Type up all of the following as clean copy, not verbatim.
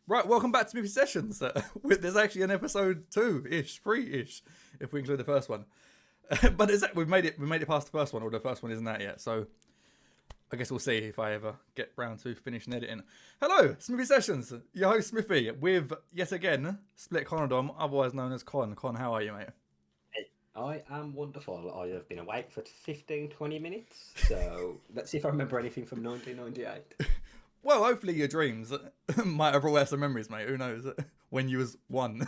Right, welcome back to Smithy Sessions. There's actually an episode 2-ish, 3-ish, if we include the first one. But we've made it past the first one, or the first one isn't out yet. So I guess we'll see if I ever get round to finishing editing. Hello, Smithy Sessions, your host Smithy, with yet again Split Conodom, otherwise known as Con. Con, how are you, mate? I am wonderful. I have been awake for 15-20 minutes, so let's see if I remember anything from 1998. Well, hopefully your dreams might have brought out some memories, mate. Who knows? When you was 1.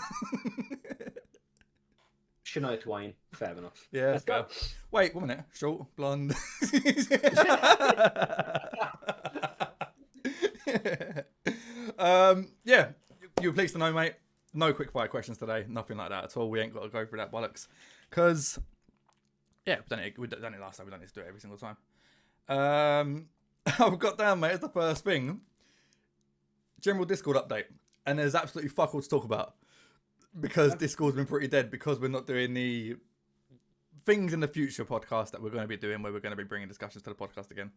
Shania Twain, fair enough. Yeah, let's go. Wait, 1 minute. Short, blonde. Yeah, you were pleased to know, mate. No quick fire questions today. Nothing like that at all. We ain't got to go through that bollocks. Because, yeah, we've done it last time. We don't need to do it every single time. I've got down, mate, as the first thing, general Discord update. And there's absolutely fuck all to talk about. Because Discord's been pretty dead, because we're not doing the things in the future podcast that we're going to be doing, where we're going to be bringing discussions to the podcast again.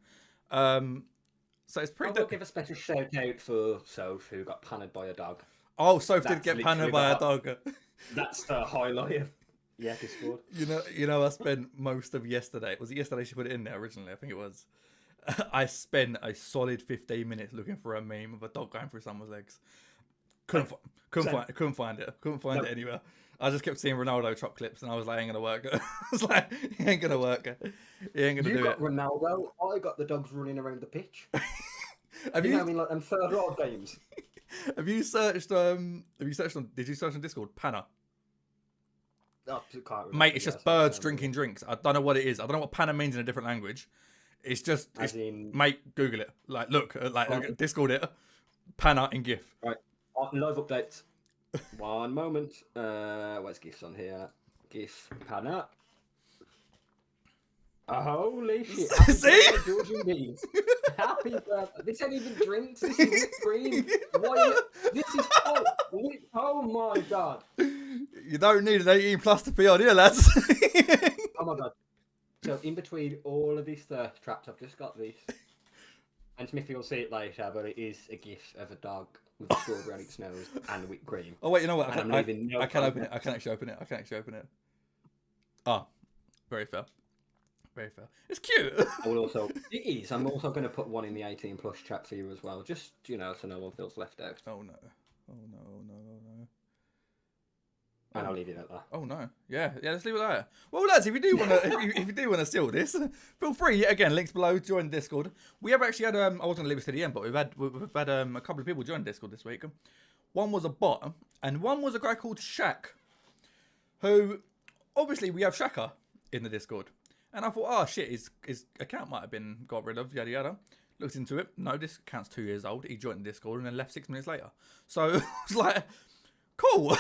So it's pretty dead. I'll give a special shout out for Soph, who got pannered by a dog. Oh, Soph did get pannered by a dog. That's the highlight of Discord. You know, I spent most of yesterday. Was it yesterday she put it in there originally? I think it was. I spent a solid 15 minutes looking for a meme of a dog going through someone's legs. Couldn't find it. Couldn't find it anywhere. I just kept seeing Ronaldo chop clips, and I was like, "Ain't gonna work." I was like, "He ain't gonna work. He ain't gonna do it." You got Ronaldo. I got the dogs running around the pitch. Have you? I mean, like them third round games. Have you searched? Did you search on Discord? Panna. Oh, can't remember. Mate, it's just birds drinking drinks. I don't know what it is. I don't know what panna means in a different language. It's just, mate, Google it. Look, Discord it. Panna in GIF. Right, live updates. One moment. Where's GIFs on here? GIF panna. Holy shit! See? Happy birthday! This ain't even drinks. This is whipped cream. This is oh my god! You don't need an 18+ to be on here, lads. Oh my god! So in between all of these thirst traps, I've just got this, and Smithy will see it later. But it is a GIF of a dog with a strawberry on its nose and whipped cream. Oh wait, you know what? I can open it. I can actually open it. Ah, very fair. Very fair. It's cute. It is. I'm also going to put one in the 18+ chat for you as well, just so no one feels left out. Oh no. And I'll leave it at that. Oh no. Yeah. Let's leave it there. Well, lads, if you do want to, if you do want to steal this, feel free. Yet again, links below. Join Discord. We have actually had. I wasn't going to leave this to the end, but we've had a couple of people join Discord this week. One was a bot, and one was a guy called Shaq, who obviously we have Shaka in the Discord. And I thought, oh shit, his account might have been got rid of, yada yada. Looked into it. No, this account's 2 years old. He joined the Discord and then left 6 minutes later. So I was like, cool.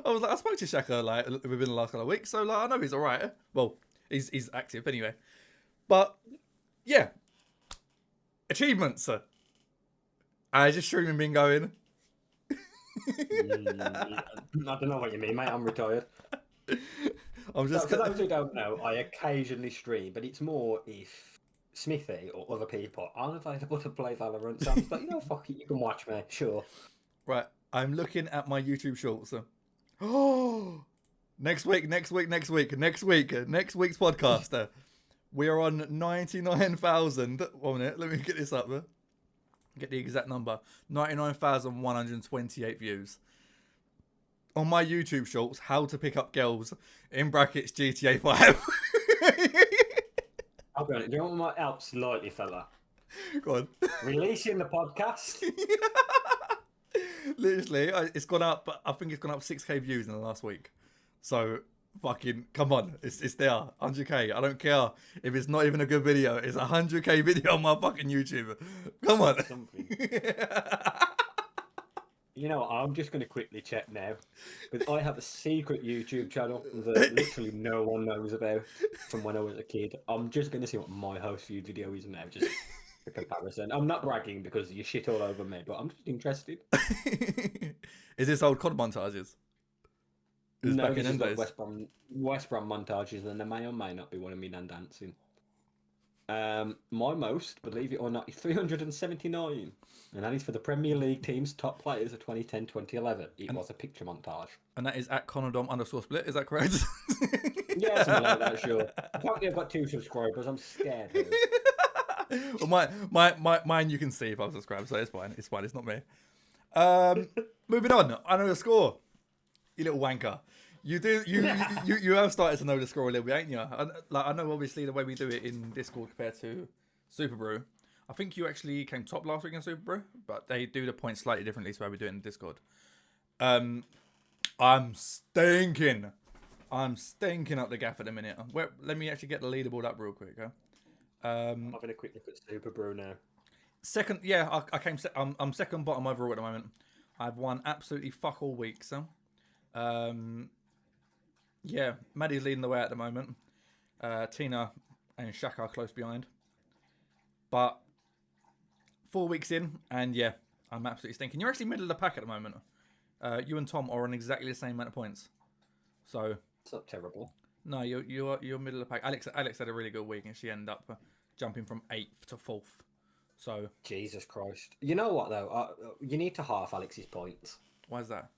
I was like, I spoke to Shaka like within the last couple of weeks, so like I know he's alright. Well, he's active anyway. But yeah, achievements. How's your streaming been going? I don't know what you mean, mate. I'm retired. I'm just. For those who don't know, I occasionally stream, but it's more if Smithy or other people aren't available to play Valorant. So I'm just like, fuck it, you can watch me, sure. Right, I'm looking at my YouTube shorts. Oh, next week's podcast. We are on 99,000. 1 minute, let me get this up. Get the exact number. 99,128 views. On my YouTube shorts, how to pick up girls, in brackets GTA 5. I'll be honest, do you know what might help slightly, fella? Go on. Releasing the podcast. Literally, it's gone up, I think it's gone up 6k views in the last week. So, fucking, come on, it's there, 100k. I don't care if it's not even a good video. It's a 100k video on my fucking YouTube. Come on. Something. You know what, I'm just going to quickly check now, because I have a secret YouTube channel that literally no one knows about from when I was a kid. I'm just going to see what my host viewed video is now, just for comparison. I'm not bragging because you shit all over me, but I'm just interested. Is this old COD montages? No, this is like West Brom montages, and there may or may not be one of me nan dancing. My most, believe it or not, is 379. And that is for the Premier League team's top players of 2010-2011. It was a picture montage. And that is at Conodom_split. Is that correct? Yeah, something like that, sure. Apparently I've got 2 subscribers. I'm scared. Well, mine you can see if I've subscribed, so it's fine. It's fine. It's not me. Moving on. I know the score. You little wanker. You have started to know the score a little bit, ain't you? I know obviously the way we do it in Discord compared to Super Brew. I think you actually came top last week in Super Brew, but they do the points slightly differently to how we do it in Discord. I'm stinking up the gaff at the minute. Let me actually get the leaderboard up real quick. Huh? I'm having a quick look at Super Brew now. Second, yeah, I came. I'm second bottom overall at the moment. I've won absolutely fuck all week, so. Yeah, Maddie's leading the way at the moment. Tina and Shaka are close behind. But 4 weeks in, and yeah, I'm absolutely stinking. You're actually middle of the pack at the moment. You and Tom are on exactly the same amount of points. So it's not terrible. No, you're middle of the pack. Alex had a really good week, and she ended up jumping from 8th to 4th. So Jesus Christ! You know what though? You need to half Alex's points. Why is that?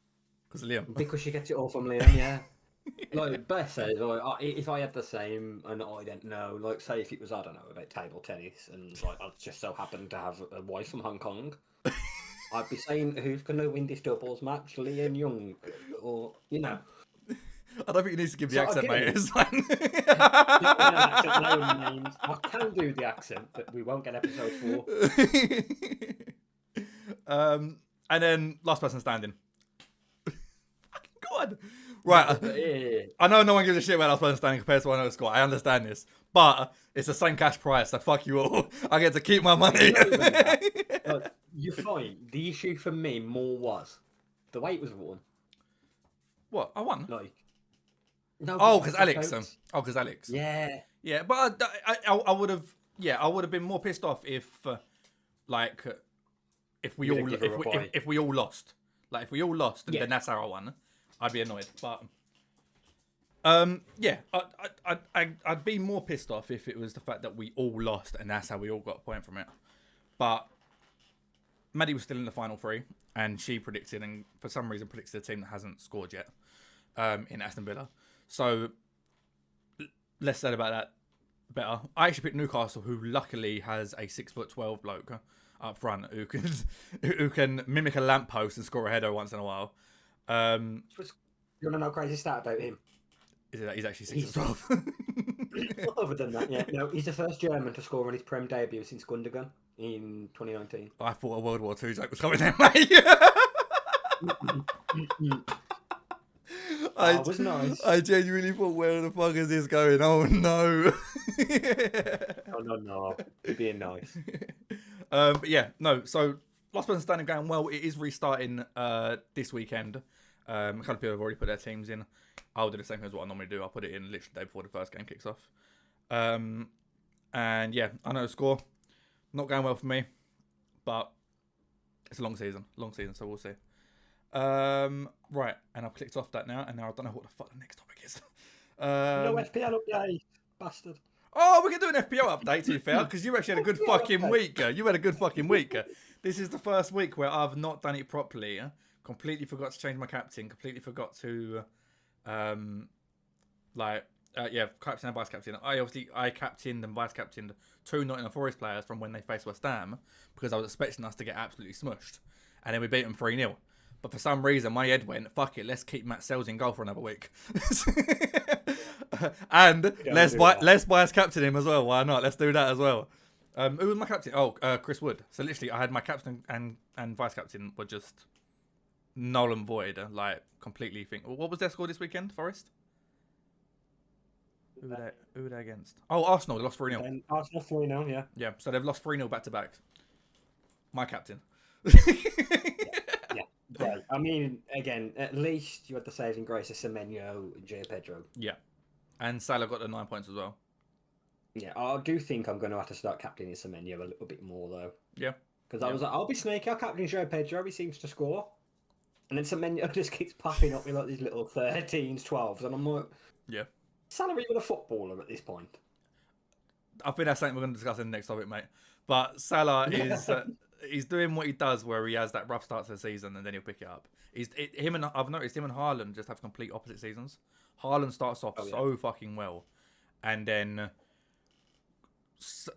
Because of Liam. Because she gets it all from Liam. Yeah. Like Beth says, if I had the same and I didn't know, like say if it was, I don't know, about table tennis and like I just so happened to have a wife from Hong Kong, I'd be saying who's going to win this doubles match, Liam Young or, you know. I don't think you need to give the accent, mate. It's fine. I can do the accent, but we won't get episode 4. And then last person standing. God. Right, I know no one gives a shit about last person standing compared to one other score. I understand this, but it's the same cash prize, so fuck you all. I get to keep my money. You're fine. The issue for me more was the way it was won. What? I won? Like, no. Oh, because Alex. Because Alex. Yeah. Yeah, but I would have. Yeah, I would have been more pissed off if we all lost. Like if we all lost, and then that's how I won. I'd be annoyed, but yeah, I'd be more pissed off if it was the fact that we all lost and that's how we all got a point from it. But Maddie was still in the final 3, and she predicted, and for some reason predicted a team that hasn't scored yet in Aston Villa. So less said about that, better. I actually picked Newcastle, who luckily has a 6'12" bloke up front who can mimic a lamppost and score a header once in a while. You want to know a crazy stat about him? Is it that he's actually 6'12"? Other than that, yeah. No, he's the first German to score on his Prem debut since Gundogan in 2019. I thought a World War II joke was coming there, mate. That was nice. I genuinely thought, where the fuck is this going? Oh no. No. You're being nice. But yeah, no. So last person standing going well. It is restarting this weekend. A couple of people have already put their teams in. I'll do the same as what I normally do. I'll put it in literally the day before the first game kicks off. And yeah, I know the score. Not going well for me, but it's a long season, so we'll see. Right, and I've clicked off that now, and now I don't know what the fuck the next topic is. No FPL update, bastard. Oh, we can do an FPL update, to be fair, because you actually had a good fucking week. You had a good fucking week. This is the first week where I've not done it properly. Completely forgot to change my captain. Completely forgot to, captain and vice captain. I captained and vice captained 2 Nottingham Forest players from when they faced West Ham because I was expecting us to get absolutely smushed, and then we beat them 3-0. But for some reason, my head went, fuck it, let's keep Matt Sells in goal for another week. And let's vice captain him as well. Why not? Let's do that as well. Who was my captain? Oh, Chris Wood. So literally, I had my captain and vice captain were just null and void. Completely what was their score this weekend, Forest? Who were they against? Oh, Arsenal. They lost 3-0. Arsenal 3-0, yeah. Yeah, so they've lost 3-0 back to back. My captain. Right. I mean, again, at least you had the saving grace of Semenyo and Jay Pedro. Yeah. And Salah got the 9 points as well. Yeah, I do think I'm going to have to start captaining Semenyo a little bit more, though. Yeah. Because I was like, I'll be sneaky, I'll captain Jay Pedro, he seems to score. And then Semenyo just keeps popping up with these little 13s, 12s, and I'm like, yeah. Salah even a footballer at this point. I think that's something we're going to discuss in the next topic, mate. But Salah is he's doing what he does, where he has that rough start to the season and then he'll pick it up. I've noticed him and Haaland just have complete opposite seasons. Haaland starts off so fucking well, and then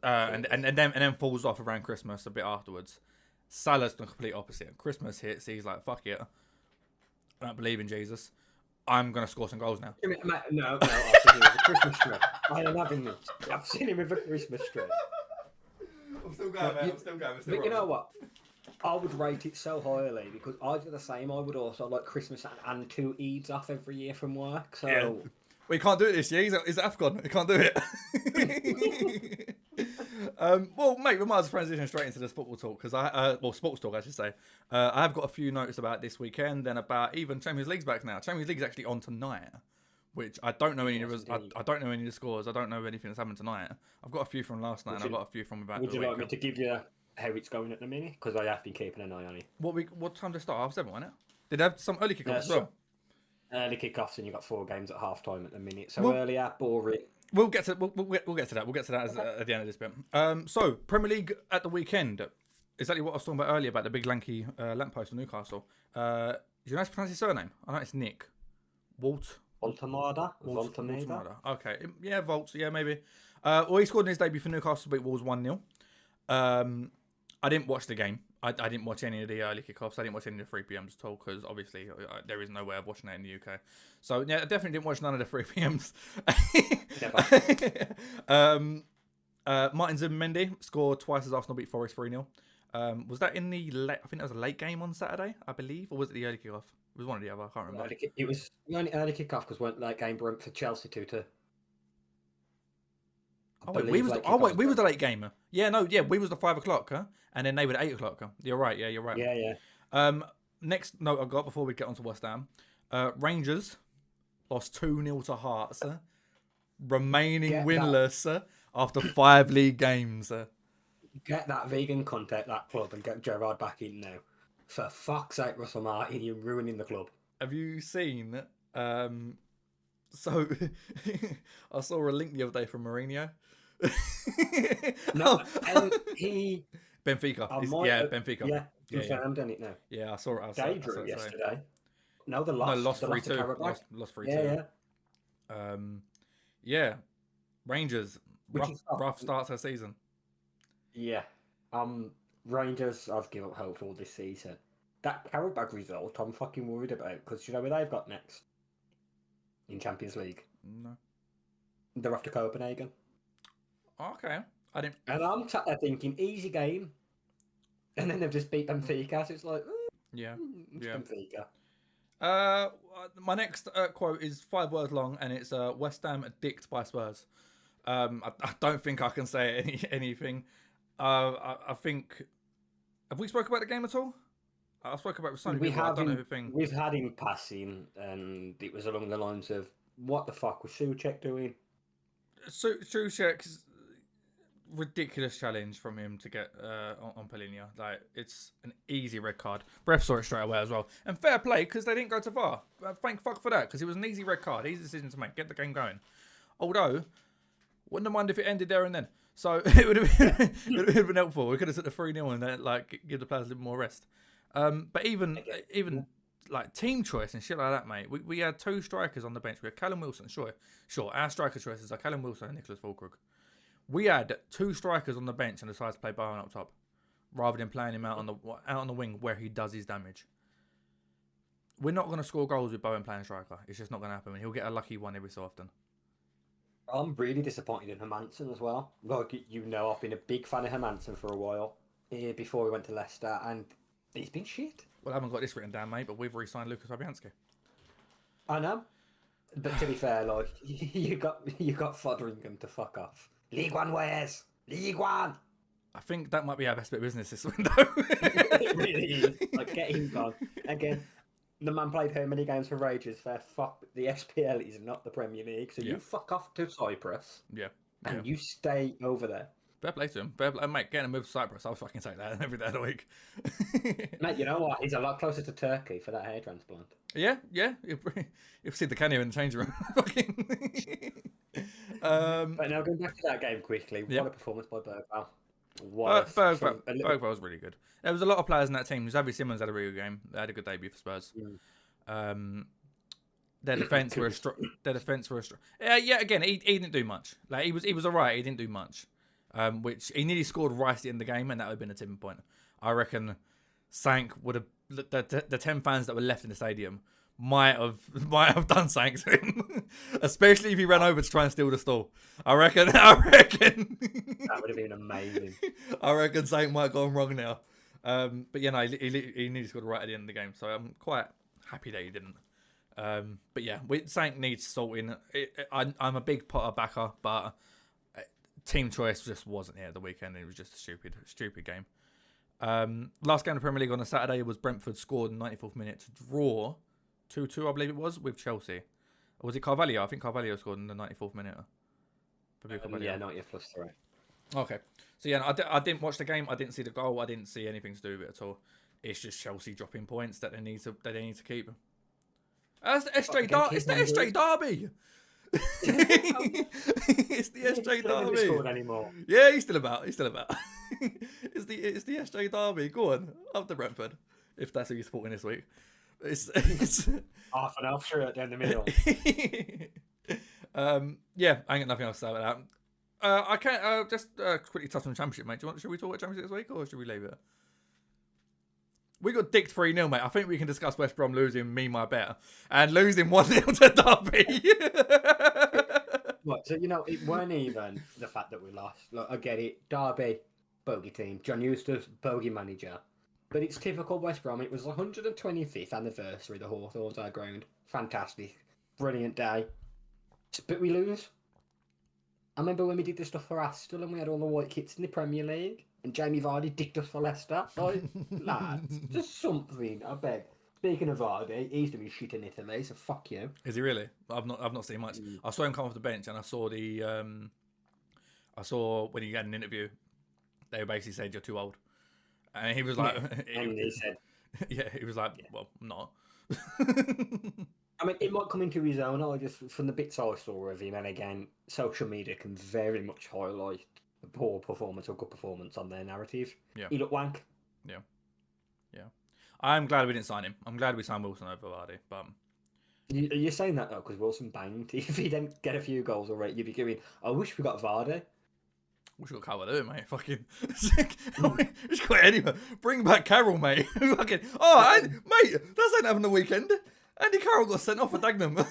and then falls off around Christmas a bit afterwards. Salah's the complete opposite. Christmas hits, he's like, fuck it, I don't believe in Jesus. I'm gonna score some goals now. No, I've seen him with a Christmas tree. I am having this. I've seen him with a Christmas tree. I'm still going, man. I'm still going. But you know what? I would rate it so highly because I do the same. I would also like Christmas and 2 Eids off every year from work. So yeah. Well, he can't do it this year. He's Afghan. He can't do it. Well, mate, we might as well transition straight into this football talk because sports talk, I should say. I have got a few notes about this weekend and about even Champions League's back now. Champions League is actually on tonight, which I don't know any of. I don't know any of the scores. I don't know anything that's happened tonight. I've got a few from last night, and I've got a few from about. Would you like me to give you how it's going at the minute? Because I have been keeping an eye on it. What time did it start? 7:30, wasn't it? Did they have some early kickoffs as well? Early kickoffs, and you've got 4 games at half time at the minute. So earlier, boring. We'll get to that. We'll get to that at the end of this bit. So Premier League at the weekend. Exactly what I was talking about earlier about the big lanky lamppost of Newcastle. Do you know how to pronounce his surname? I know it's Nick. Voltemada. Okay. Yeah, Volts. Yeah, maybe. Well, he scored in his debut for Newcastle to beat Wolves 1-0. I didn't watch the game. I didn't watch any of the early kickoffs. I didn't watch any of the 3 p.m s at all because obviously there is no way of watching that in the UK. So yeah, I definitely didn't watch none of the 3 p.m s. Martin Zubimendi scored twice as Arsenal beat Forest 3-0. Was that in the late? I think that was a late game on Saturday, I believe, or was it the early kickoff? It was one or the other. I can't remember. It was the only early kickoff because went that game broke for Chelsea 2-2. We was the late gamer. We was the 5 o'clock, huh? And then they were the 8 o'clock. Huh? You're right. Yeah, you're right. Yeah. Next note I got before we get onto West Ham, Rangers lost 2-0 to Hearts, remaining winless after 5 league games. Get that vegan contact that club and get Gerrard back in now. For fuck's sake, Russell Martin, you're ruining the club. Have you seen? So I saw a link the other day from Mourinho. No, and he Benfica. Benfica. Yeah, confirmed in it now. Yeah, I saw it. They drew yesterday. No, they lost. No, lost 3-2. Lost 3-2. Yeah. Rangers. Rough start to the season. Yeah. Rangers, I've given up hope for this season. That Karabag result, I'm fucking worried about because you know where they've got next in Champions League. No. They're off to Copenhagen. Okay, I didn't. And I'm sat there thinking, easy game, and then they've just beat Benfica. So it's like, Benfica. My next quote is 5 words long, and it's West Ham dicked by Spurs. I don't think I can say anything. I think. Have we spoke about the game at all? I spoke about it with some people. I don't know anything. We've had him passing, and it was along the lines of, "What the fuck was Souček doing?" Souček's ridiculous challenge from him to get on Polinia. Like, it's an easy red card. Ref saw it straight away as well. And fair play, because they didn't go to VAR. Thank fuck for that, because it was an easy red card. Easy decision to make. Get the game going. Although, wouldn't have minded if it ended there and then. So it would have been helpful. We could have set the 3-0 and then give the players a little more rest. But even like team choice and shit like that, mate. We had 2 strikers on the bench. We had Callum Wilson. Sure. Our striker choices are Callum Wilson and Nicholas Fulkrug. We had 2 strikers on the bench and decided to play Bowen up top, rather than playing him out on the wing where he does his damage. We're not going to score goals with Bowen playing striker. It's just not going to happen. He'll get a lucky one every so often. I'm really disappointed in Hermansen as well. Like, you know, I've been a big fan of Hermansen for a while before we went to Leicester, and he's been shit. Well, I haven't got this written down, mate, but we've re-signed Lucas Fabianski. I know. But to be fair, like, you got Foderingham to fuck off. League One wears. League One. I think that might be our best bit of business this window. It really is. Like, get him gone. Again, the man played how many games for Rangers? Fair fuck. The SPL is not the Premier League, so you fuck off to Cyprus. Yeah. And you stay over there. Fair play to him. Fair play. Mate, getting a move to Cyprus, I'll fucking take that every day of the week. Mate, you know what? He's a lot closer to Turkey for that hair transplant. Yeah. You'll see the Kenya in the changing room. But now going back to that game quickly, Yeah. what a performance by Bergwall. What a Bergvall was really good. There was a lot of players in that team. Xavi Simons had a really good game. They had a good debut for Spurs. Their defense were yeah. Again, he didn't do much. Like he was alright. He didn't do much. Which he nearly scored right at the end of the game, and that would have been a tipping point. I reckon Sank would have the 10 fans that were left in the stadium might have done something to him, especially if he ran over to try and steal the stall. I reckon that would have been amazing. I reckon something might have gone wrong now. But yeah, no, he nearly scored right at the end of the game, so I'm quite happy that he didn't. But yeah, something needs sorting. I'm a big Potter backer, but team choice just wasn't here at the weekend. It was just a stupid game. Last game of the Premier League on a Saturday was Brentford scored in the 94th minute to draw 2-2, I believe it was, with Chelsea. Or was it Carvalho? I think Carvalho scored in the 94th minute. Yeah, 90th plus 3. Okay. So yeah, I didn't watch the game. I didn't see the goal. I didn't see anything to do with it at all. It's just Chelsea dropping points that they need to keep. It's the SJ Derby. It's the SJ Derby. Anymore. Yeah, he's still about. It's the SJ Derby. Go on, up to Brentford, if that's who you're supporting this week. It's half and half shirt down the middle. Yeah, I ain't got nothing else to say about that. I can't just quickly touch on the Championship, mate. Should we talk about Championship this week, or should we leave it? We got dicked 3-0, mate. I think we can discuss West Brom losing my better and losing 1-0 to Derby. What? So it weren't even the fact that we lost. Look, I get it. Derby, bogey team. John Eustace, bogey manager. But it's typical West Brom. It was the 125th anniversary of the Hawthorns ground. Fantastic. Brilliant day. But we lose. I remember when we did this stuff for Aston and we had all the white kits in the Premier League and Jamie Vardy dicked us for Leicester. Like, lads, just something, I beg. Speaking of Vardy, he's doing shit in Italy, so fuck you. Is he really? I've not seen much. I saw him come off the bench and I saw when he had an interview, they basically said you're too old. And he was like, he said, yeah, he was like, well, I'm not. I mean, it might come into his own. I just, from the bits I saw of him, and again, social media can very much highlight the poor performance or good performance on their narrative. Yeah. He looked wank. Yeah. I'm glad we didn't sign him. I'm glad we signed Wilson over Vardy. But you're saying that though because Wilson banged. If he didn't get a few goals already, you'd be going, I wish we got Vardy. Wish we got Calvert, mate. Fucking, just got anywhere. Bring back Carroll, mate. Fucking, mate, that's ain't happened the weekend. Andy Carroll got sent off for Dagenham.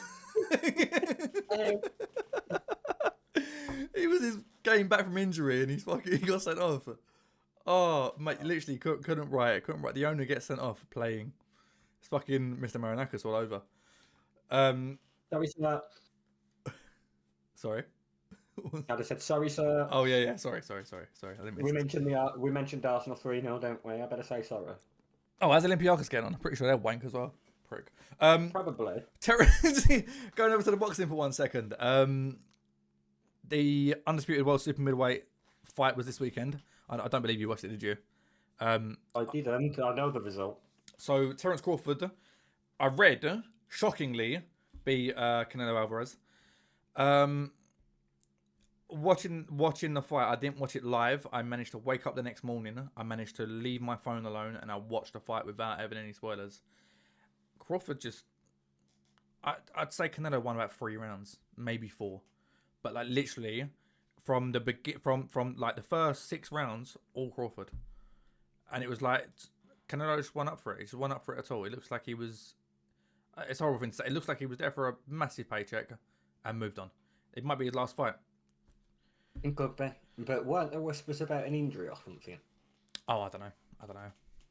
He was his game back from injury and he got sent off. Oh, mate, literally couldn't write. The owner gets sent off for playing. It's fucking Mr. Marinakis all over. Sorry, sir. Sorry. I just said sorry, sir. Oh yeah. Sorry. I didn't We mentioned Arsenal 3-0, don't we? I better say sorry. Oh, how's Olympiacos getting on? I'm pretty sure they're wank as well. Prick. Probably. Going over to the boxing for 1 second. The Undisputed World Super Middleweight fight was this weekend. I don't believe you watched it, did you? I didn't. I know the result. So Terence Crawford, I read, shockingly, beat Canelo Alvarez. Watching the fight, I didn't watch it live. I managed to wake up the next morning. I managed to leave my phone alone, and I watched the fight without having any spoilers. Crawford just, I'd say Canelo won about 3 rounds, maybe 4, but like literally from like the first 6 rounds, all Crawford, and it was like Canelo just won up for it. He just won up for it at all. It looks like he was. It's a horrible thing to say. It looks like he was there for a massive paycheck and moved on. It might be his last fight. It could be, but weren't there whispers about an injury or something? Oh, I don't know.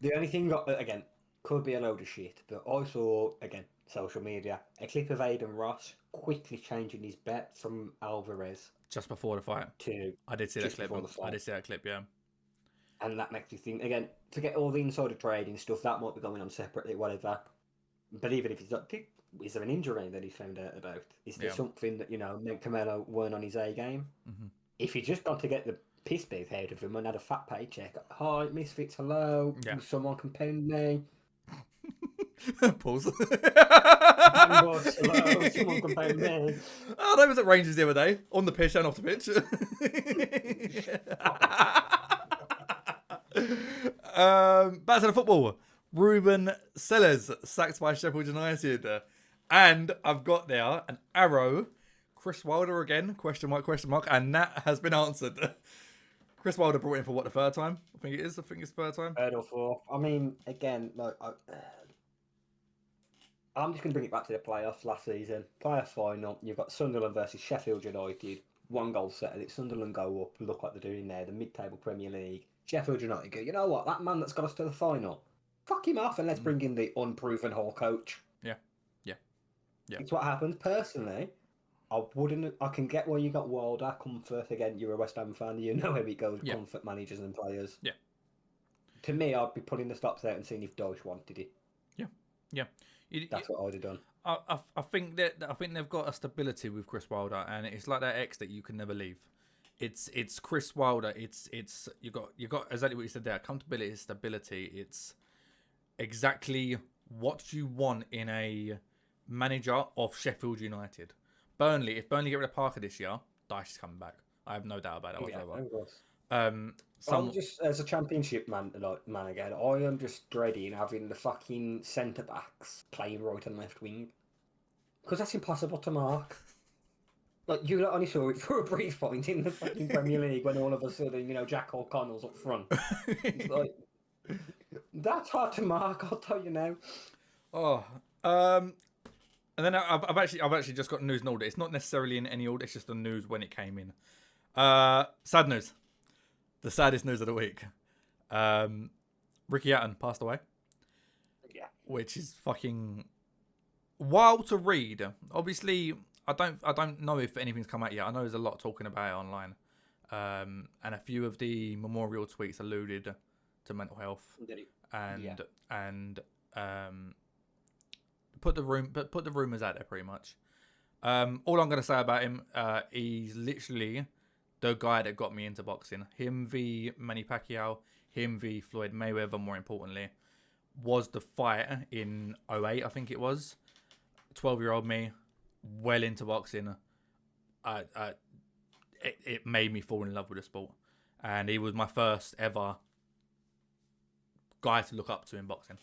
The only thing, again, could be a load of shit, but I saw, again, social media, a clip of Aiden Ross quickly changing his bet from Alvarez. Just before the fight. I did see that clip. I did see that clip, yeah. And that makes you think, again, to get all the insider trading stuff, that might be going on separately, whatever. But even if it's not, is there an injury that he found out about? Is there something that, meant Camelo weren't on his A game? Mm-hmm. If he just got to get the piss beat out of him and had a fat paycheck, hi, Misfits, hello, someone can pound me. Pause. Someone complained there. Oh, that was at Rangers the other day, on the pitch and off the pitch. Back to the football. Ruben Sellers sacked by Sheffield United. And I've got there an arrow. Chris Wilder again, question mark, and that has been answered. Chris Wilder brought in for what, the third time? I think it's third time. Third or fourth. I mean, again, I'm just going to bring it back to the playoffs last season. Playoff final, you've got Sunderland versus Sheffield United. 1 goal settled it. Sunderland go up, look like they're doing there, the mid-table Premier League. Sheffield United go, you know what, that man that's got us to the final, fuck him off and let's bring in the unproven Hall coach. Yeah. It's what happens. Personally, I can get where you got Wilder, comfort. Again, you're a West Ham fan, you know how it goes, comfort managers and players. Yeah. To me, I'd be putting the stops out and seeing if Dyche wanted it. Yeah. That's what I'd have done. I think they've got a stability with Chris Wilder, and it's like that ex that you can never leave. It's Chris Wilder. It's you got exactly what you said there. Accountability, stability. It's exactly what you want in a manager of Sheffield United. Burnley. If Burnley get rid of Parker this year, Dyche is coming back. I have no doubt about that whatsoever. I'm just, as a championship man again, I am just dreading having the fucking centre backs playing right and left wing, because that's impossible to mark. Like, you only saw it for a brief point in the fucking Premier League when all of a sudden, Jack O'Connell's up front. It's like, that's hard to mark, I'll tell you now. And then I've actually just got news in order. It's not necessarily in any order. It's just the news when it came in. Sad news. The saddest news of the week. Ricky Hatton passed away. Yeah. Which is fucking wild to read. Obviously, I don't know if anything's come out yet. I know there's a lot talking about it online. And a few of the memorial tweets alluded to mental health. And put the rumors out there pretty much. All I'm gonna say about him, he's literally the guy that got me into boxing. Him v Manny Pacquiao, him v Floyd Mayweather, more importantly, was the fight in 2008, I think it was. 12-year-old me, well into boxing. It made me fall in love with the sport. And he was my first ever guy to look up to in boxing.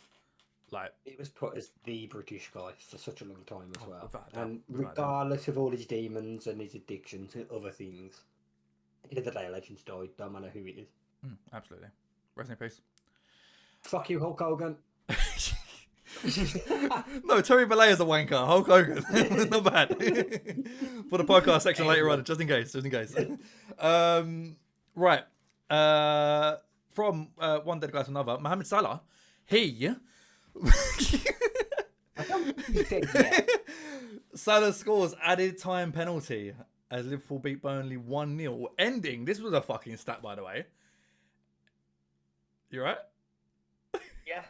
Like, he was put as the British guy for such a long time as well. And regardless of all his demons and his addictions and other things, at the end of the day, a legend's died. Don't matter who it is. Absolutely. Rest in peace. Fuck you, Hulk Hogan. No, Terry Bollea's a wanker. Hulk Hogan. Not bad. For the podcast section later on, just in case. Right. From one dead guy to another, Mohamed Salah, Salah scores added time penalty as Liverpool beat Burnley 1-0, ending. This was a fucking stat, by the way. You right? Yeah.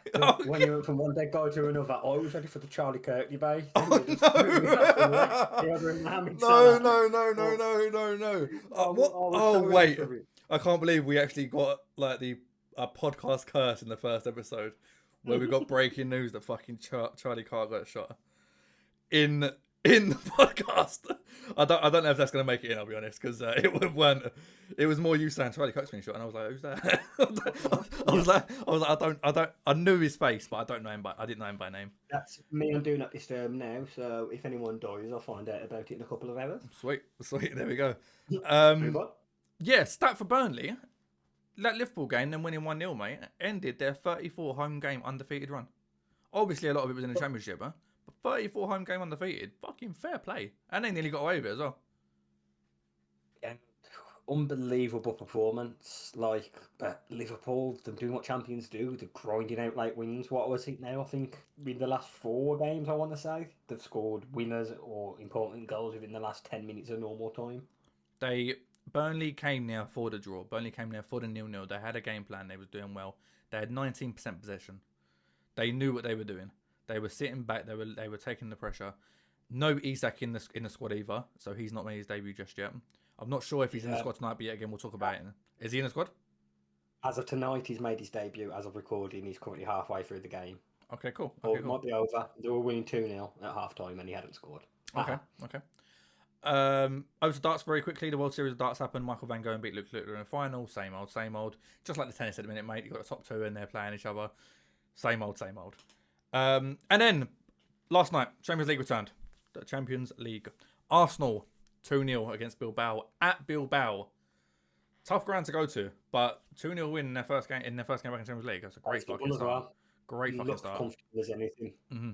When you went from one dead guy to another, I was ready for the Charlie Kirk debate. No. Wait. I can't believe we actually got like a podcast curse in the first episode where we got breaking news that fucking Charlie Kirk got shot in the podcast. I don't know if that's gonna make it in. I'll be honest, because it was more you saying Charlie Kirk's been shot, and I was like, who's that? I knew his face, but I didn't know him by name. That's me on Do Not Disturb now. So if anyone dies, I'll find out about it in a couple of hours. Sweet. There we go. Yeah, stat for Burnley. That Liverpool game, then winning 1-0, mate, ended their 34 home game undefeated run. Obviously, a lot of it was in the Championship, huh? But 34 home game undefeated, fucking fair play. And they nearly got away with it as well. Yeah, unbelievable performance. Like, Liverpool, them doing what champions do, they're grinding out like wins. What was it now? I think in the last 4 games, I want to say, they've scored winners or important goals within the last 10 minutes of normal time. Burnley came there for the draw. Burnley came there for the 0-0. They had a game plan. They was doing well. They had 19% possession. They knew what they were doing. They were sitting back. They were taking the pressure. No Isak in the squad either, so he's not made his debut just yet. I'm not sure if he's in the squad tonight, but yet again we'll talk about it. Is he in the squad? As of tonight, he's made his debut. As of recording, he's currently halfway through the game. Okay, cool. Or Okay, it cool. might be over. They were winning 2-0 at half time and he hadn't scored. Okay, okay. Over to darts very quickly. The World Series of Darts happened. Michael Van Gogh beat Luke Littler in the final. Same old, same old. Just like the tennis at the minute, mate. You've got the top two and they're playing each other. Same old, same old. And then last night, Champions League returned. The Champions League. Arsenal 2-0 against Bilbao at Bilbao. Tough ground to go to, but 2-0 win in their first game back in Champions League. That's a great fucking start. Well. Great fucking Looked start. comfortable as anything. Mm-hmm.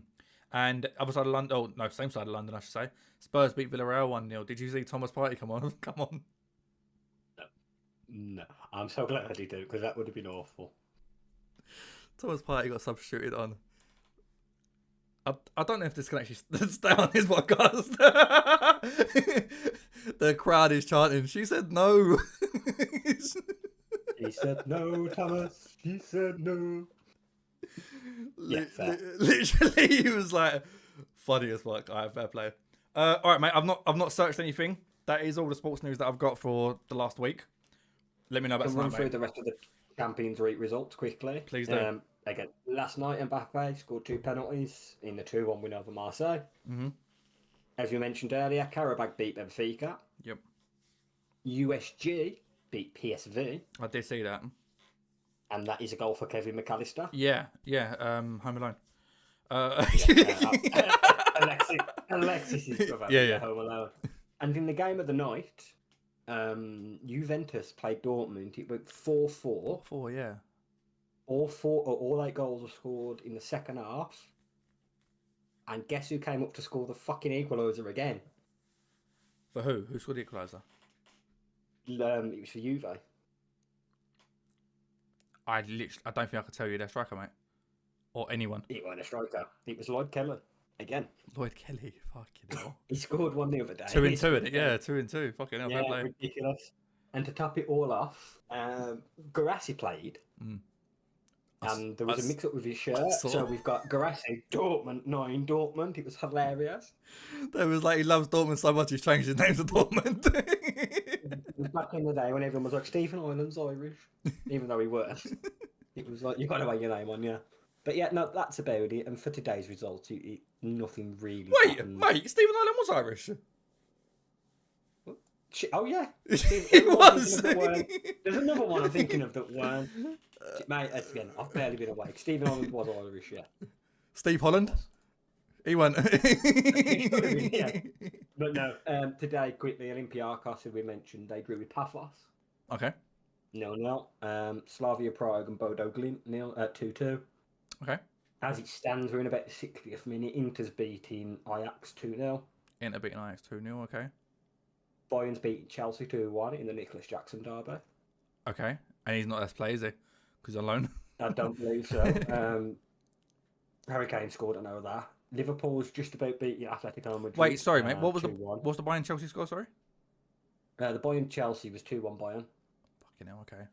And other side of London, oh no, same side of London, I should say. Spurs beat Villarreal 1-0. Did you see Thomas Partey come on? Come on. No, I'm so glad he did because that would have been awful. Thomas Partey got substituted on. I don't know if this can actually stay on his podcast. The crowd is chanting. She said no. He said no, Thomas. He said no. Literally, he was like funny as fuck. All right, fair play. All right, mate. I've not searched anything. That is all the sports news that I've got for the last week. Let me know about Can run tonight, through mate. the rest of the Champions League results quickly. Please do. Again, last night Mbappe scored 2 penalties in the 2-1 win over Marseille. Mm-hmm. As you mentioned earlier, Karabakh beat Benfica. Yep. USG beat PSV. I did see that. And that is a goal for Kevin McAllister. Yeah. Home Alone. Alexis is Home Alone. And in the game of the night, Juventus played Dortmund. It went 4-4. 4, yeah. All 8 goals were scored in the second half. And guess who came up to score the fucking equaliser again? For who? Who scored the equaliser? It was for Juve. I don't think I could tell you their striker, mate. Or anyone. It wasn't a striker. It was Lloyd Kelly. Again. Lloyd Kelly. Fucking hell. He scored one the other day. 2-2, isn't it? Yeah, 2-2. Fucking hell, yeah, fair play. ridiculous. And to top it all off, Garassi played. And there was a mix-up with his shirt. So we've got Garassi, Dortmund, 9 Dortmund. It was hilarious. That was like, he loves Dortmund so much he's changed his name to Dortmund. It was back in the day when everyone was like, Stephen Ireland's Irish. Even though he weren't. It was like, you've got to write your name on, yeah. But yeah, no, that's about it. And for today's results, nothing really happened. Mate, Stephen Ireland was Irish. Oh, yeah. He was. There's another one I'm thinking of that weren't. Mate, again, I've barely been awake. Stephen Holland was Irish, yeah. Steve Holland? He went. Yeah. But no, today, quickly, Olympiacos, who we mentioned, they drew with Paphos. Okay. 0-0. Slavia Prague and Bodo Glimt 2-2. Okay. As it stands, we're in about the 60th minute. Inter's beating Ajax 2-0. Inter beating Ajax 2-0, okay. Bayern's beating Chelsea 2-1 in the Nicholas Jackson derby. Okay. And he's not less play, is he? Because he's alone. I don't believe so. Harry Kane scored, I know that. Liverpool's just about beating Atletico Madrid. Wait, sorry, mate. What was 2-1. what was the Bayern Chelsea score, sorry? The Bayern Chelsea was 2-1 Bayern. Fucking hell, okay.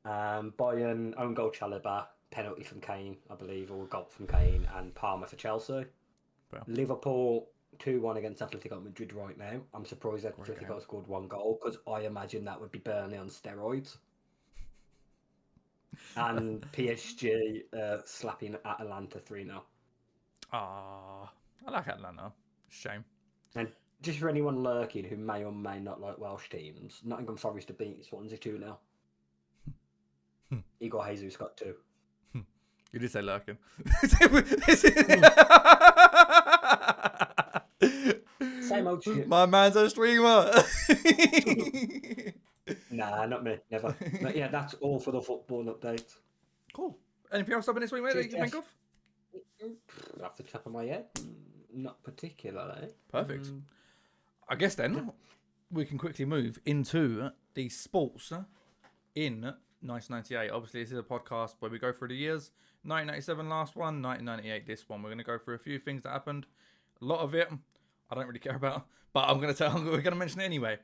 Bayern, own goal Chalobah, penalty from Kane, I believe, or goal from Kane, and Palmer for Chelsea. Well. Liverpool 2-1 against Atletico Madrid right now. I'm surprised that Atletico scored 1 goal, because I imagine that would be Burnley on steroids. And PSG slapping Atalanta 3-0. Ah, I like Atlanta. Shame. And just for anyone lurking who may or may not like Welsh teams, Nottingham Forest to beat Swansea 2-0. Igor Jesus got 2. You did say lurking. Same old shit. My man's a streamer. Nah, not me. Never. But yeah, that's all for the football update. Cool. Anything else happening this week, mate, that you can think of? Off the top of my head, not particularly. Perfect. I guess then we can quickly move into the sports in 1998. Obviously, this is a podcast where we go through the years. 1997 last one, 1998 this one. We're going to go through a few things that happened. A lot of it I don't really care about, but we're going to mention it anyway.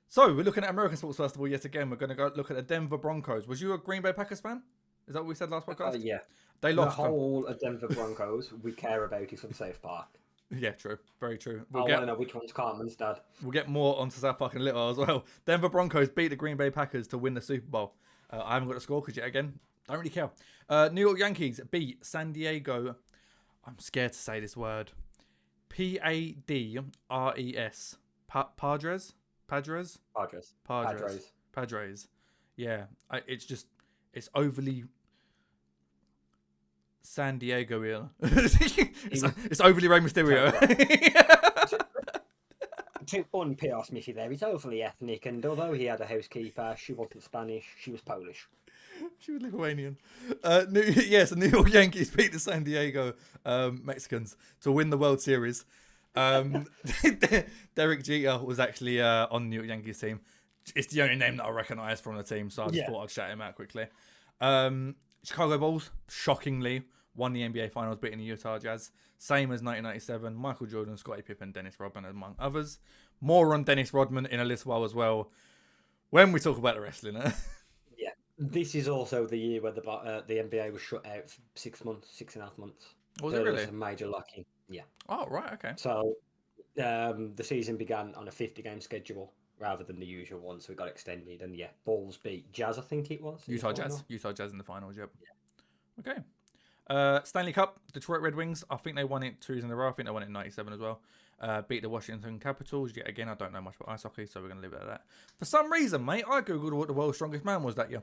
So we're looking at American sports first of all. Yet again, we're going to go look at the Denver Broncos. Was you a Green Bay Packers fan? Is that what we said last podcast? Yeah. They lost. The whole of Denver Broncos we care about is from South Park. Yeah, true. Very true. I want to know which one's Cartman's dad. We'll get more onto South Park in a little as well. Denver Broncos beat the Green Bay Packers to win the Super Bowl. I haven't got the score because yet again, Don't really care. New York Yankees beat San Diego. I'm scared to say this word. Padres. Padres. Padres. Padres. Yeah, it's overly San Diego. It's overly Rey Mysterio. To un-PR Smithy there, he's overly ethnic, and although he had a housekeeper, she wasn't Spanish, she was Polish. She was Lithuanian. So New York Yankees beat the San Diego Mexicans to win the World Series. Derek Jeter was actually on the New York Yankees team. It's the only name that I recognise from the team, so I just thought I'd shout him out quickly. Chicago Bulls, shockingly, won the NBA Finals, beating the Utah Jazz. Same as 1997, Michael Jordan, Scottie Pippen, Dennis Rodman, among others. More on Dennis Rodman in a little while as well, when we talk about the wrestling. Yeah, this is also the year where the NBA was shut out for 6 months, 6.5 months. Was it really? There was a major locking. Yeah. Oh, right, okay. So the season began on a 50-game schedule rather than the usual one, so it got extended. And Bulls beat Jazz, I think it was. Utah Jazz in the finals, yep. Yeah. Okay. Stanley Cup, Detroit Red Wings. I think they won it 2 years in a row. I think they won it in 97 as well. Beat the Washington Capitals. Yet again, I don't know much about ice hockey, so we're going to leave it at that. For some reason, mate, I googled what the world's strongest man was that year.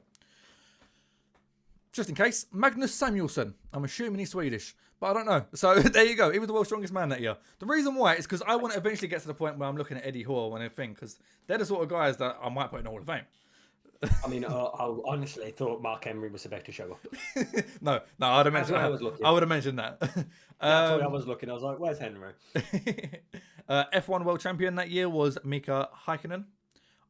Just in case, Magnus Samuelsson. I'm assuming he's Swedish, but I don't know. So there you go. He was the world's strongest man that year. The reason why is because I want to eventually get to the point where I'm looking at Eddie Hall and everything, because they're the sort of guys that I might put in the Hall of Fame. I mean, I honestly thought Mark Henry was about to show up. No, I'd have mentioned that. I would have mentioned that. That's why I was looking. I was like, where's Henry? F1 world champion that year was Mika Häkkinen.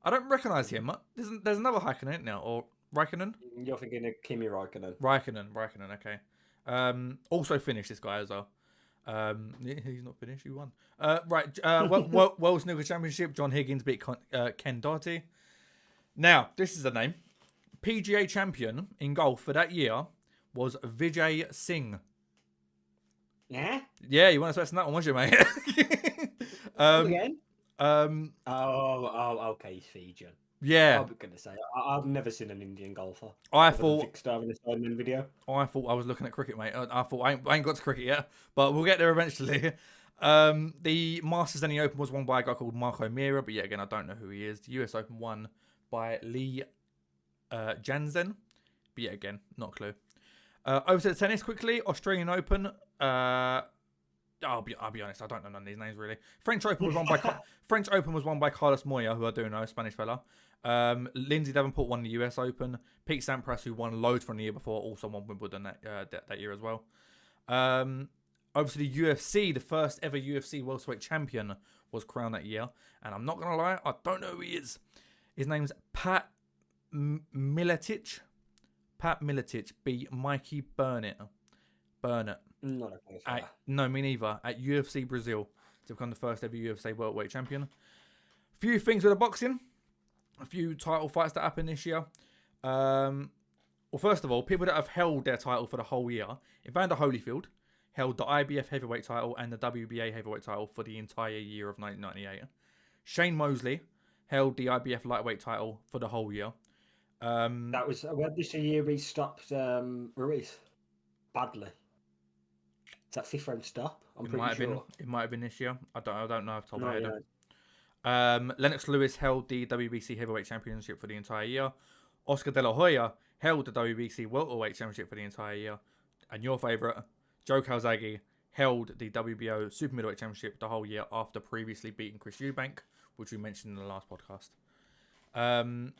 I don't recognise him. There's another Häkkinen now, or Raikkonen? You're thinking of Kimi Raikkonen. Raikkonen, okay. Also finished, this guy as well. He's not finished, he won. World Snooker Championship, John Higgins beat Ken Doherty. Now, this is the name. PGA champion in golf for that year was Vijay Singh. Yeah? Yeah, you weren't expecting that one, was you, mate? Again? Okay, he's Fijian. Yeah. I was going to say, I've never seen an Indian golfer. I thought Vic Star in a Steinman video. I was looking at cricket, mate. I thought I ain't got to cricket yet, but we'll get there eventually. The Masters and the Open was won by a guy called Marco Mira, but yet again, I don't know who he is. The US Open won by Lee Janzen, but yet again, not a clue. Over to the tennis quickly. Australian Open. I'll be honest, I don't know none of these names really. French Open was won by Carlos Moya, who I do know, Spanish fella. Lindsay Davenport won the US Open. Pete Sampras, who won loads from the year before, also won Wimbledon that year as well. Over to the UFC, the first ever UFC welterweight champion was crowned that year, and I'm not gonna lie, I don't know who he is. His name's Pat Miletic. Pat Miletic beat Mikey Burnett. Not a place. No, me neither. At UFC Brazil to become the first ever UFC welterweight champion. A few things with the boxing. A few title fights that happened this year. Well, first of all, people that have held their title for the whole year. Evander Holyfield held the IBF heavyweight title and the WBA heavyweight title for the entire year of 1998. Shane Mosley held the IBF lightweight title for the whole year. That was this year we stopped Ruiz badly. Is that 5th round stop? I'm pretty sure. It might have been this year. I don't know off the top of my head. Lennox Lewis held the WBC heavyweight championship for the entire year. Oscar De La Hoya held the WBC welterweight championship for the entire year. And your favourite, Joe Calzaghe, held the WBO super middleweight championship the whole year after previously beating Chris Eubank, which we mentioned in the last podcast. On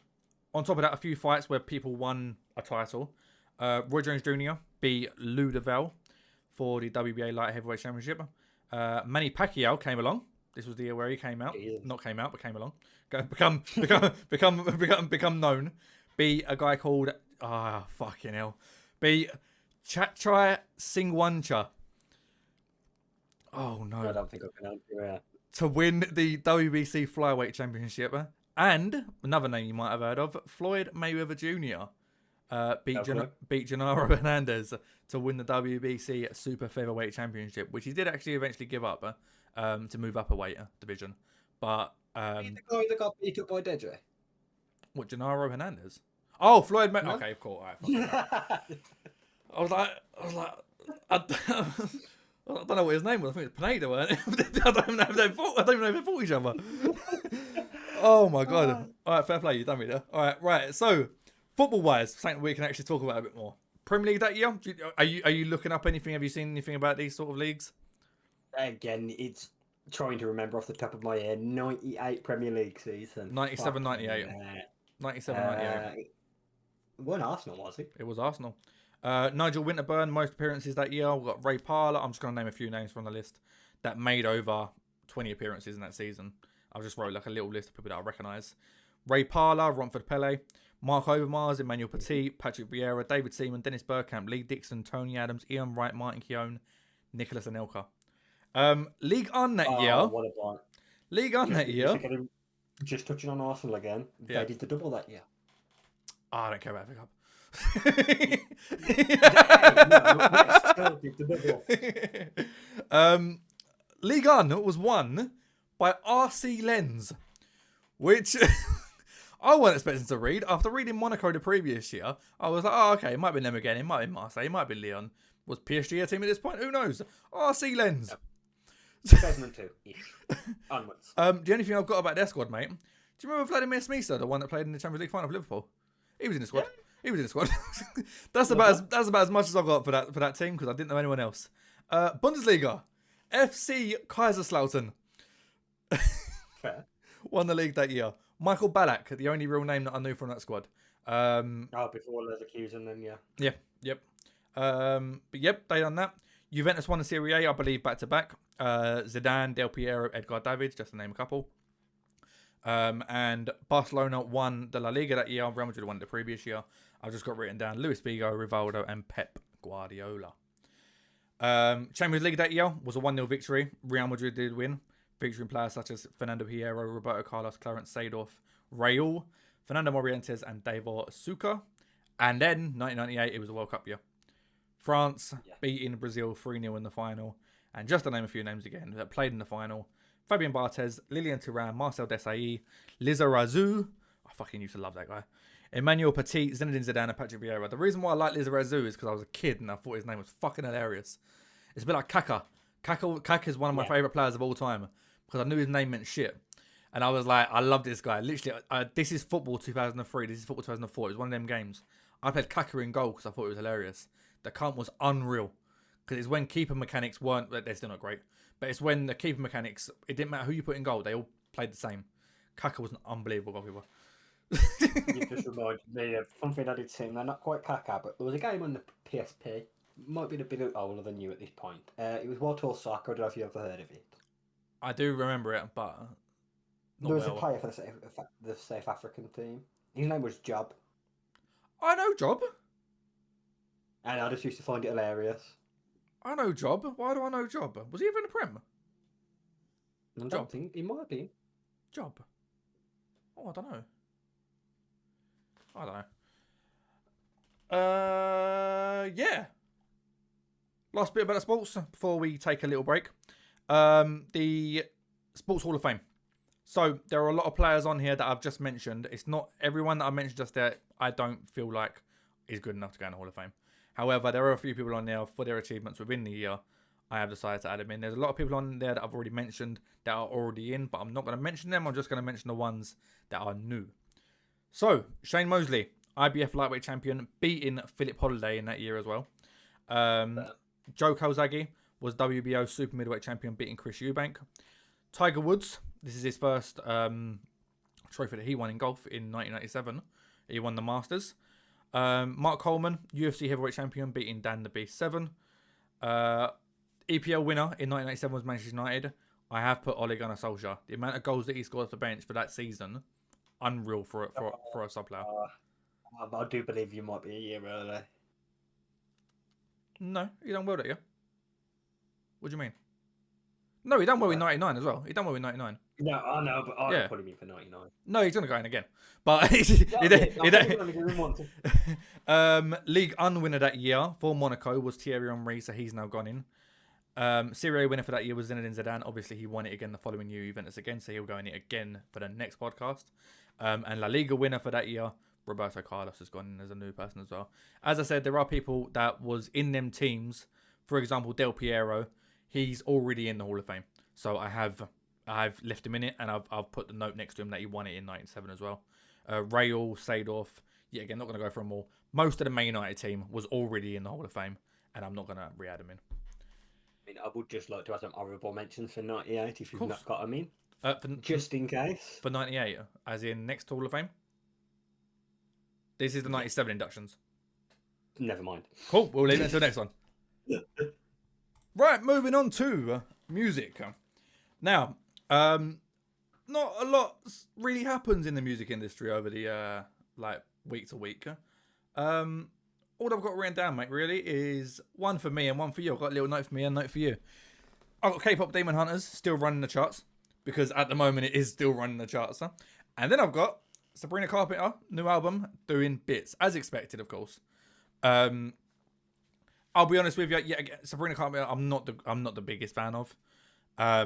top of that, a few fights where people won a title. Roy Jones Jr. beat Lou DeVal for the WBA light heavyweight championship. Manny Pacquiao came along. This was the year where he came out. Not came out, but came along. Become known. Beat a guy called fucking hell. Beat Chatchai Singwancha. Oh no. I don't think I can help you. To win the WBC flyweight championship. And another name you might have heard of, Floyd Mayweather Jr. Beat Gennaro Hernandez to win the WBC Super Featherweight Championship, which he did actually eventually give up to move up a weight division. But the guy that got beat up by Deji? What, Gennaro Hernandez? Oh, Floyd. No? Okay, cool. All right. I was like, I don't know what his name was. I think it's Pineda, weren't it? I don't know if they fought. I don't even know if they fought each other. Oh my god! All right, fair play. You done me there. All right. So, football-wise, something we can actually talk about a bit more. Premier League that year. Are you looking up anything? Have you seen anything about these sort of leagues? Again, it's trying to remember off the top of my head. 98 Premier League season. 97, 98. 97, 98. It wasn't Arsenal, was it? It was Arsenal. Nigel Winterburn, most appearances that year. We've got Ray Parlour. I'm just going to name a few names from the list that made over 20 appearances in that season. I just wrote like a little list of people that I recognise. Ray Parlour, Romford Pele, Mark Overmars, Emmanuel Petit, Patrick Vieira, David Seaman, Dennis Bergkamp, Lee Dixon, Tony Adams, Ian Wright, Martin Keown, Nicholas Anelka. League on that year. What a blind. League on that year. Just touching on Arsenal again. Yeah. They did the double that year. Oh, I don't care about Pick Up. League On was won by RC Lens, which I wasn't expecting to read. After reading Monaco the previous year, I was like, oh, okay, it might be them again. It might be Marseille. It might be Lyon. Was PSG a team at this point? Who knows? RC Lens. Yep. 2002-ish. Onwards. The only thing I've got about their squad, mate, do you remember Vladimir Smithy, the one that played in the Champions League final for Liverpool? He was in the squad. Yeah. He was in the squad. That's about as much as I got for that team because I didn't know anyone else. Bundesliga, FC Kaiserslautern Fair. won the league that year. Michael Ballack, the only real name that I knew from that squad. Before Leverkusen, then yeah. Yep. But yep, they done that. Juventus won the Serie A, I believe, back to back. Zidane, Del Piero, Edgar Davids, just to name a couple. And Barcelona won the La Liga that year. Real Madrid won it the previous year. I've just got written down Luis Figo, Rivaldo, and Pep Guardiola. Champions League that year was a 1-0 victory. Real Madrid did win, featuring players such as Fernando Hierro, Roberto Carlos, Clarence Seedorf, Raul, Fernando Morientes, and Davor Sucre. And then 1998, it was the World Cup year. France beating Brazil 3-0 in the final. And just to name a few names again that played in the final: Fabien Barthez, Lilian Thuram, Marcel Desailly, Lizarazu. I fucking used to love that guy. Emmanuel Petit, Zinedine Zidane, and Patrick Vieira. The reason why I like Lizarazu is because I was a kid and I thought his name was fucking hilarious. It's a bit like Kaka. Kaka is one of my favourite players of all time because I knew his name meant shit. And I was like, I love this guy. Literally, this is football 2003. This is football 2004. It was one of them games. I played Kaka in goal because I thought it was hilarious. The cunt was unreal. Because it's when keeper mechanics weren't... They're still not great. But it's when the keeper mechanics... It didn't matter who you put in goal. They all played the same. Kaka was an unbelievable goalkeeper. You just reminded me of something I did see. They're not quite Kaka, but there was a game on the PSP. Might be a bit older than you at this point. It was World Tour Soccer. I don't know if you've ever heard of it. I do remember it, but... There was a player for the South African team. His name was Job. I know Job. And I just used to find it hilarious. I know Job. Why do I know Job? Was he ever in the Prem? I don't think he might be. Job. Oh, I don't know. Yeah. Last bit about the sports before we take a little break. The Sports Hall of Fame. So there are a lot of players on here that I've just mentioned. It's not everyone that I mentioned just there. I don't feel like is good enough to go in the Hall of Fame. However, there are a few people on there for their achievements within the year. I have decided to add them in. There's a lot of people on there that I've already mentioned that are already in, but I'm not going to mention them. I'm just going to mention the ones that are new. So, Shane Mosley, IBF lightweight champion, beating Philip Holiday in that year as well. Joe Calzaghe was WBO super middleweight champion, beating Chris Eubank. Tiger Woods, this is his first trophy that he won in golf in 1997. He won the Masters. Mark Coleman, UFC heavyweight champion, beating Dan the Beast 7. EPL winner in 1997 was Manchester United. I have put Ole Gunnar Solskjaer. The amount of goals that he scored off the bench for that season, unreal for a sub player. I do believe you might be a year early. No, he done well that year. What do you mean? No, he done well in 99 as well. He done well in 99. No, I know, but I put him in for 99. No, he's going to go in again. But League unwinner that year for Monaco was Thierry Henry, so he's now gone in. Serie A winner for that year was Zinedine Zidane. Obviously, he won it again the following year, Juventus again, so he'll go in it again for the next podcast. And La Liga winner for that year Roberto Carlos has gone in as a new person as well. As I said, there are people that was in them teams. For example, Del Piero, he's already in the Hall of Fame. So I've left him in it, and I've put the note next to him that he won it in '97 as well. Rail, Seedorf, yeah, again, not going to go for them all. Most of the Man United team was already in the Hall of Fame, and I'm not going to re-add them in. I mean, I would just like to have some honourable mentions for 98 if you've Course. not got them in. For, Just in case. For 98, as in next Hall of Fame? This is the 97 inductions. Never mind. Cool, we'll leave it until the next one. Right, moving on to music. Now, not a lot really happens in the music industry over the week to week. All I've got written down, mate, really is one for me and one for you. I've got a little note for me and a note for you. I've got K-pop Demon Hunters still running the charts because at the moment it is still running the charts. And then I've got Sabrina Carpenter, new album, doing bits as expected, of course. I'll be honest with you. Yeah, Sabrina Carpenter, I'm not the biggest fan of. I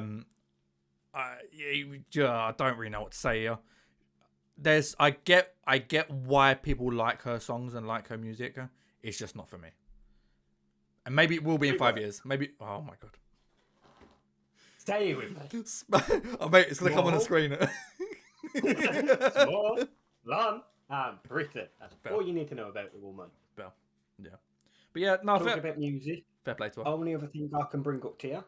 don't really know what to say here. I get why people like her songs and like her music. It's just not for me. And maybe it will be in 5 years. Maybe. Oh my god. Stay with me. Oh mate, it's gonna come on the screen. Small, long, and pretty. That's all you need to know about the woman. Well, yeah. But yeah, no. Talking about music. Fair play to her. Only other thing I can bring up to you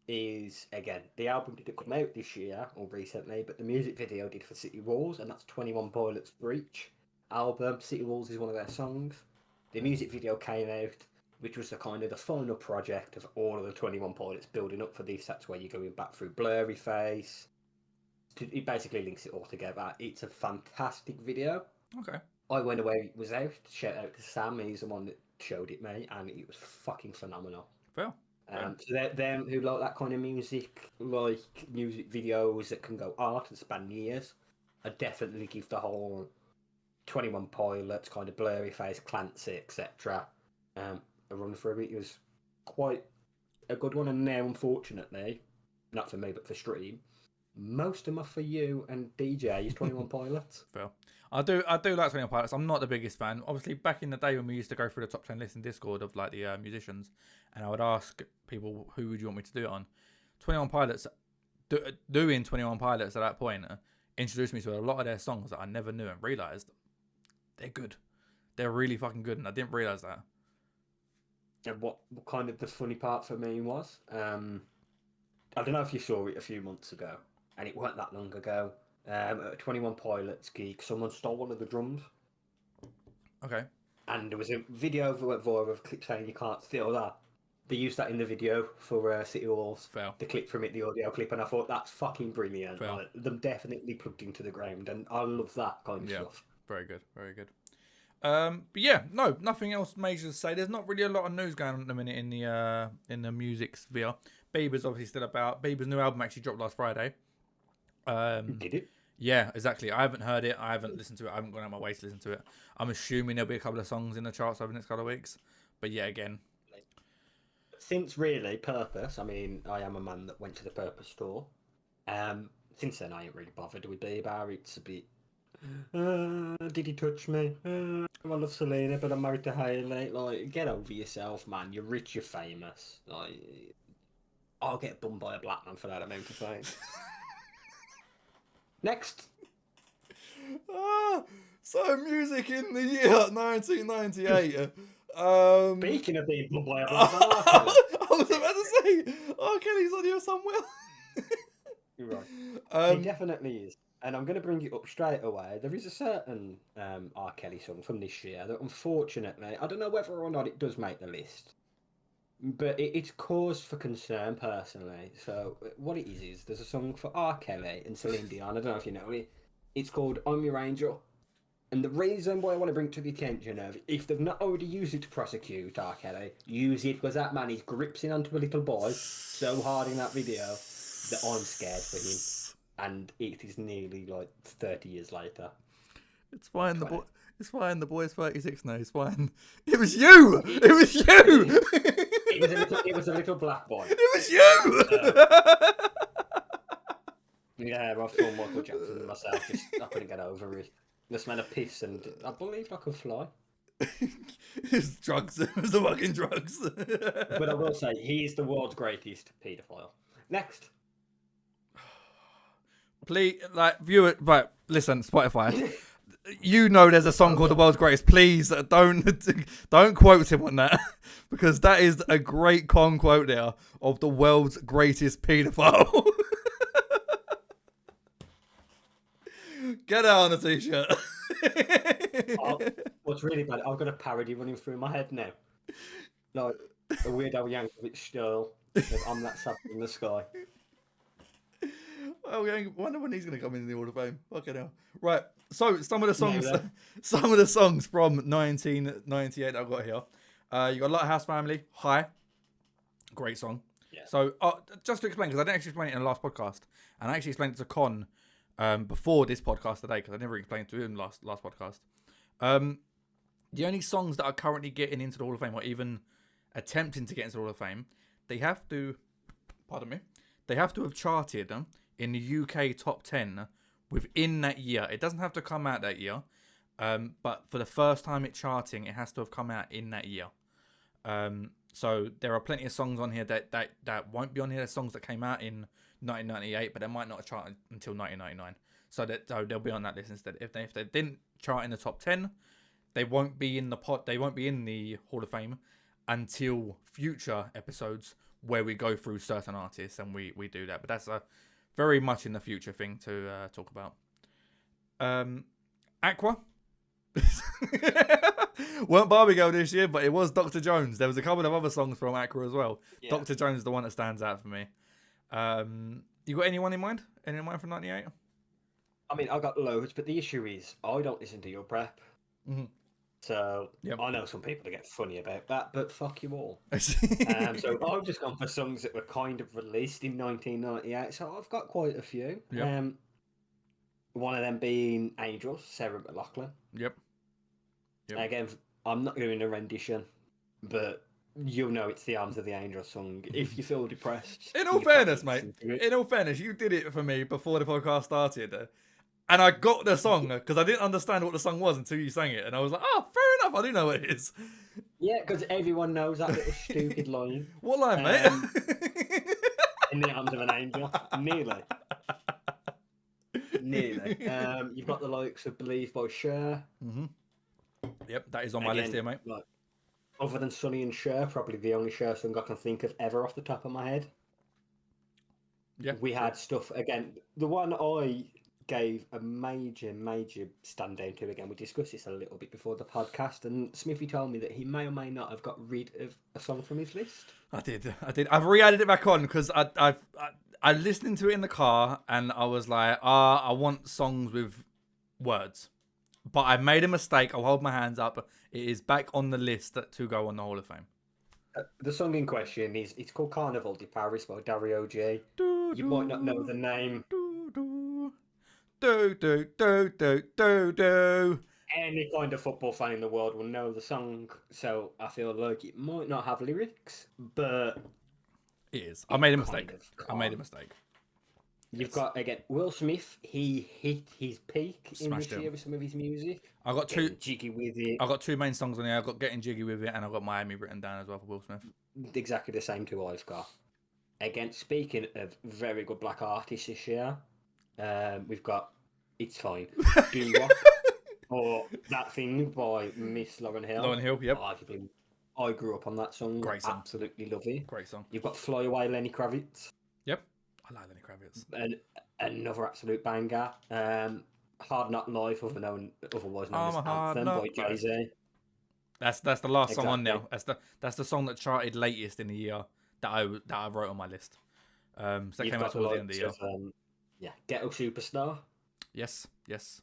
is, again, the album didn't come out this year or recently, but the music video did for City Walls, and that's 21 Pilots Breach album. City Walls is one of their songs. The music video came out, which was the final project of all of the 21 Pilots building up for this. That's where you're going back through Blurry Face. It basically links it all together. It's a fantastic video. Okay. I went away, it was out. Shout out to Sam, he's the one that showed it me, and it was fucking phenomenal. Well. So them who like that kind of music, like music videos that can go art and span years, I definitely give the whole 21 Pilots, kind of Blurry Face, Clancy, etc. A run through it. It was quite a good one, and now unfortunately, not for me but for stream, most of them are for you and DJ is 21 Pilots. Well, I do like 21 Pilots. I'm not the biggest fan. Obviously, back in the day when we used to go through the top 10 list in Discord of like the musicians, and I would ask people who would you want me to do it on. 21 Pilots, doing 21 Pilots at that point introduced me to a lot of their songs that I never knew and realised they're good. They're really fucking good, and I didn't realise that. And what kind of the funny part for me was, I don't know if you saw it a few months ago, and it weren't that long ago. At a 21 Pilots gig, someone stole one of the drums. Okay. And there was a video of a clip saying you can't steal that. They used that in the video for City Walls. Fair. The clip from it, the audio clip, and I thought that's fucking brilliant. Fair. Like, them definitely plugged into the ground, and I love that kind of stuff. Very good, very good. But yeah, no, nothing else major to say. There's not really a lot of news going on at the minute in the music sphere. Bieber's obviously still about. Bieber's new album actually dropped last Friday. Did it? Yeah, exactly. I haven't heard it. I haven't listened to it. I haven't gone out my way to listen to it. I'm assuming there'll be a couple of songs in the charts over the next couple of weeks. But yeah, again. Since really Purpose, I mean, I am a man that went to the Purpose store. Since then, I ain't really bothered with Bieber. It's a bit. Did he touch me? I love Selena, but I'm married to Hailey. Like, get over yourself, man. You're rich, you're famous. Like, I'll get bummed by a black man for that amount of fame. Next. So music in the year 1998. Speaking of being bummed by a black man, I was about to say, Kelly's on here somewhere. you're right. He definitely is. And I'm going to bring it up straight away. There is a certain R. Kelly song from this year that unfortunately, I don't know whether or not it does make the list, but it's cause for concern personally. So what it is there's a song for R. Kelly and Celine Dion. I don't know if you know it. It's called I'm Your Angel. And the reason why I want to bring to the attention of, if they've not already used it to prosecute R. Kelly, use it, because that man is gripsing onto a little boy so hard in that video that I'm scared for him. And it is nearly like 30 years later. It's fine. It's fine. The boy's 36 now. It's fine. It was you. It was you. It was a little black boy. It was you. Yeah, I saw Michael Jackson myself. I couldn't get over it. The smell of piss and I believe I could fly. It's drugs. It was the fucking drugs. But I will say he's the world's greatest paedophile. Next. Please, like, view it. Right, listen, Spotify. You know there's a song called "The World's Greatest." Please don't quote him on that because that is a great quote there of the world's greatest paedophile. Get out on a t-shirt. What's really bad? I've got a parody running through my head now, like a Weird Al Yankovic style. I'm that sad in the sky. Oh, I wonder when he's going to come in the Hall of Fame. Fucking hell. Right. So some of the songs, No, some of the songs from 1998 I've got here. You got Lighthouse Family, High, great song. Yeah. So just to explain, because I didn't actually explain it in the last podcast, and I actually explained it to Con before this podcast today, because I never explained it to him last podcast. The only songs that are currently getting into the Hall of Fame, or even attempting to get into the Hall of Fame, they have to, pardon me, they have to have charted in the UK top 10 within that year. It doesn't have to come out that year, but for the first time it's charting, it has to have come out in that year. So there are plenty of songs on here that won't be on here. There's songs that came out in 1998, but they might not have charted until 1999. So they'll be on that list instead. If they didn't chart in the top 10, they won't be in the pot. They won't be in the Hall of Fame until future episodes where we go through certain artists and we do that. But that's a very much in the future thing to talk about. Aqua. Weren't Barbie Girl this year, but it was Dr. Jones. There was a couple of other songs from Aqua as well. Yeah. Dr. Jones is the one that stands out for me. You got anyone in mind? Anyone in mind from 98? I mean, I got loads, but the issue is I don't listen to your prep. Mm-hmm. So I know some people that get funny about that, but fuck you all. So I've just gone for songs that were kind of released in 1998. So I've got quite a few. Yep. One of them being Angels, Sarah McLachlan. Yep. Again, I'm not doing a rendition, but you'll know it's the Arms of the Angel song. If you feel depressed. In all fairness, mate. In all fairness, you did it for me before the podcast started. And I got the song because I didn't understand what the song was until you sang it. And I was like, oh, fair enough. I do know what it is. Yeah, because everyone knows that little stupid line. What line, mate? In the Arms of an Angel. Nearly. You've got the likes of Believe by Cher. Mm-hmm. Yep, that is on my list here, mate. Like, other than Sonny and Cher, probably the only Cher song I can think of ever off the top of my head. Yeah. We had stuff, again, the one I gave a major stand down to, again, we discussed this a little bit before the podcast, and Smithy told me that he may or may not have got rid of a song from his list. I did. I've re-added it back on because I listened to it in the car and I was like, I want songs with words. But I made a mistake. I'll hold my hands up. It is back on the list to go on the Hall of Fame. The song in question it's called Carnival de Paris by Dario G. You might not know the name. Any kind of football fan in the world will know the song, so I feel like it might not have lyrics, but it is. I made a mistake. You've got, again, Will Smith. He hit his peak in this year with some of his music. I got Jiggy with it. I got two main songs on there. I got Getting Jiggy with It, and I got Miami written down as well for Will Smith. Exactly the same two I've got. Again, speaking of very good black artists this year, we've got It's Fine, Do Wop, or That Thing by Miss Lauryn Hill. Lauryn Hill, yep. Arguably, I grew up on that song. Great song. Absolutely love it. Great song. You've got Fly Away, Lenny Kravitz. Yep. I like Lenny Kravitz. And another absolute banger. Hard Knock Life, otherwise known as Anthem by Jay-Z. That's the last song on there. That's the song that charted latest in the year that I wrote on my list. So that came out towards the end of the year. Ghetto Superstar. Yes,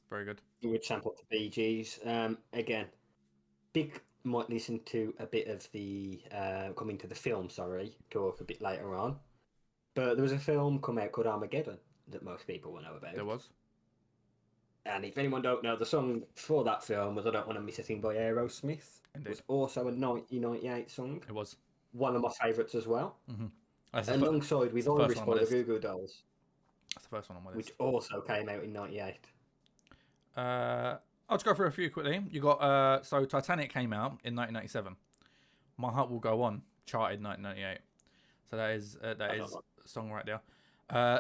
very good. Which sampled the Bee Gees. Again, Big might listen to a bit of the coming to the film. Talk a bit later on. But there was a film come out called Armageddon that most people will know about. There was. And if anyone don't know, the song for that film was I Don't Want to Miss a Thing by Aerosmith. Indeed. It was also a 1998 song. It was. One of my favourites as well. Mm-hmm. Alongside with Iris by the Goo Goo Dolls. That's the first one on my list. Which also came out in 98. I'll just go through a few quickly. You got so Titanic came out in 1997. My Heart Will Go On charted 1998. So that is a song right there.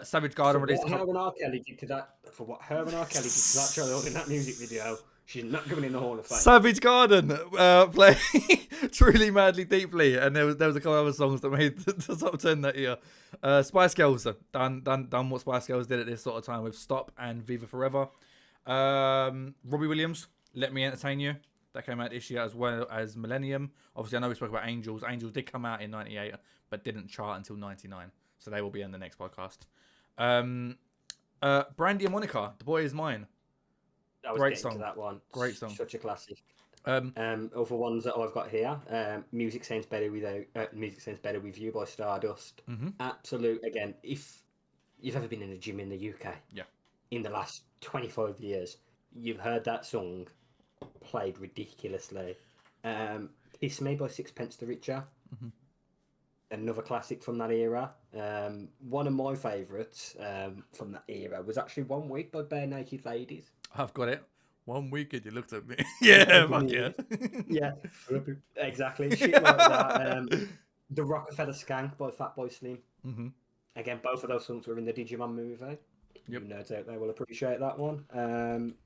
Savage Garden released. What Herman R. Kelly did to that, for what Herman R. Kelly did to that child in that music video, she's not going in the Hall of Fame. Savage Garden play Truly Madly Deeply, and there was a couple other songs that made the top 10 that year. Spice Girls done what Spice Girls did at this sort of time with Stop and Viva Forever. Robbie Williams, Let Me Entertain You, that came out this year, as well as Millennium. Obviously, I know we spoke about Angels. Angels did come out in 98, but didn't chart until 99. So they will be in the next podcast. Brandy and Monica, The Boy Is Mine. Great song. To that one. Great song. Such a classic. Other ones that I've got here, Music Sounds Better With You by Stardust. Mm-hmm. Absolute, again, if you've ever been in a gym in the UK, yeah, in the last 25 years, you've heard that song played ridiculously. Kiss Me by Sixpence the Richer. Mm-hmm. Another classic from that era. One of my favourites from that era was actually One Week by Bare Naked Ladies. I've got it. 1 week and you looked at me. Yeah, fuck yeah. Yeah, exactly. Shit like that. The Rockefeller Skank by Fatboy Slim. Mm-hmm. Again, both of those songs were in the Digimon movie. Yep. You nerds out there will appreciate that one.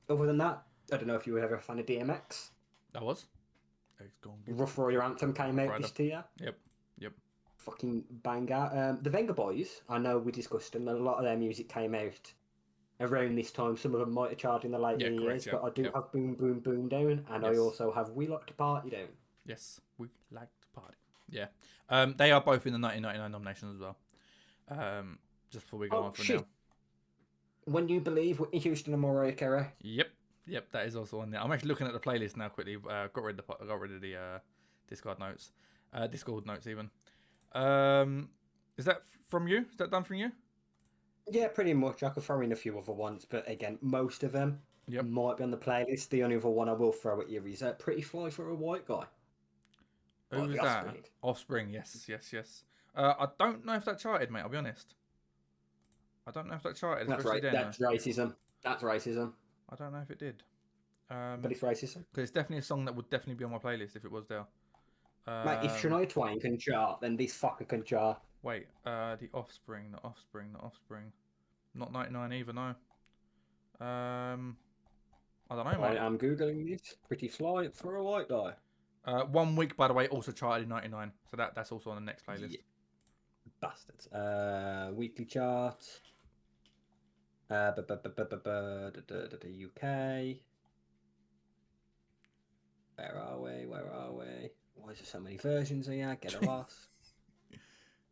Other than that, I don't know if you were ever a fan of DMX. That was. Rough Rider Anthem came out this year. Yep. Fucking banger. The Venga Boys, I know we discussed them, and a lot of their music came out around this time. Some of them might have charted in the later years, but I do have Boom Boom Boom down, and I also have We Like to Party down. Yes, We Like to Party. Yeah. They are both in the 1999 nominations as well. Just before we go on from now. When You Believe, Whitney Houston and Mariah Carey. Yep, that is also on there. I'm actually looking at the playlist now quickly. Got rid of the Discord notes. Discord notes even. Is that from you? Is that done from you? Yeah, pretty much. I could throw in a few other ones, but again, most of them might be on the playlist. The only other one I will throw at you is Pretty Fly for a White Guy. Who was that? Offspring, yes. I don't know if that charted, mate, I'll be honest. I don't know if that charted. That's right. That's racism. I don't know if it did. But it's racism. Because it's definitely a song that would definitely be on my playlist if it was there. Mate, if Shania Twain can chart, then this fucker can chart. Wait, the Offspring. Not 99 either, no. I don't know, mate. I'm Googling this. Pretty Fly for a White Guy. 1 Week, by the way, also charted in 99. So that's also on the next playlist. Yeah. Bastards. Weekly chart. The UK. Where are we? Why is there so many versions here? Get a loss.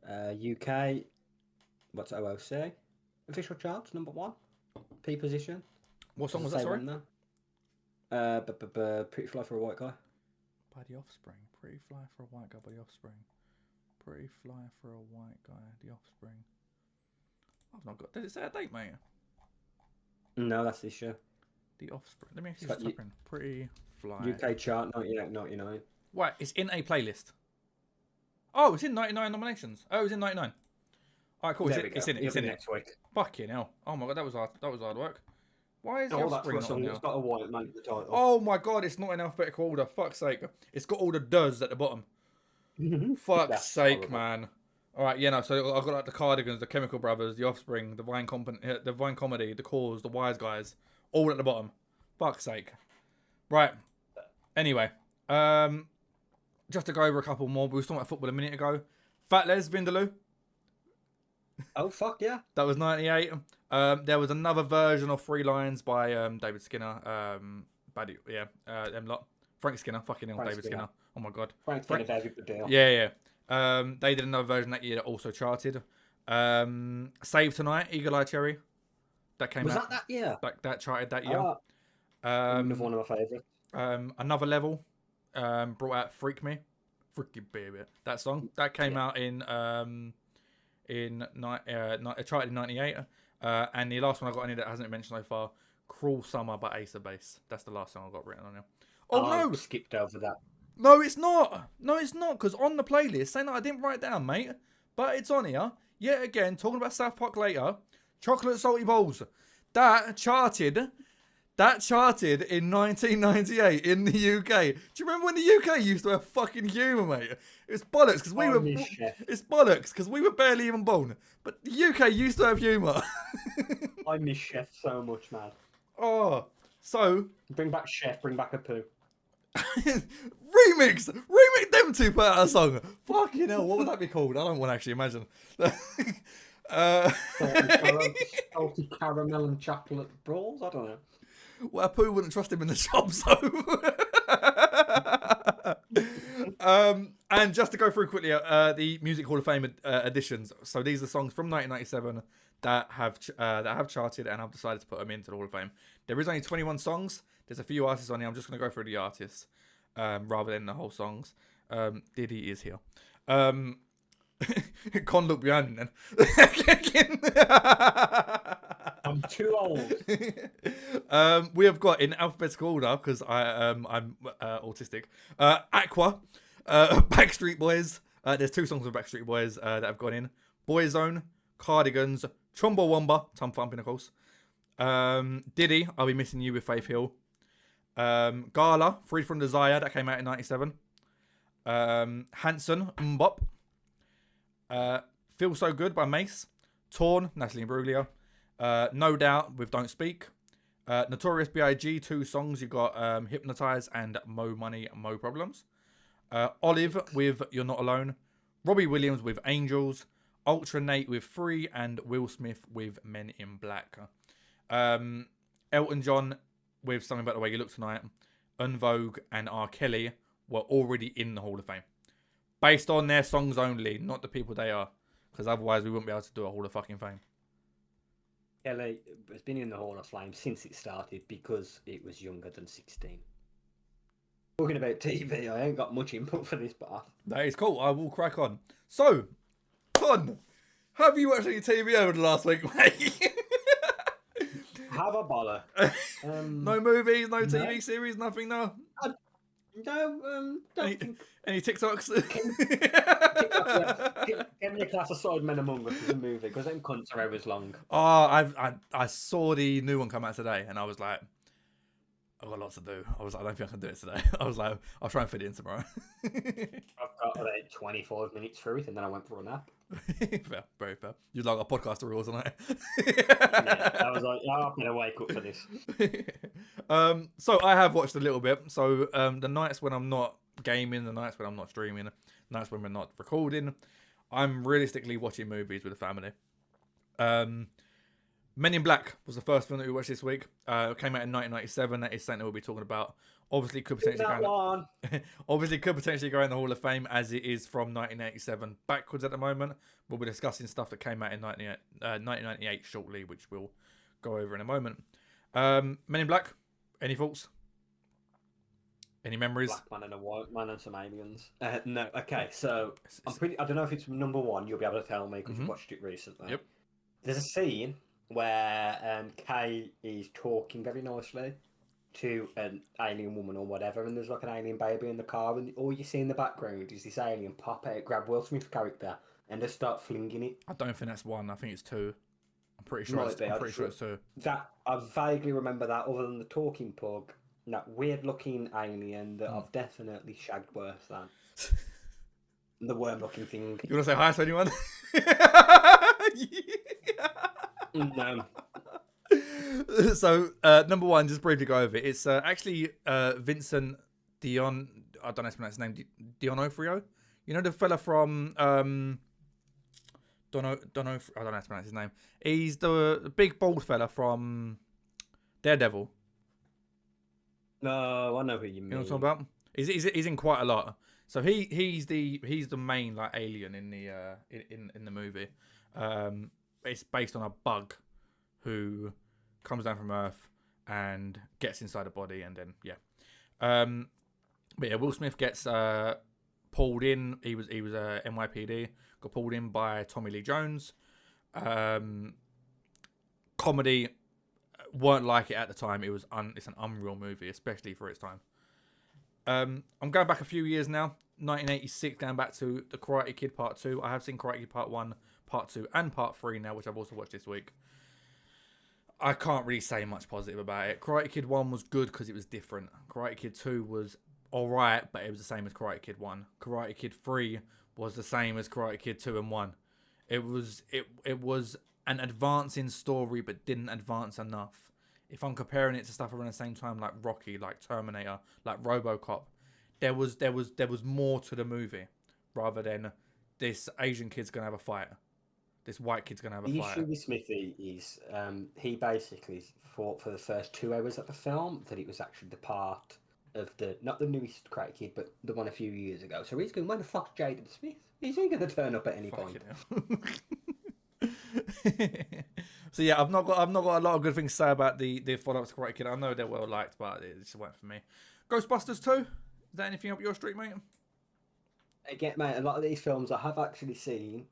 UK. What's OOC? Official charts, number 1. P position. What song was that, sorry? Pretty Fly for a White Guy. By the Offspring. Pretty Fly for a White Guy by the Offspring. Pretty Fly for a White Guy, the Offspring. I've not got... Did it say a date, mate? No, that's this year. The Offspring. Let me actually just type in. Pretty Fly. UK chart, 98-99. Right, it's in a playlist. Oh, it's in 99 nominations. Oh, it's in 99. Alright, cool. It's in it. Next week. Fucking hell. Oh my god, that was hard work. Why is the Offspring not on there? It's got a white man at the title. Oh my god, it's not in alphabetical order. Fuck's sake. It's got all the does at the bottom. Fuck's sake, man. Alright, yeah, no, so I've got like the Cardigans, the Chemical Brothers, the Offspring, the Vine Comedy, the Cause, the Wise Guys, all at the bottom. Fuck's sake. Right. Anyway, just to go over a couple more, we were talking about football a minute ago. Fat Les Vindaloo. Oh, fuck yeah. That was 98. There was another version of Three Lions by David Skinner. Them lot. Frank Skinner. Fucking hell, David Skinner. Oh my god. Frank Skinner, David Baddiel. Yeah. They did another version that year that also charted. Save Tonight, Eagle Eye Cherry. That came out. Was that year? That charted that year. Another one of my favourites. Another Level brought out Freak Me. Freaky Baby. That song. That came out it charted in 98. And the last one I got in here that hasn't been mentioned so far, Cruel Summer by Ace of Base. That's the last song I got written on here. Oh no! Skipped over that. No, it's not. Because on the playlist, saying that I didn't write it down, mate, but it's on here. Yet again, talking about South Park later, Chocolate Salty Balls. That charted That charted in 1998 in the UK. Do you remember when the UK used to have fucking humour, mate? It's bollocks because we were. Miss Chef. It's bollocks because we were barely even born. But the UK used to have humour. I miss Chef so much, man. Oh, so Bring back Chef, bring back a poo. remix them two put out a song. Fucking hell, what would that be called? I don't want to actually imagine. Salty caramel and chocolate brawls? I don't know. Well, Pooh wouldn't trust him in the shop, so. And just to go through quickly, the Music Hall of Fame editions. So these are songs from 1997 that have charted, and I've decided to put them into the Hall of Fame. There is only 21 songs. There's a few artists on here. I'm just going to go through the artists rather than the whole songs. Diddy is here. Can't look behind him then. I'm too old. We have got in alphabetical order because I'm autistic. Aqua, Backstreet Boys. There's 2 songs from Backstreet Boys that have gone in. Boyzone, Cardigans, Chumbawamba, Tom Thumping of course. Diddy, I'll Be Missing You with Faith Hill. Gala, Freed from Desire, that came out in 97. Hanson, Mbop. Feel So Good by Mace. Torn, Natalie Imbruglia. No Doubt with Don't Speak. Notorious B.I.G. 2 songs. You got Hypnotize and Mo Money, Mo Problems. Olive with You're Not Alone. Robbie Williams with Angels. Ultra Nate with Free. And Will Smith with Men in Black. Elton John with Something About the Way You Look Tonight. En Vogue and R. Kelly were already in the Hall of Fame. Based on their songs only, not the people they are. Because otherwise we wouldn't be able to do a Hall of fucking Fame. LA has been in the Hall of Fame since it started because it was younger than 16. Talking about TV, I ain't got much input for this, but That is cool. I will crack on. So, Con, have you watched any TV over the last week, mate? have a bother. No movies, no TV series, nothing, no? Don't think. Any TikToks? Get me a class of Sidemen Among Us as a movie because them cunts are hours long. Oh, I saw the new one come out today, and I was like, I've got lots to do. I don't think I can do it today. I was like, I'll try and fit it in tomorrow. I've got about 25 minutes through it, and then I went for a nap. Fair, very fair. You're like a podcaster rules, aren't Yeah, I was like, I'm gonna wake up for this. So I have watched a little bit. So the nights when I'm not gaming, the nights when I'm not streaming, the nights when we're not recording, I'm realistically watching movies with the family. Men in Black was the first film that we watched this week. It came out in 1997. That is something we'll be talking about. Obviously, could potentially go in the Hall of Fame as it is from 1987 backwards at the moment. We'll be discussing stuff that came out in 1998 shortly, which we'll go over in a moment. Men in Black, any thoughts? Any memories? Black man and a white man and some aliens. No, okay, so I don't know if it's number 1. You'll be able to tell me because you watched it recently. Yep. There's a scene where Kay is talking very nicely to an alien woman or whatever, and there's like an alien baby in the car, and all you see in the background is this alien pop out, grab Will Smith's character, and just start flinging it. I don't think that's 1. I think it's 2. I'm pretty sure it's 2. That I vaguely remember that, other than the talking pug, that weird-looking alien that I've definitely shagged worse than the worm-looking thing. You want to say hi to anyone? No. So, number 1, just briefly go over it. It's actually Vincent Dion. I don't know how to pronounce his name. D'Onofrio. You know the fella from I don't know how to pronounce his name. He's the big bald fella from Daredevil. No, I know who you mean. You know what I'm talking about? He's in quite a lot. So he's the main like alien in the in the movie. It's based on a bug who comes down from Earth and gets inside a body, and then but yeah, Will Smith gets pulled in. He was NYPD, got pulled in by Tommy Lee Jones. Comedy weren't like it at the time. It's an unreal movie, especially for its time. I'm going back a few years now, 1986, going back to the Karate Kid Part 2. I have seen Karate Kid Part 1, Part 2, and Part 3 now, which I've also watched this week. I can't really say much positive about it. Karate Kid 1 was good because it was different. Karate Kid 2 was alright, but it was the same as Karate Kid 1. Karate Kid 3 was the same as Karate Kid 2 and 1. It was an advancing story, but didn't advance enough. If I'm comparing it to stuff around the same time, like Rocky, like Terminator, like RoboCop, there was more to the movie rather than this Asian kid's gonna have a fight, this white kid's gonna have a The fight. issue with Smithy is he basically thought for the first 2 hours of the film that it was actually the part of the not the newest Karate Kid, but the one a few years ago. So he's going, "When the fuck's Jaden Smith? Is he going to turn up at any point?" So yeah, I've not got a lot of good things to say about the follow-up to Karate Kid. I know they're well liked, but it just went for me. Ghostbusters 2. Is that anything up your street, mate? Again, mate, a lot of these films I have actually seen,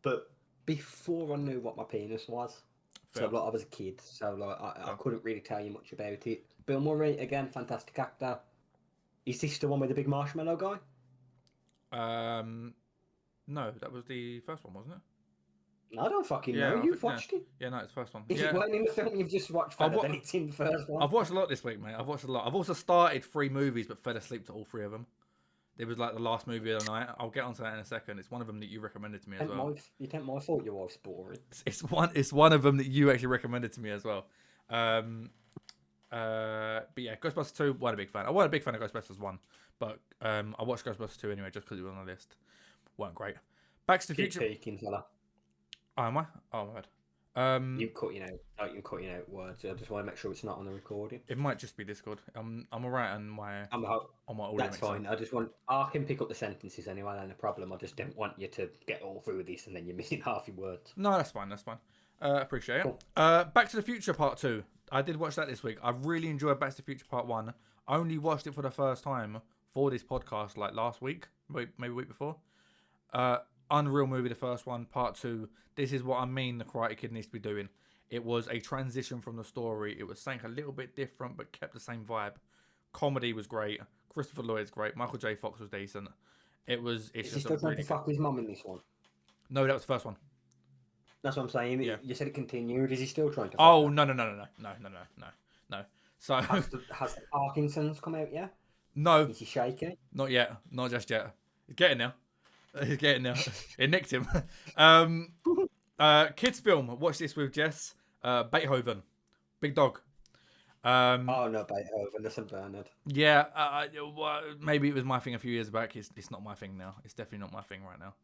but before I knew what my penis was. Fair. So like, I was a kid, so like I Fair. couldn't really tell you much about it. Bill Murray, again, fantastic actor. Is this the one with the big marshmallow guy? No, that was the first one, wasn't it? I don't fucking Yeah, know. I You've think- watched it. Yeah, no, it's the first one. If Yeah, it weren't in the film you've just watched, fella, then it's in the first one. I've watched a lot this week, mate. I've watched a lot. I've also started 3 movies, but fell asleep to all 3 of them. It was like the last movie of the night. I'll get onto that in a second. It's one of them that you recommended to me as well. You take my fault your wife's boring. It's one of them that you actually recommended to me as well. But yeah, Ghostbusters 2, wasn't a big fan. I wasn't a big fan of Ghostbusters 1, but I watched Ghostbusters 2 anyway, just because it was on the list. Weren't great. Back to the Keep Future. peeking, fella. Oh, am I? Oh, my bad. You cutting out words. I just want to make sure it's not on the recording. It might just be Discord. I'm alright on my audio. That's mixer. fine. I can pick up the sentences anyway. Then the problem. I just don't want you to get all through this and then you're missing half your words. No, that's fine. That's fine. Appreciate it. Cool. Back to the Future Part 2. I did watch that this week. I really enjoyed Back to the Future Part 1. I only watched it for the first time for this podcast like last week, maybe a week before. Unreal movie, the first one. Part 2. This is what I mean the Karate Kid needs to be doing. It was a transition from the story. It was something a little bit different, but kept the same vibe. Comedy was great. Christopher Lloyd's great. Michael J. Fox was decent. It's Is he just still a trying really to fuck his mum in this one? No, that was the first one. That's what I'm saying. Yeah. You said it continued. Is he still trying to? Oh, fuck no. So has the Parkinson's come out yet? no, Is he shaky? not yet. Not just yet. He's getting there. He's getting there. It nicked him. Kids film. Watch this with Jess. Beethoven. Big Dog. Oh no, Beethoven. Listen, Bernard. Yeah. Maybe it was my thing a few years back. It's not my thing now. It's definitely not my thing right now.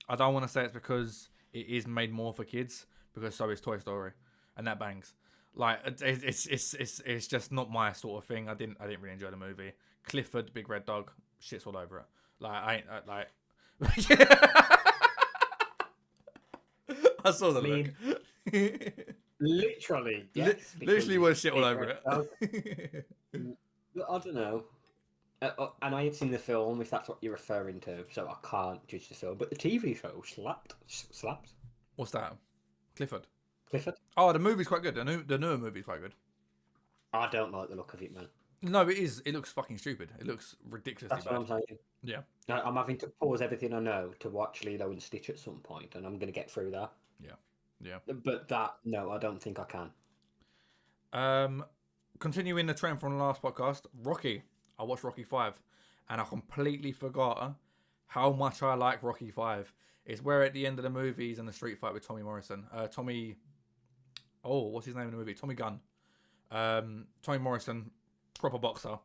I don't want to say it's because it is made more for kids, because so is Toy Story, and that bangs. Like it's just not my sort of thing. I didn't really enjoy the movie. Clifford, Big Red Dog, shit's all over it. Like I ain't like. I saw the look. Literally, yes. Literally was shit all over it. I don't know. And I ain't seen the film, if that's what you're referring to, so I can't judge the film. But the TV show slapped. What's that? Clifford. Oh, the movie's quite good. The newer movie's quite good. I don't like the look of it, man. No, it is. It looks fucking stupid. It looks ridiculously That's bad. what I'm saying. Yeah. I'm having to pause everything I know to watch Lilo and Stitch at some point, and I'm going to get through that. Yeah. But no, I don't think I can. Continuing the trend from the last podcast, Rocky. I watched Rocky 5, and I completely forgot how much I like Rocky 5. It's where at the end of the movie he's in the street fight with Tommy Morrison. What's his name in the movie? Tommy Gunn. Tommy Morrison, proper boxer,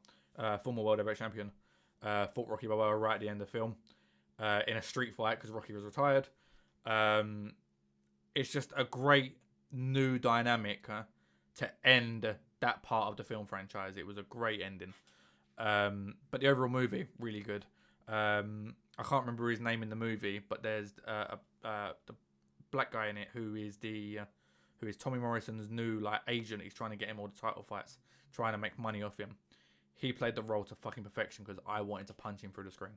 former world heavyweight champion, fought Rocky Balboa right at the end of the film in a street fight because Rocky was retired. It's just a great new dynamic to end that part of the film franchise. It was a great ending. But the overall movie, really good. I can't remember his name in the movie, but there's the black guy in it who is Tommy Morrison's new agent. He's trying to get him all the title fights, trying to make money off him. He played the role to fucking perfection because I wanted to punch him through the screen,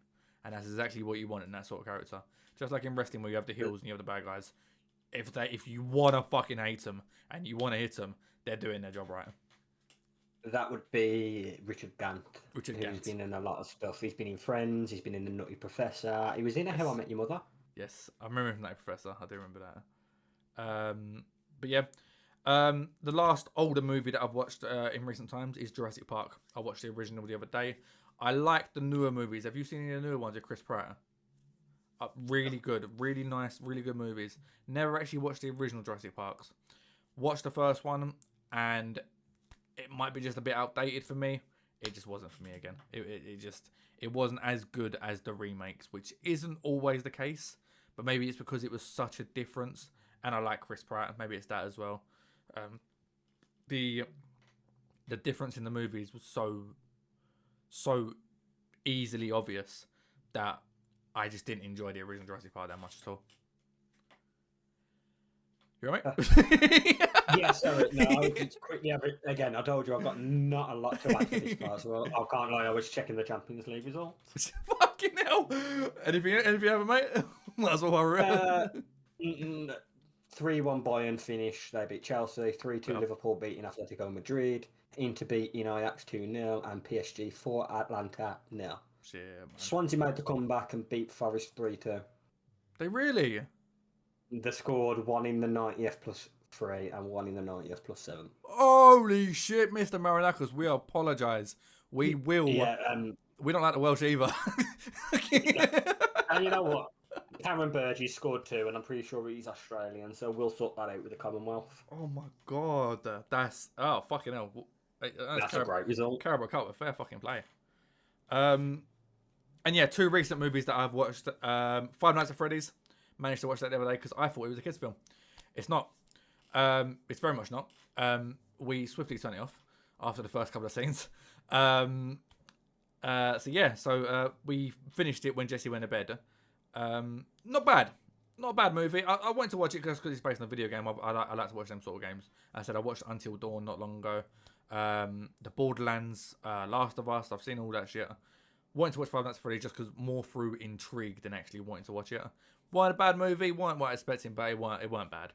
and that's exactly what you want in that sort of character. Just like in wrestling, where you have the heels and you have the bad guys. If you wanna fucking hate them and you wanna hit them, they're doing their job right. That would be Richard Gant. Who's been in a lot of stuff. He's been in Friends. He's been in The Nutty Professor. He was in How I Met Your Mother. Yes, I remember him from that Professor. I do remember that. But yeah, the last older movie that I've watched in recent times is Jurassic Park. I watched the original the other day. I like the newer movies. Have you seen any of the newer ones with Chris Pratt? Really good, really nice, really good movies. Never actually watched the original Jurassic Parks. Watched the first one, and it might be just a bit outdated for me. It just wasn't for me again. It wasn't as good as the remakes, which isn't always the case. But maybe it's because it was such a difference, and I like Chris Pratt. Maybe it's that as well. The difference in the movies was so easily obvious that I just didn't enjoy the original Jurassic Park that much at all. You alright? Yeah, sorry. No, I was just quickly again. I told you I've got not a lot to add for this part. So I can't lie. I was checking the Champions League results. Fucking hell! Anything ever, mate? That's what I 3-1 Bayern finish. They beat Chelsea. 3-2 Liverpool beating Atletico Madrid. Inter beating Ajax 2-0 and PSG 4 Atlanta 0. Shit, man. Swansea made the comeback and beat Forest 3-2. They really? They scored one in the 90th plus 3 and one in the 90th plus 7. Holy shit, Mr. Marinakis, we apologise. We will. Yeah, we don't like the Welsh either. yeah. And you know what? Cameron Burgess scored 2, and I'm pretty sure he's Australian, so we'll sort that out with the Commonwealth. Oh my god, that's fucking hell. That's a great result. Carabao Cup, a fair fucking play. And yeah, 2 recent movies that I've watched. Five Nights at Freddy's. Managed to watch that the other day because I thought it was a kids' film. It's not. It's very much not. We swiftly turned it off after the first couple of scenes. So we finished it when Jesse went to bed. Not bad. Not a bad movie. I wanted to watch it because it's based on a video game. I like to watch them sort of games. I said I watched Until Dawn not long ago. The Borderlands, Last of Us. I've seen all that shit. Wanted to watch Five Nights at Freddy's just because more through intrigue than actually wanting to watch it. Wasn't a bad movie. Wasn't what I expected, but it weren't bad.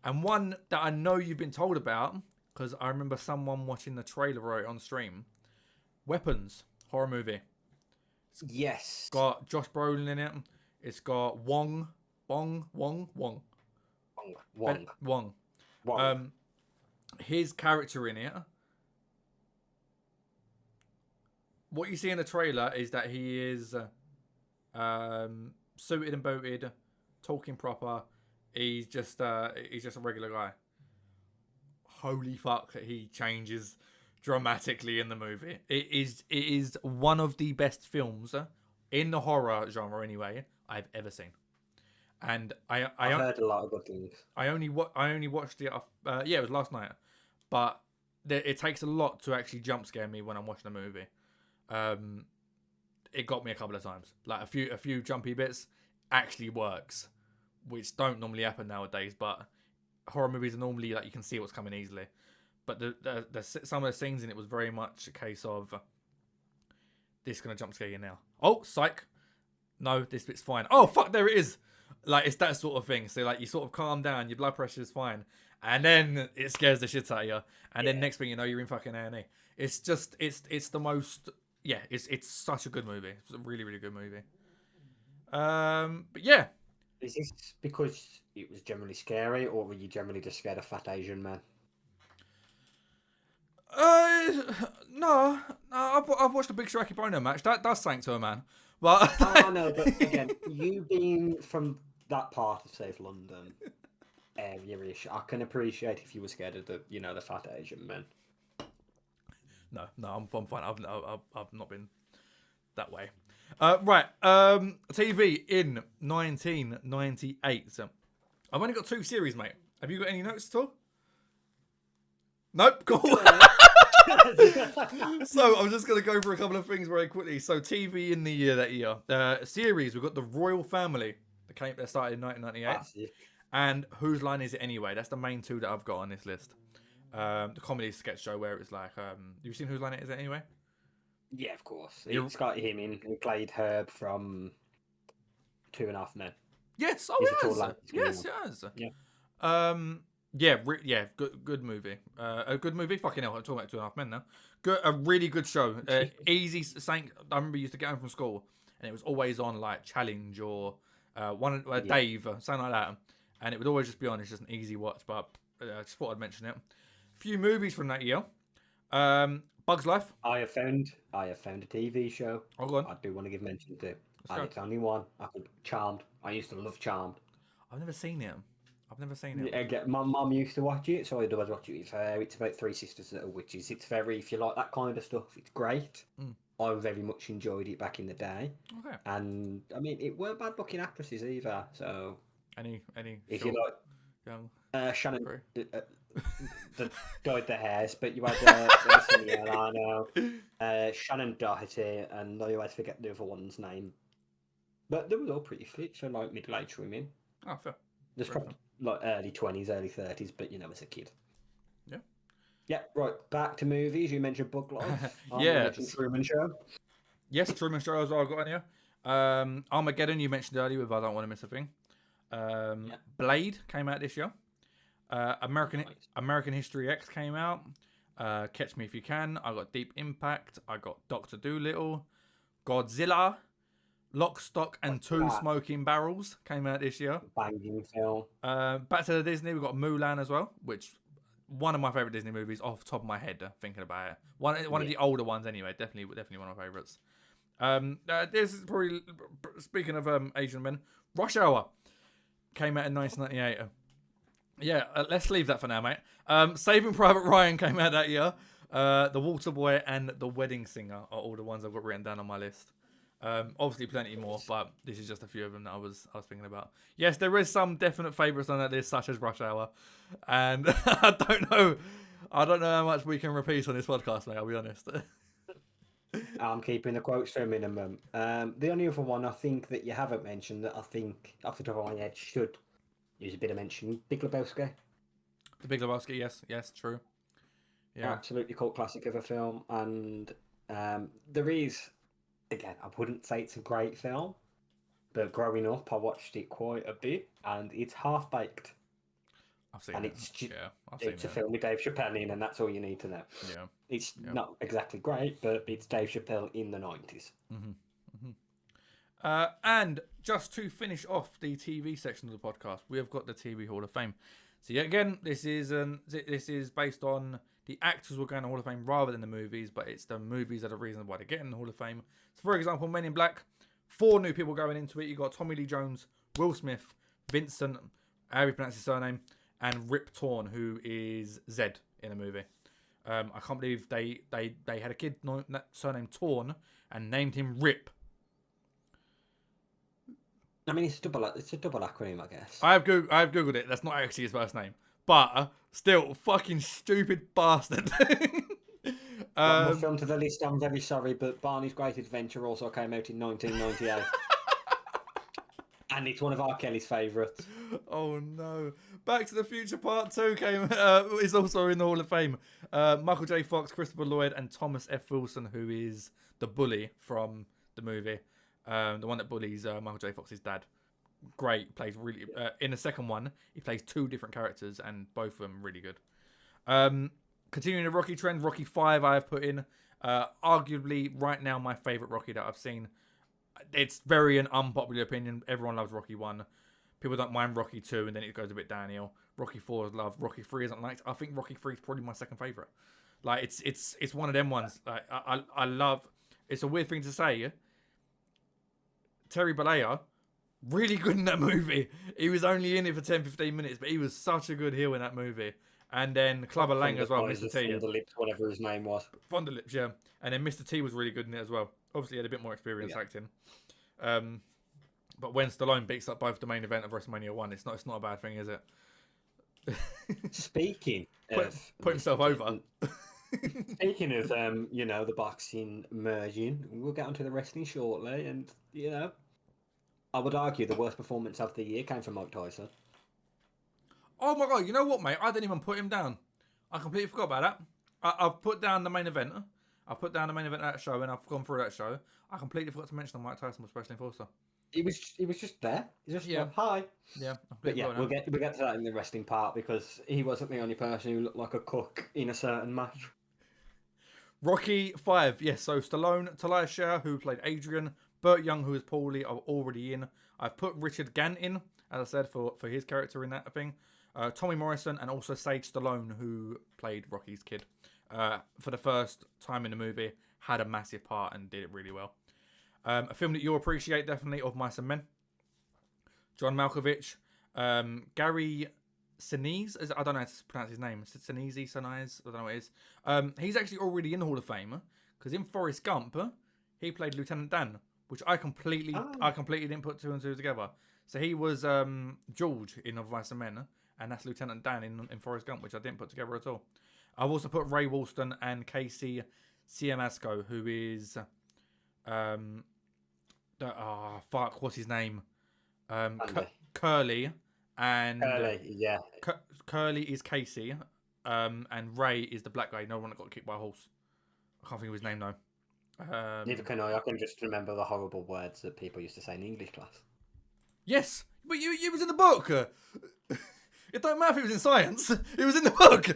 And one that I know you've been told about because I remember someone watching the trailer for it on stream. Weapons horror movie. Yes. It's got Josh Brolin in it. It's got Wong. His character in it. What you see in the trailer is that he is suited and booted, talking proper. He's just a regular guy. Holy fuck, he changes dramatically in the movie. It is one of the best films in the horror genre anyway I've ever seen. And I've heard a lot of good things. I only watched it. It was last night, but it takes a lot to actually jump scare me when I'm watching a movie. It got me a couple of times. Like a few jumpy bits actually works, which don't normally happen nowadays. But horror movies are normally like you can see what's coming easily. But the some of the scenes in it was very much a case of this is gonna jump scare you now. Oh, psych! No, this bit's fine. Oh fuck, there it is. Like it's that sort of thing. So like you sort of calm down, your blood pressure is fine, and then it scares the shit out of you, and then next thing you know, you're in fucking A&E. It's just it's the most. Yeah, it's such a good movie. It's a really, really good movie. But yeah. Is this because it was generally scary, or were you generally just scared of fat Asian men? No. I've watched a Big Shrek Bono match. That does something to a man. But I know, but again, you being from that part of South London area-ish, I can appreciate if you were scared of the fat Asian men. No, I'm fine. I've not been that way. Right. TV in 1998. I've only got 2 series, mate. Have you got any notes at all? Nope. Cool. So I'm just going to go through a couple of things very quickly. So TV in that year. Series, we've got The Royal Family that started in 1998. And Whose Line Is It Anyway? That's the main 2 that I've got on this list. The comedy sketch show where it's like, you've seen Whose Line It Is It Anyway? Yeah, of course. It's got him in. He played Herb from 2.5 Men. Yes, yes, yes. Yeah. Good movie. A good movie. Fucking hell, I'm talking about 2.5 Men now. A really good show. Easy. I remember used to get home from school, and it was always on like Challenge or Dave, something like that. and it would always just be on. It's just an easy watch, but I just thought I'd mention it. A few movies from that year. Bug's Life. I have found a TV show. Oh, go on. I do want to give mention to, go. and it's only one. Charmed. I used to love Charmed. I've never seen it. My mum used to watch it, so I do watch it with her. It's about three sisters that are witches. It's very, if you like that kind of stuff, it's great. I very much enjoyed it back in the day. Okay. And I mean, it weren't bad looking actresses either. So any if short, you like, young, Shannon, Sorry. the dyed the hairs, but you had I know Shannon Doherty, and I always forget the other one's name. But they were all pretty fit for like middle-aged women. Oh, fair. There's probably like early 20s, early 30s, but you know, as a kid. Yeah. Yeah, right. Back to movies. You mentioned Bug Life. Yeah. Truman Show. Yes, Truman Show as well. I've got on here. Armageddon, you mentioned earlier with I Don't Want to Miss a Thing. Blade came out this year. American History X came out. Catch Me If You Can. I got Deep Impact. I got Doctor Dolittle. Godzilla. Lock, Stock, and Two Smoking Barrels came out this year. Banging film. Back to the Disney, we've got Mulan as well, which one of my favourite Disney movies off the top of my head, thinking about it. One of the older ones anyway, definitely one of my favourites. This is probably, speaking of Asian men, Rush Hour came out in 1998. Yeah, let's leave that for now, mate. Saving Private Ryan came out that year. The Water Boy and The Wedding Singer are all the ones I've got written down on my list. Obviously plenty more, but this is just a few of them that I was thinking about. Yes, there is some definite favourites on that list, such as Rush Hour, and I don't know how much we can repeat on this podcast, mate. I'll be honest. I'm keeping the quotes to a minimum. The only other one I think that you haven't mentioned that I think off the top of my head should use a bit of mention: Big Lebowski. The Big Lebowski, yes, true. Yeah, absolutely cult classic of a film, and there is. Again, I wouldn't say it's a great film, but growing up, I watched it quite a bit, and it's half baked. I've seen and it. It's a film with Dave Chappelle in, and that's all you need to know. Yeah, it's not exactly great, but it's Dave Chappelle in the 90s. And just to finish off the TV section of the podcast, we have got the TV Hall of Fame. So yeah, again, this is based on the actors will go in the Hall of Fame rather than the movies, but it's the movies that are the reason why they get in the Hall of Fame. So, for example, Men in Black, 4 new people going into it. You got Tommy Lee Jones, Will Smith, Vincent, how you pronounce his surname, and Rip Torn, who is Zed in the movie. I can't believe they had a kid surnamed Torn and named him Rip. I mean, it's a double acronym, I guess. I've googled it. That's not actually his first name, but still, fucking stupid bastard. One more film to the list. I'm very sorry, but Barney's Great Adventure also came out in 1998, and it's one of R. Kelly's favourites. Oh no! Back to the Future Part 2 is also in the Hall of Fame. Michael J. Fox, Christopher Lloyd, and Thomas F. Wilson, who is the bully from the movie. The one that bullies Michael J. Fox's dad. Great, plays really. In the second one, he plays 2 different characters, and both of them really good. Continuing the Rocky trend, Rocky 5 I have put in. Arguably, right now, my favourite Rocky that I've seen. It's very an unpopular opinion. Everyone loves Rocky 1. People don't mind Rocky 2, and then it goes a bit downhill. Rocky 4 is loved. Rocky 3 isn't liked. I think Rocky 3 is probably my second favourite. Like, it's one of them ones. Like, I love... It's a weird thing to say, Terry Bollea, really good in that movie. He was only in it for 10-15 minutes, but he was such a good heel in that movie. And then Clubber Lang as well, Mr. T. Fonderlips, whatever his name was. Fonderlips, yeah. And then Mr. T was really good in it as well. Obviously, he had a bit more experience acting. But when Stallone beats up both the main event of WrestleMania 1, it's not a bad thing, is it? Speaking put himself over. Speaking of, the boxing merging, we'll get onto the wrestling shortly, and, I would argue the worst performance of the year came from Mike Tyson. Oh my God, you know what, mate? I didn't even put him down. I completely forgot about that. I've put down the main event. I've put down the main event of that show, and I've gone through that show. I completely forgot to mention that Mike Tyson was Special Enforcer. He was just there. He just went, hi. Yeah. But yeah, we'll get to that in the wrestling part, because he wasn't the only person who looked like a cook in a certain match. Rocky 5, yes. So Stallone, Talia Shire, who played Adrian, Burt Young, who was Paulie, are already in. I've put Richard Gant in, as I said, for his character in that thing. Tommy Morrison and also Sage Stallone, who played Rocky's kid. For the first time in the movie, had a massive part and did it really well. A film that you'll appreciate, definitely, Of Mice and Men. John Malkovich. Gary Sinise, I don't know how to pronounce his name. Sinise, I don't know what it is. He's actually already in the Hall of Fame, because in Forrest Gump, he played Lieutenant Dan, which I completely didn't put two and two together. So he was George in Of Mice and Men, and that's Lieutenant Dan in Forrest Gump, which I didn't put together at all. I've also put Ray Walston and Casey Siamasco, who is what's his name? Curly, and Curly is Casey, and Ray is the black guy, no one that got kicked by a horse. I can't think of his name though. Neither can I. I can just remember the horrible words that people used to say in English class. Yes, but you was in the book. It don't matter if it was in science. It was in the book.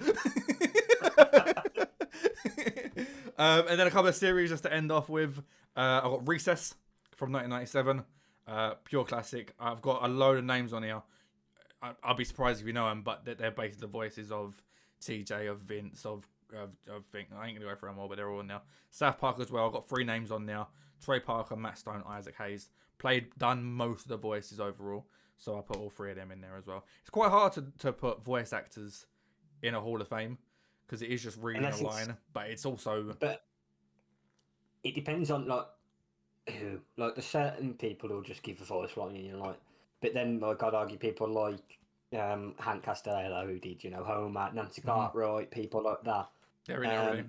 And then a couple of series just to end off with. I've got Recess from 1997. Pure classic. I've got a load of names on here. I'll be surprised if you know them, but they're basically the voices of TJ, of Vince, of think I ain't gonna go through them all, but they're all in there. South Park as well. I've got 3 names on there: Trey Parker, Matt Stone, Isaac Hayes. Done most of the voices overall, so I put all 3 of them in there as well. It's quite hard to put voice actors in a Hall of Fame because it is just reading a line, but it's also. But it depends on who, there's certain people who'll just give a voice line, and you're like, but then I'd argue people like Hank Castellano, who did Homer, Nancy Cartwright, people like that. They're in it already.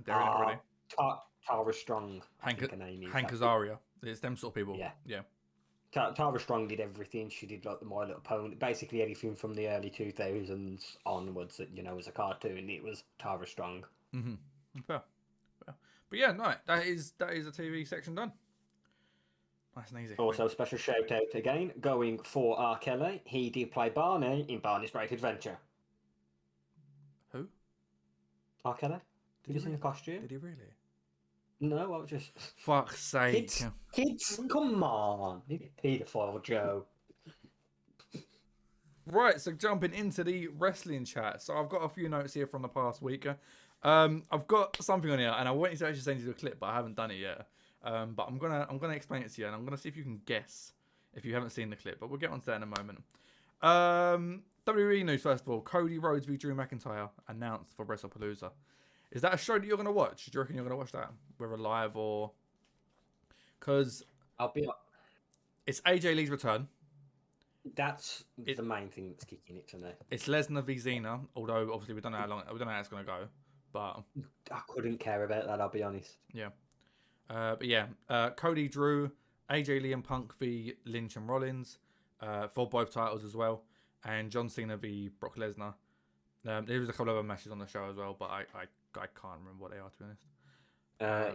Tara Strong, Hank Azaria. It's them sort of people. Yeah. Tara Strong did everything. She did the My Little Pony, basically anything from the early 2000s onwards that was a cartoon. It was Tara Strong. Mm-hmm. Fair. But yeah, no, that is a TV section done. Nice and easy. Also, special shout out again going for R. Kelly. He did play Barney in Barney's Great Adventure. Who? R. Kelly. Did you see the costume? Did he really? No, I was just. Fuck's sake. Kids, come on. You're a paedophile, Joe. Right, so jumping into the wrestling chat. So I've got a few notes here from the past week. I've got something on here, and I wanted to actually send you the clip, but I haven't done it yet. But I'm gonna explain it to you, and I'm gonna see if you can guess if you haven't seen the clip. But we'll get on to that in a moment. WWE news first of all. Cody Rhodes v Drew McIntyre announced for WrestlePalooza. Is that a show that you're gonna watch? Do you reckon you're gonna watch that, whether live or? Because it's AJ Lee's return. That's the main thing that's kicking it for me. It's Lesnar v Cena, although obviously we don't know how it's gonna go. But I couldn't care about that. I'll be honest. Yeah. But yeah, Cody Drew, AJ Lee and Punk v Lynch and Rollins for both titles as well, and John Cena v Brock Lesnar. There was a couple of other matches on the show as well, but I can't remember what they are, to be honest.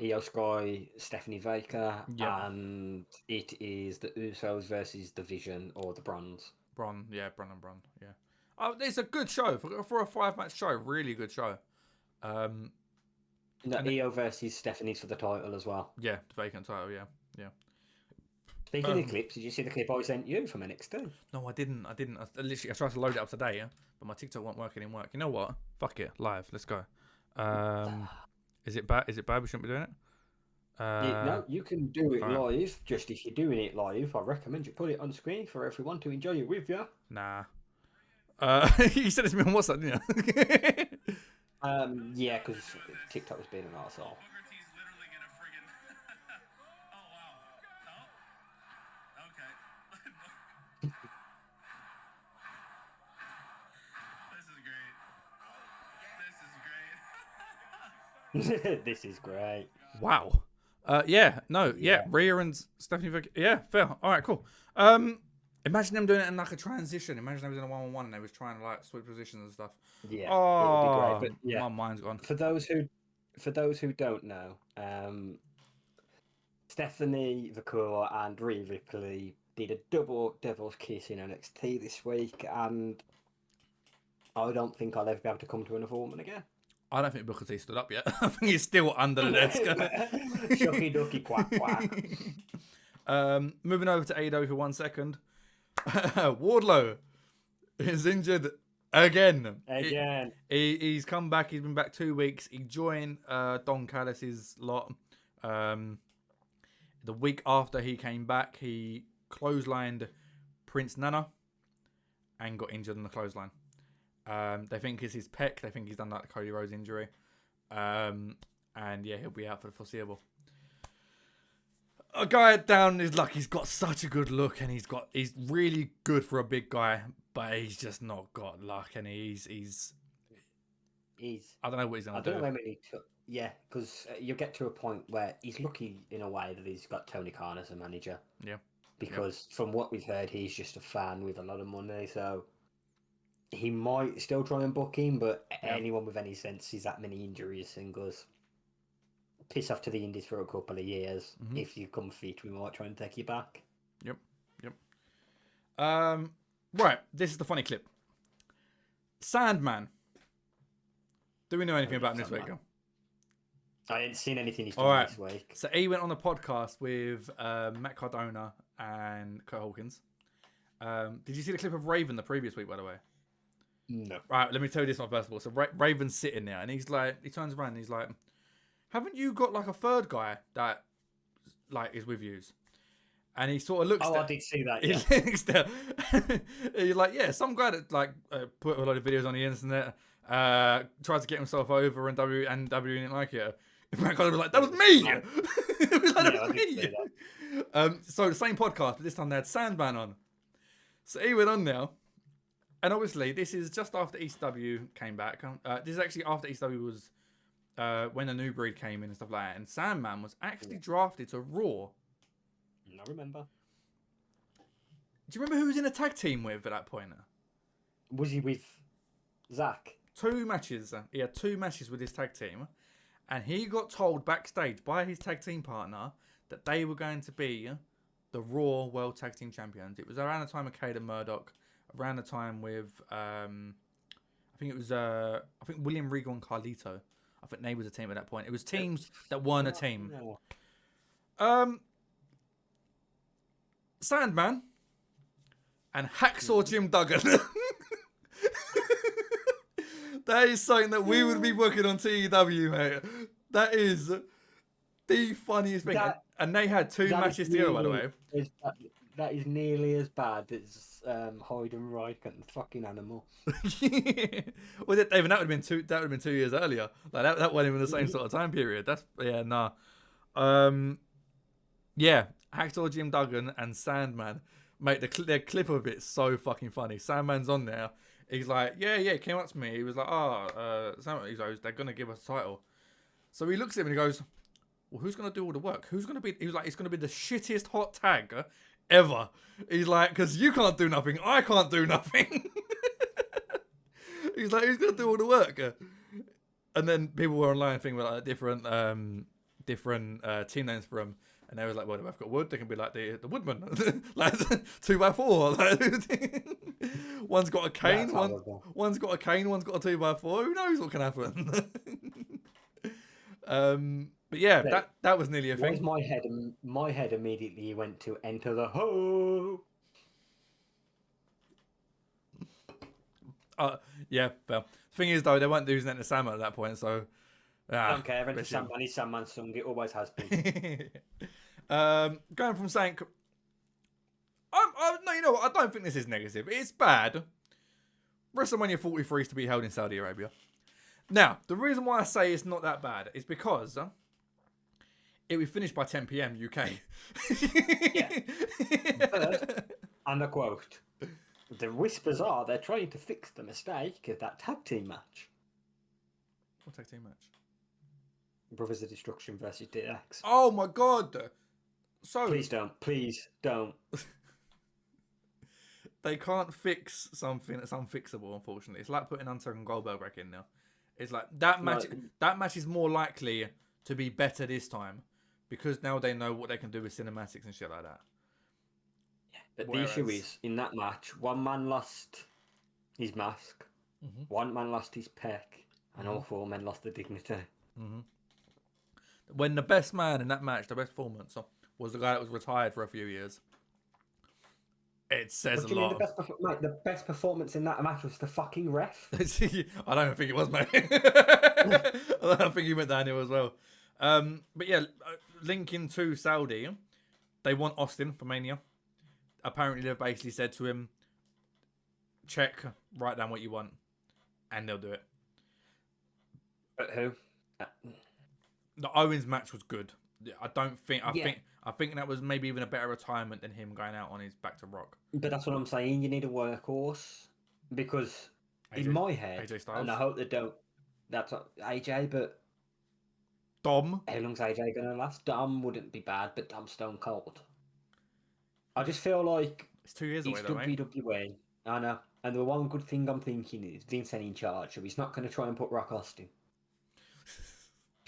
Io Sky, Stephanie Baker, and it is the Usos versus the Vision or the Bronze. Braun and Braun, yeah. Oh, it's a good show for a 5-match show. Really good show. Io versus Stephanie's for the title as well. Yeah, the vacant title. Yeah. Speaking of clips, did you see the clip I sent you from NXT? No, I didn't. I tried to load it up today, but my TikTok wasn't working in work. You know what? Fuck it. Live. Let's go. Is it bad? Is it bad? We shouldn't be doing it. No, you can do it live. Just if you're doing it live, I recommend you put it on screen for everyone to enjoy it with you. Nah. You said it to me on WhatsApp, didn't you? Yeah, because TikTok was being an arsehole. This is great. Wow. Yeah. Rhea and Stephanie Vick. Yeah, fair. All right, cool. Imagine them doing it in like a transition. Imagine they was in a 1-on-1 and they was trying to like switch positions and stuff. Yeah. Oh, it would be great. But yeah, my mind's gone. For those who don't know, Stephanie Vacour and Rhea Ripley did a double Devil's Kiss in NXT this week, and I don't think I'll ever be able to come to another woman again. I don't think Booker T stood up yet. I think he's still under the desk. Shucky ducky quack quack. Moving over to AEW for 1 second. Wardlow is injured again. Again. He's come back. He's been back 2 weeks. He joined Don Callis' lot. The week after he came back, he clotheslined Prince Nana and got injured on the clothesline. They think it's his pec. They think he's done like the Cody Rhodes injury. And yeah, he'll be out for the foreseeable. A guy down his luck. He's got such a good look, and he's really good for a big guy, but he's just not got luck, and he's I don't know what he's gonna do. I don't know how many. Yeah, because you get to a point where he's lucky in a way that he's got Tony Khan as a manager. Yeah. Because from what we've heard, he's just a fan with a lot of money, so he might still try and book him. But anyone with any sense sees that many injuries and goes, piss off to the Indies for a couple of years. Mm-hmm. If you come fit, we might try and take you back. Yep. Right, this is the funny clip. Sandman. Do we know anything about him this week? I ain't seen anything he's All done right. this week. So he went on a podcast with Matt Cardona and Kurt Hawkins. Did you see the clip of Raven the previous week, by the way? No. Right, let me tell you this one first of all. So Raven's sitting there, and he's like, he turns around and he's like, haven't you got like a third guy that like is with you? And he sort of looks. I did see that. He Yeah. looks there. He's like, yeah, some guy that like put a lot of videos on the internet, tries to get himself over, and W didn't like it. Matt Cardona was like, that was me. It was like, that was me. So the same podcast, but this time they had Sandman on. So he went on now. And obviously, this is just after ECW came back. This is actually after ECW was when the new breed came in and stuff like that. And Sandman was actually drafted to Raw. I remember. Do you remember who he was in a tag team with at that point? Was he with Zach? 2 matches. He had 2 matches with his tag team. And he got told backstage by his tag team partner that they were going to be the Raw World Tag Team Champions. It was around the time of Cade and Murdoch. Around the time with, I think William Regal and Carlito. I think they was a team at that point. It was teams that weren't a team. Sandman and Hacksaw Jim Duggan. That is something that we would be working on TEW, mate. That is the funniest thing. And they had 2 matches together, by the way. That is nearly as bad as Hyde and Reich and the fucking Animal. Well, David, that would have been 2. That would have been 2 years earlier. Like that wasn't even the same sort of time period. That's nah. Yeah, Hacksaw Jim Duggan and Sandman, mate. Their clip of it's so fucking funny. Sandman's on there. He's like, yeah, came up to me. He was like, Sandman. He's like, they're gonna give us a title. So he looks at him and he goes, well, who's gonna do all the work? Who's gonna be? He was like, it's gonna be the shittiest hot tag ever. He's like, because you can't do nothing, I can't do nothing. He's like, who's gonna do all the work? And then people were online thinking about like different team names for them, and they was like, well, they've got wood, they can be like the woodman, like 2x4. Like, one's got a cane, one's got a cane, one's got a 2x4. Who knows what can happen? But yeah, that was nearly a thing. My head immediately went to Enter the Ho. Yeah, well, the thing is though, they weren't using Enter Sandman at that point, so I don't care. Enter Sandman is Sandman's song. It always has been. Going from saying, no, you know what? I don't think this is negative. It's bad. WrestleMania 43 is to be held in Saudi Arabia. Now, the reason why I say it's not that bad is because it will finish by 10 p.m. UK. Yeah. And a quote. The whispers are they're trying to fix the mistake of that tag team match. What tag team match? Brothers of Destruction versus DX. Oh my god! So please don't. They can't fix something that's unfixable. Unfortunately, it's like putting Hunter and Goldberg back in now. It's like that match. That match is more likely to be better this time because now they know what they can do with cinematics and shit like that. But the issue is, in that match, one man lost his mask, one man lost his pec, and all 4 men lost their dignity. Mm-hmm. When the best man in that match, the best performance, was the guy that was retired for a few years. It says What a do you mean lot. mate, the best performance in that match was the fucking ref? I don't think it was, mate. I don't think you went Daniel as well. But yeah, linking to Saudi, they want Austin for Mania. Apparently, they've basically said to him, check, write down what you want, and they'll do it. But who? The Owens match was good. I Yeah. think that was maybe even a better retirement than him going out on his back to Rock. But that's what I'm saying. You need a workhorse because in AJ my head, AJ Styles. and I hope they don't. That's AJ, but Dom. how long's AJ gonna last? Dom wouldn't be bad, but Dom's stone cold. I just feel like It's 2 years away it's though, mate. WWE. I know. And the one good thing I'm thinking is Vince ain't in charge, so he's not going to try and put Rock Austin.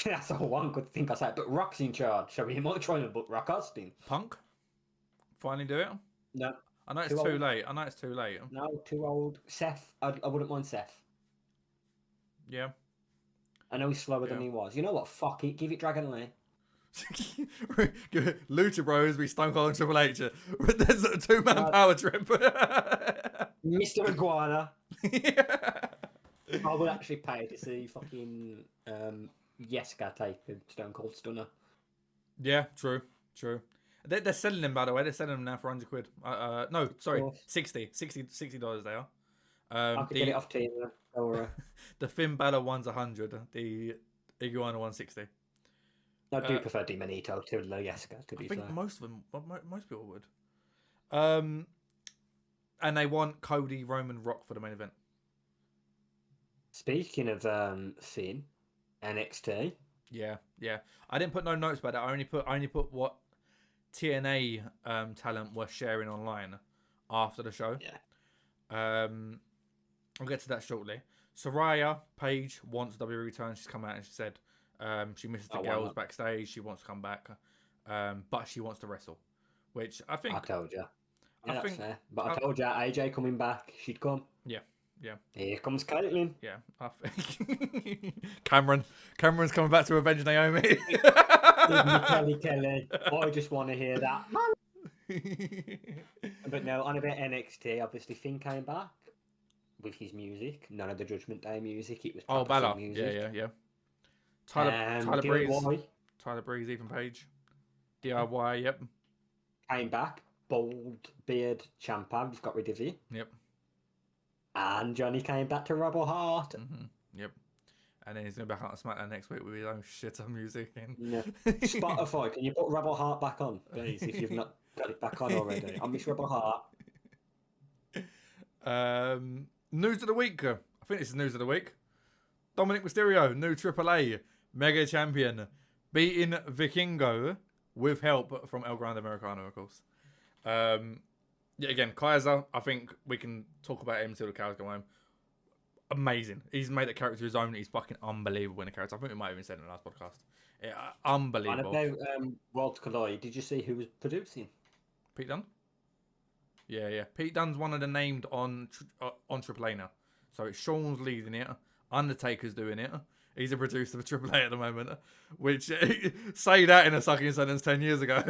That's the one good thing I say. But Rock's in charge, so he might try and put Rock Austin. Punk. Finally do it. No. I know it's too late. I know it's too late. No, too old. Seth. I wouldn't mind Seth. Yeah. I know he's slower than he was. You know what? Fuck it. Give it Dragon Lee. Lucha Bros be Stone Cold and Triple H. There's a 2-man power trip. Mr. Iguana. Yeah. I would actually pay to see fucking Yeska take the Stone Cold Stunner. Yeah, true. They're selling them, by the way. They're selling them now for £100. No, sorry, $60 they are. I could get it off team. Or the Finn Balor one's 100. The Iguana 160. I do prefer Di Manito to La Yeska, to be fair. I think most of them, most people would. And they want Cody, Roman, Rock for the main event. Speaking of Finn, NXT. Yeah. I didn't put no notes about that. I only put what TNA talent were sharing online after the show. Yeah. I'll get to that shortly. Soraya Page wants WWE return. She's come out and she said she misses the girls backstage. She wants to come back, but she wants to wrestle, which I think. I told you. Yeah, I that's think. fair. But I told you AJ coming back, she'd come. Yeah. Here comes Caitlyn. Yeah, I think Cameron's coming back to avenge Naomi. Give me Kelly. I just want to hear that. But no, on about NXT, obviously Finn came back with his music. None of the Judgment Day music. It was Balor. music. Yeah. Tyler Breeze. DIY Tyler Breeze, Ethan Page. DIY, yep. came back. Bald beard Champa. He's got rid of it. Yep. And Johnny came back to Rebel Heart. Mm-hmm. Yep. And then he's going to be back on SmackDown next week with his own shit on music. And... No. Spotify, can you put Rebel Heart back on, please, if you've not got it back on already? I miss Rebel Heart. News of the week. I think this is news of the week. Dominic Mysterio, new AAA Mega Champion, beating Vikingo with help from El Grande Americano, of course. Yeah, again, Kaiser, I think we can talk about him until the cows go home. Amazing. He's made that character his own. He's fucking unbelievable in the character. I think we might have even said it in the last podcast. Yeah, unbelievable. And about World Collide, did you see who was producing? Pete Dunne? Yeah. Pete Dunne's one of the named on AAA now. So it's Sean's leading it. Undertaker's doing it. He's a producer for AAA at the moment. Which, say that in a sucking sentence 10 years ago.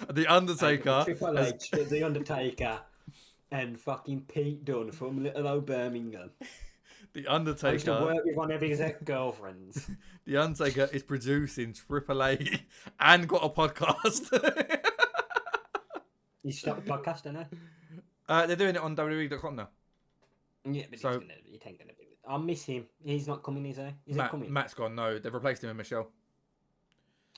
The Undertaker. Triple H, The Undertaker, and fucking Pete Dunne from little old Birmingham. The I used to Undertaker. work with one of his ex-girlfriends. The Undertaker is producing AAA and got a podcast. He stopped the podcast, didn't he? They're doing it on WWE.com now. Yeah, but he ain't gonna be. I miss him. He's not coming, is he? Is he coming? Matt's gone. No, they've replaced him with Michelle.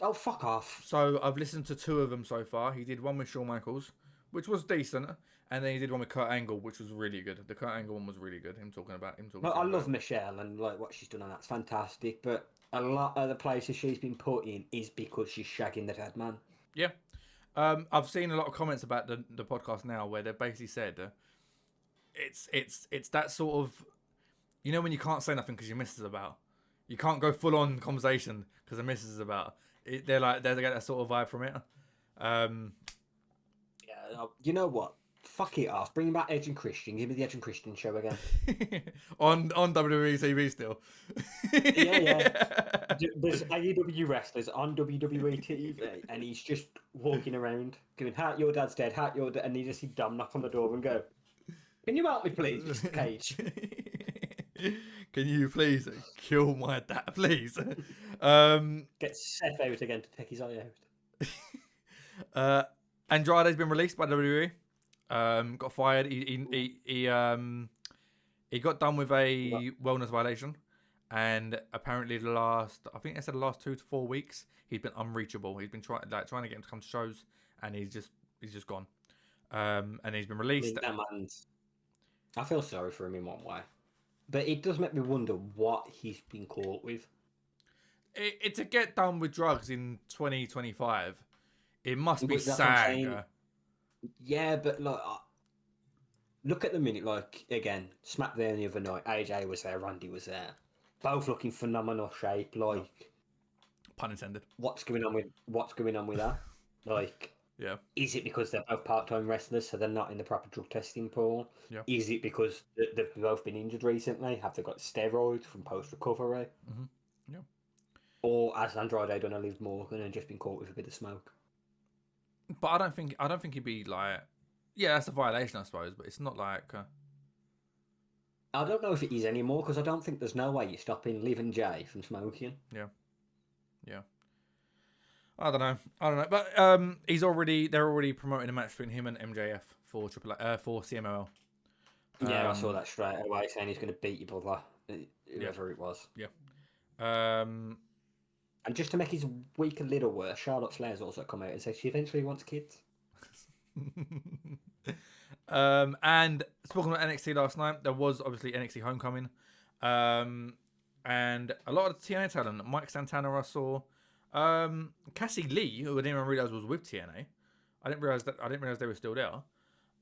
Oh, fuck off. So I've listened to 2 of them so far. He did one with Shawn Michaels, which was decent, and then he did one with Kurt Angle, which was really good. The Kurt Angle one was really good. Him talking about. Well, I love Michelle and like what she's done, and that's fantastic. But a lot of the places she's been put in is because she's shagging the dead man. Yeah. I've seen a lot of comments about the podcast now where they've basically said it's that sort of, you know, when you can't say nothing because your missus is about. You can't go full on conversation because the missus is about. They get that sort of vibe from it. Yeah, you know what? fuck it off. Bring back Edge and Christian. Give me the Edge and Christian show again. on WWE TV still. Yeah. There's AEW wrestlers on WWE TV, and he's just walking around going, "Hat, your dad's dead. Hat, your dad," and you just see Dom knock on the door and go, "Can you help me, please, Mr. Cage?" Can you please kill my dad, please? Get Seth out again to take his eye out. Andrade's been released by WWE. Got fired. He got done with a wellness violation, and apparently I think they said the last 2 to 4 weeks he's been unreachable. He's been trying to get him to come to shows, and he's just gone. And he's been released. I feel sorry for him in one way, but it does make me wonder what he's been caught with. To get done with drugs in 2025, it must be sad. Yeah, but like, look at the minute. Like again, SmackDown the other night, AJ was there, Randy was there, both looking phenomenal shape. Like, pun intended. What's going on with that? Like, yeah, is it because they're both part-time wrestlers, so they're not in the proper drug testing pool? Yeah. Is it because they've both been injured recently? Have they got steroids from post-recovery? Mm-hmm. Yeah. Or has Andrade done a Liv Morgan and just been caught with a bit of smoke? But I don't think he'd be like, yeah, that's a violation, I suppose. But it's not like. I don't know if it is anymore because I don't think there's no way you're stopping Liv and Jay from smoking. Yeah. I don't know, but they're already promoting a match between him and MJF for for CMLL. Yeah, I saw that straight away, saying he's going to beat your brother, whoever it was. Yeah. And just to make his week a little worse, Charlotte Flair's also come out and said she eventually wants kids. And speaking of NXT last night, there was obviously NXT Homecoming, and a lot of TNA talent. Mike Santana, I saw. Cassie Lee, who I didn't even realize was with TNA. I didn't realize they were still there.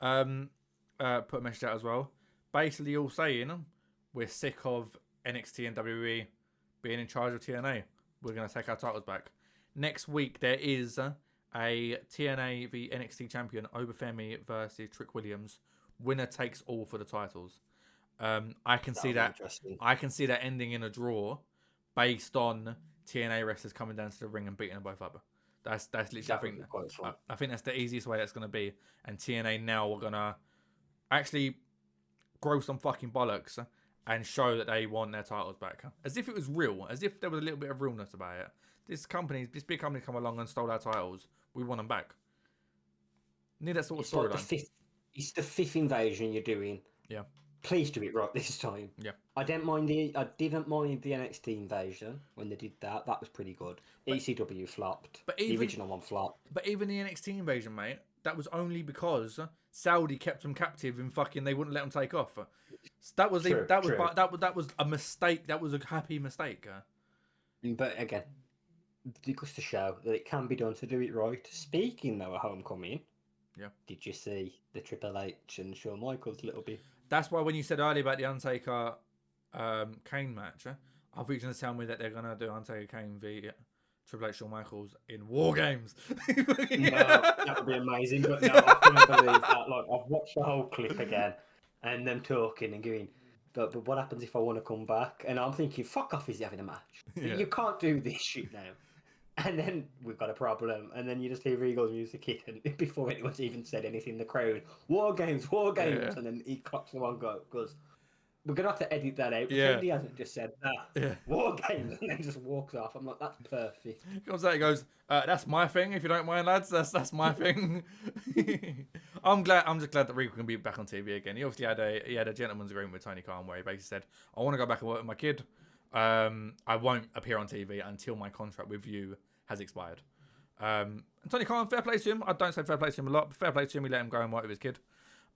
Put a message out as well. Basically, all saying we're sick of NXT and WWE being in charge of TNA. We're going to take our titles back. Next week, there is a TNA v NXT champion, Obafemi versus Trick Williams. Winner takes all for the titles. I can see that ending in a draw based on TNA wrestlers coming down to the ring and beating them both up. That's literally. I think that's the easiest way that's going to be. And TNA now are going to actually grow some fucking bollocks and show that they want their titles back, as if it was real, as if there was a little bit of realness about it. This big company, come along and stole our titles. We want them back. Need that sort of storyline. It's the fifth invasion you're doing. Yeah. Please do it right this time. Yeah. I didn't mind the NXT invasion when they did that. That was pretty good. ECW flopped. But the original one flopped. But even the NXT invasion, mate, that was only because Saudi kept them captive and fucking they wouldn't let them take off. That was a mistake. That was a happy mistake. But again, it goes to show that it can be done to do it right. Speaking though of Homecoming, yeah, did you see the Triple H and Shawn Michaels little bit? That's why when you said earlier about the Undertaker Kane match, I thought you were going to tell me that they're going to do Undertaker Kane v Triple H Shawn Michaels in War Games. No, that would be amazing. But no, I can't believe that. Like, I've watched the whole clip again and them talking and going, but what happens if I want to come back? And I'm thinking, fuck off, is he having a match? Yeah. You can't do this shit now. And then we've got a problem. And then you just hear Regal's music hit, and before anyone's even said anything, the crowd, War Games. Yeah. And then he clocks the one goes, we're going to have to edit that out. Pretend he hasn't just said that. Yeah. War Games. And then just walks off. I'm like, that's perfect. He comes out, he goes, that's my thing, if you don't mind, lads. That's my thing. I'm just glad that Regal can be back on TV again. He obviously had a gentleman's agreement with Tony Khan where he basically said, I want to go back and work with my kid. I won't appear on TV until my contract with you has expired. And Tony Khan, fair play to him. I don't say fair play to him a lot, but fair play to him. He let him go and work with his kid.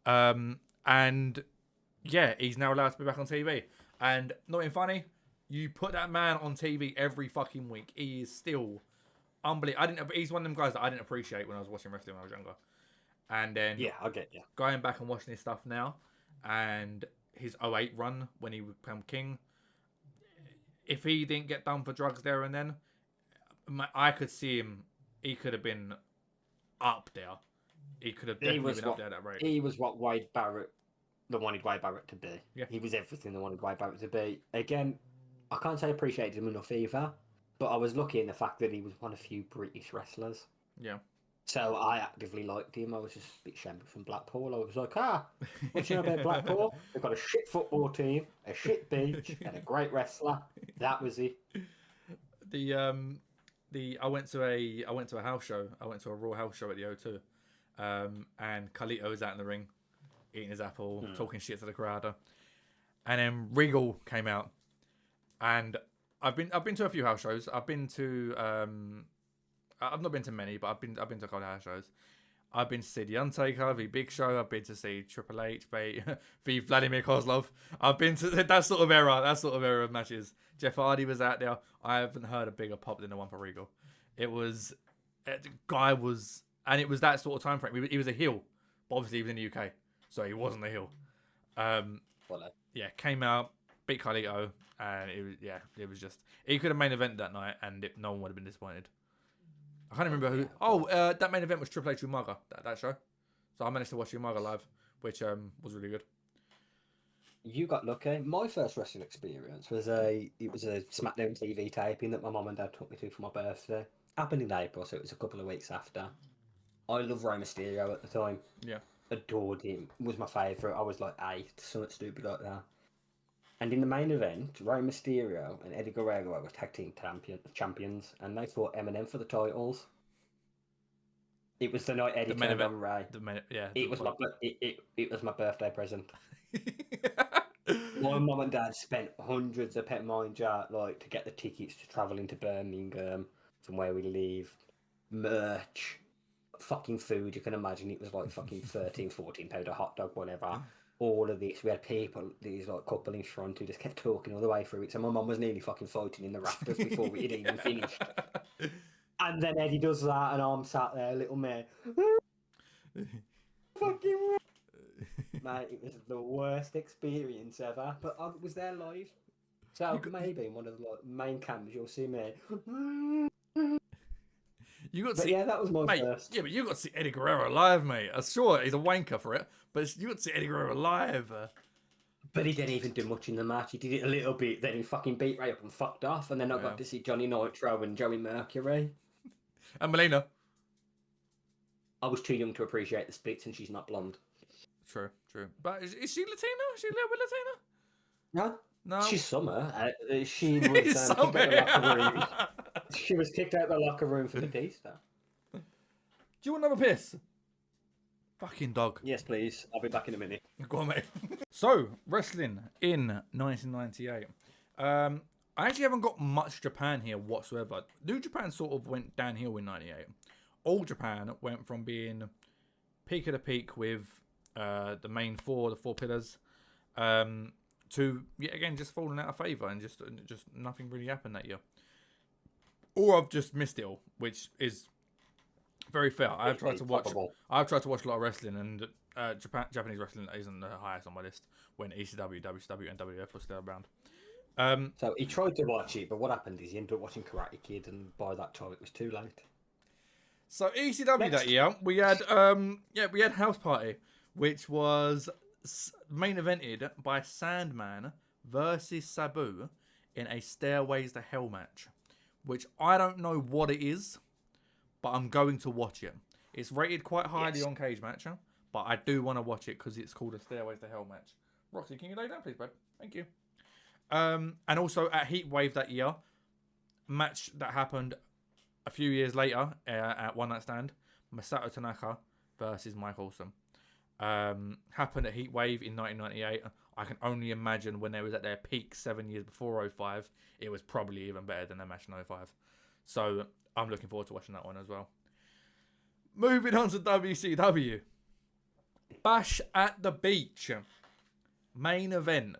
And yeah, he's now allowed to be back on TV. And not being funny, you put that man on TV every fucking week. He is still unbelievable. He's one of them guys that I didn't appreciate when I was watching wrestling when I was younger. And then I get you. Going back and watching his stuff now, and his 08 run when he became king. If he didn't get done for drugs there and then, I could see him. He could have been up there he could have He definitely was been up what there at that rate. he was what Wade Barrett, they wanted Wade Barrett to be. Yeah. He was everything they wanted Wade Barrett to be. Again, I can't say I appreciated him enough either, but I was lucky in the fact that he was one of few British wrestlers. Yeah. So I actively liked him. I was just a bit shameful from Blackpool. I was like, what you know about Blackpool? They've got a shit football team, a shit beach, and a great wrestler. That was it. I went to a house show. I went to a Raw house show at the O2, and Carlito was out in the ring, eating his apple, talking shit to the crowd, and then Regal came out, and I've been to a few house shows. I've not been to many, but I've been to a couple of house shows. I've been to see The Undertaker, the Big Show. I've been to see Triple H, the Vladimir Kozlov. I've been to that sort of era of matches. Jeff Hardy was out there. I haven't heard a bigger pop than the one for Regal. It was, guy was, and it was that sort of time frame. He was a heel, but obviously he was in the UK, so he wasn't a heel. Yeah, came out, beat Carlito, and it was just, he could have main event that night, and no one would have been disappointed. I can't remember who. Oh, that main event was Triple H with Umaga, that show. So I managed to watch Umaga live, which was really good. You got lucky. My first wrestling experience was a SmackDown TV taping that my mum and dad took me to for my birthday. Happened in April, so it was a couple of weeks after. I loved Rey Mysterio at the time. Yeah. Adored him. Was my favourite. I was like 8, something stupid like that. And in the main event, Rey Mysterio and Eddie Guerrero were tag team champions, and they fought Eminem for the titles. It was the night Eddie turned on Ray. It was my birthday present. My mum and dad spent hundreds of mind you, like to get the tickets to travel into Birmingham from where we live, merch, fucking food. You can imagine it was like fucking 13, 14 pound a hot dog, whatever. All of this, we had people, these like couple in front who just kept talking all the way through it. So my mum was nearly fucking fighting in the rafters before we had even finished. And then Eddie does that, and I'm sat there, little man. Fucking mate, it was the worst experience ever. But I was there live, so maybe in one of the main cams you'll see me. You got to see, that was my first. Yeah, but you got to see Eddie Guerrero live, mate. I'm sure he's a wanker for it, but you got to see Eddie Guerrero live. But he didn't even do much in the match. He did it a little bit, then he fucking beat Ray up and fucked off. And then I got to see Johnny Nitro and Joey Mercury. And Melina. I was too young to appreciate the splits, and she's not blonde. True. But is she Latina? Is she a little bit Latina? No. She's Summer. She was kicked out of the locker room. She was kicked out of the locker room for Batista. Do you want another piss? Fucking dog. Yes, please. I'll be back in a minute. Go on, mate. So, wrestling in 1998. I actually haven't got much Japan here whatsoever. New Japan sort of went downhill in 98. All Japan went from being peak of the peak with the four pillars, to yet again just falling out of favour, and just nothing really happened that year. Or I've just missed it all, which is very fair. I've tried to watch a lot of wrestling, and Japanese wrestling isn't the highest on my list when ECW, WCW, and WF were still around. So he tried to watch it, but what happened is he ended up watching Karate Kid, and by that time it was too late. So ECW that year, we had House Party, which was main evented by Sandman versus Sabu in a Stairways to Hell match, which I don't know what it is, but I'm going to watch it. It's rated quite highly on Cage Match, but I do want to watch it because it's called a Stairways to Hell match. Roxy, can you lay down, please, bud? Thank you. And also at Heatwave that year, match that happened a few years later at One Night Stand, Masato Tanaka versus Mike Awesome. Happened at Heatwave in 1998. I can only imagine when they was at their peak 7 years before 05, it was probably even better than their match in 05. So I'm looking forward to watching that one as well. Moving on to WCW. Bash at the Beach. Main event.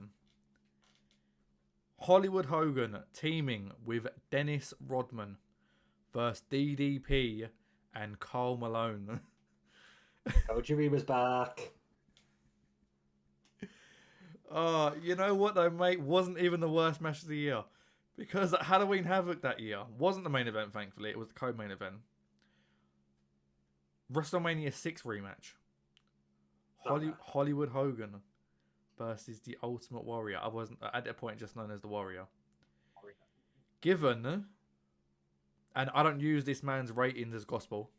Hollywood Hogan teaming with Dennis Rodman versus DDP and Karl Malone. Told you he was back. You know what though, mate? Wasn't even the worst match of the year. Because Halloween Havoc that year wasn't the main event, thankfully. It was the co-main event. WrestleMania 6 rematch. Oh, Hollywood Hogan versus the Ultimate Warrior. I wasn't at that point just known as the Warrior. Given, and I don't use this man's ratings as gospel.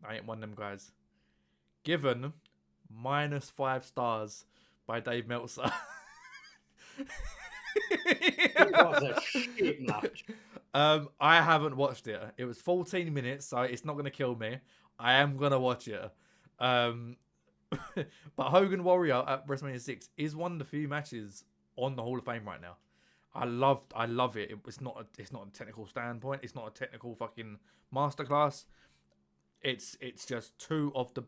I ain't one of them guys. Given -5 stars by Dave Meltzer. It was a shit match. I haven't watched it. It was 14 minutes, so it's not going to kill me. I am going to watch it. But Hogan Warrior at WrestleMania 6 is one of the few matches on the Hall of Fame right now. I love it. It's not a technical standpoint. It's not a technical fucking masterclass. It's just two of the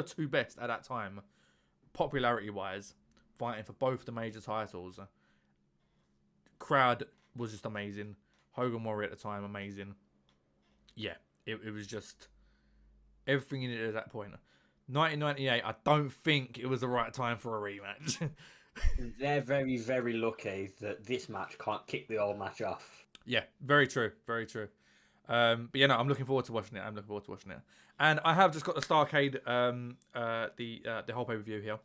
two best at that time, popularity wise, fighting for both the major titles. Crowd was just amazing. Hogan Warrior at the time, amazing. Yeah, it was just everything in it at that point. 1998, I don't think it was the right time for a rematch. They're very, very lucky that this match can't kick the old match off. Yeah, very true, very true. But yeah, no, I'm looking forward to watching it. And I have just got the Starcade, the whole pay-per-view here.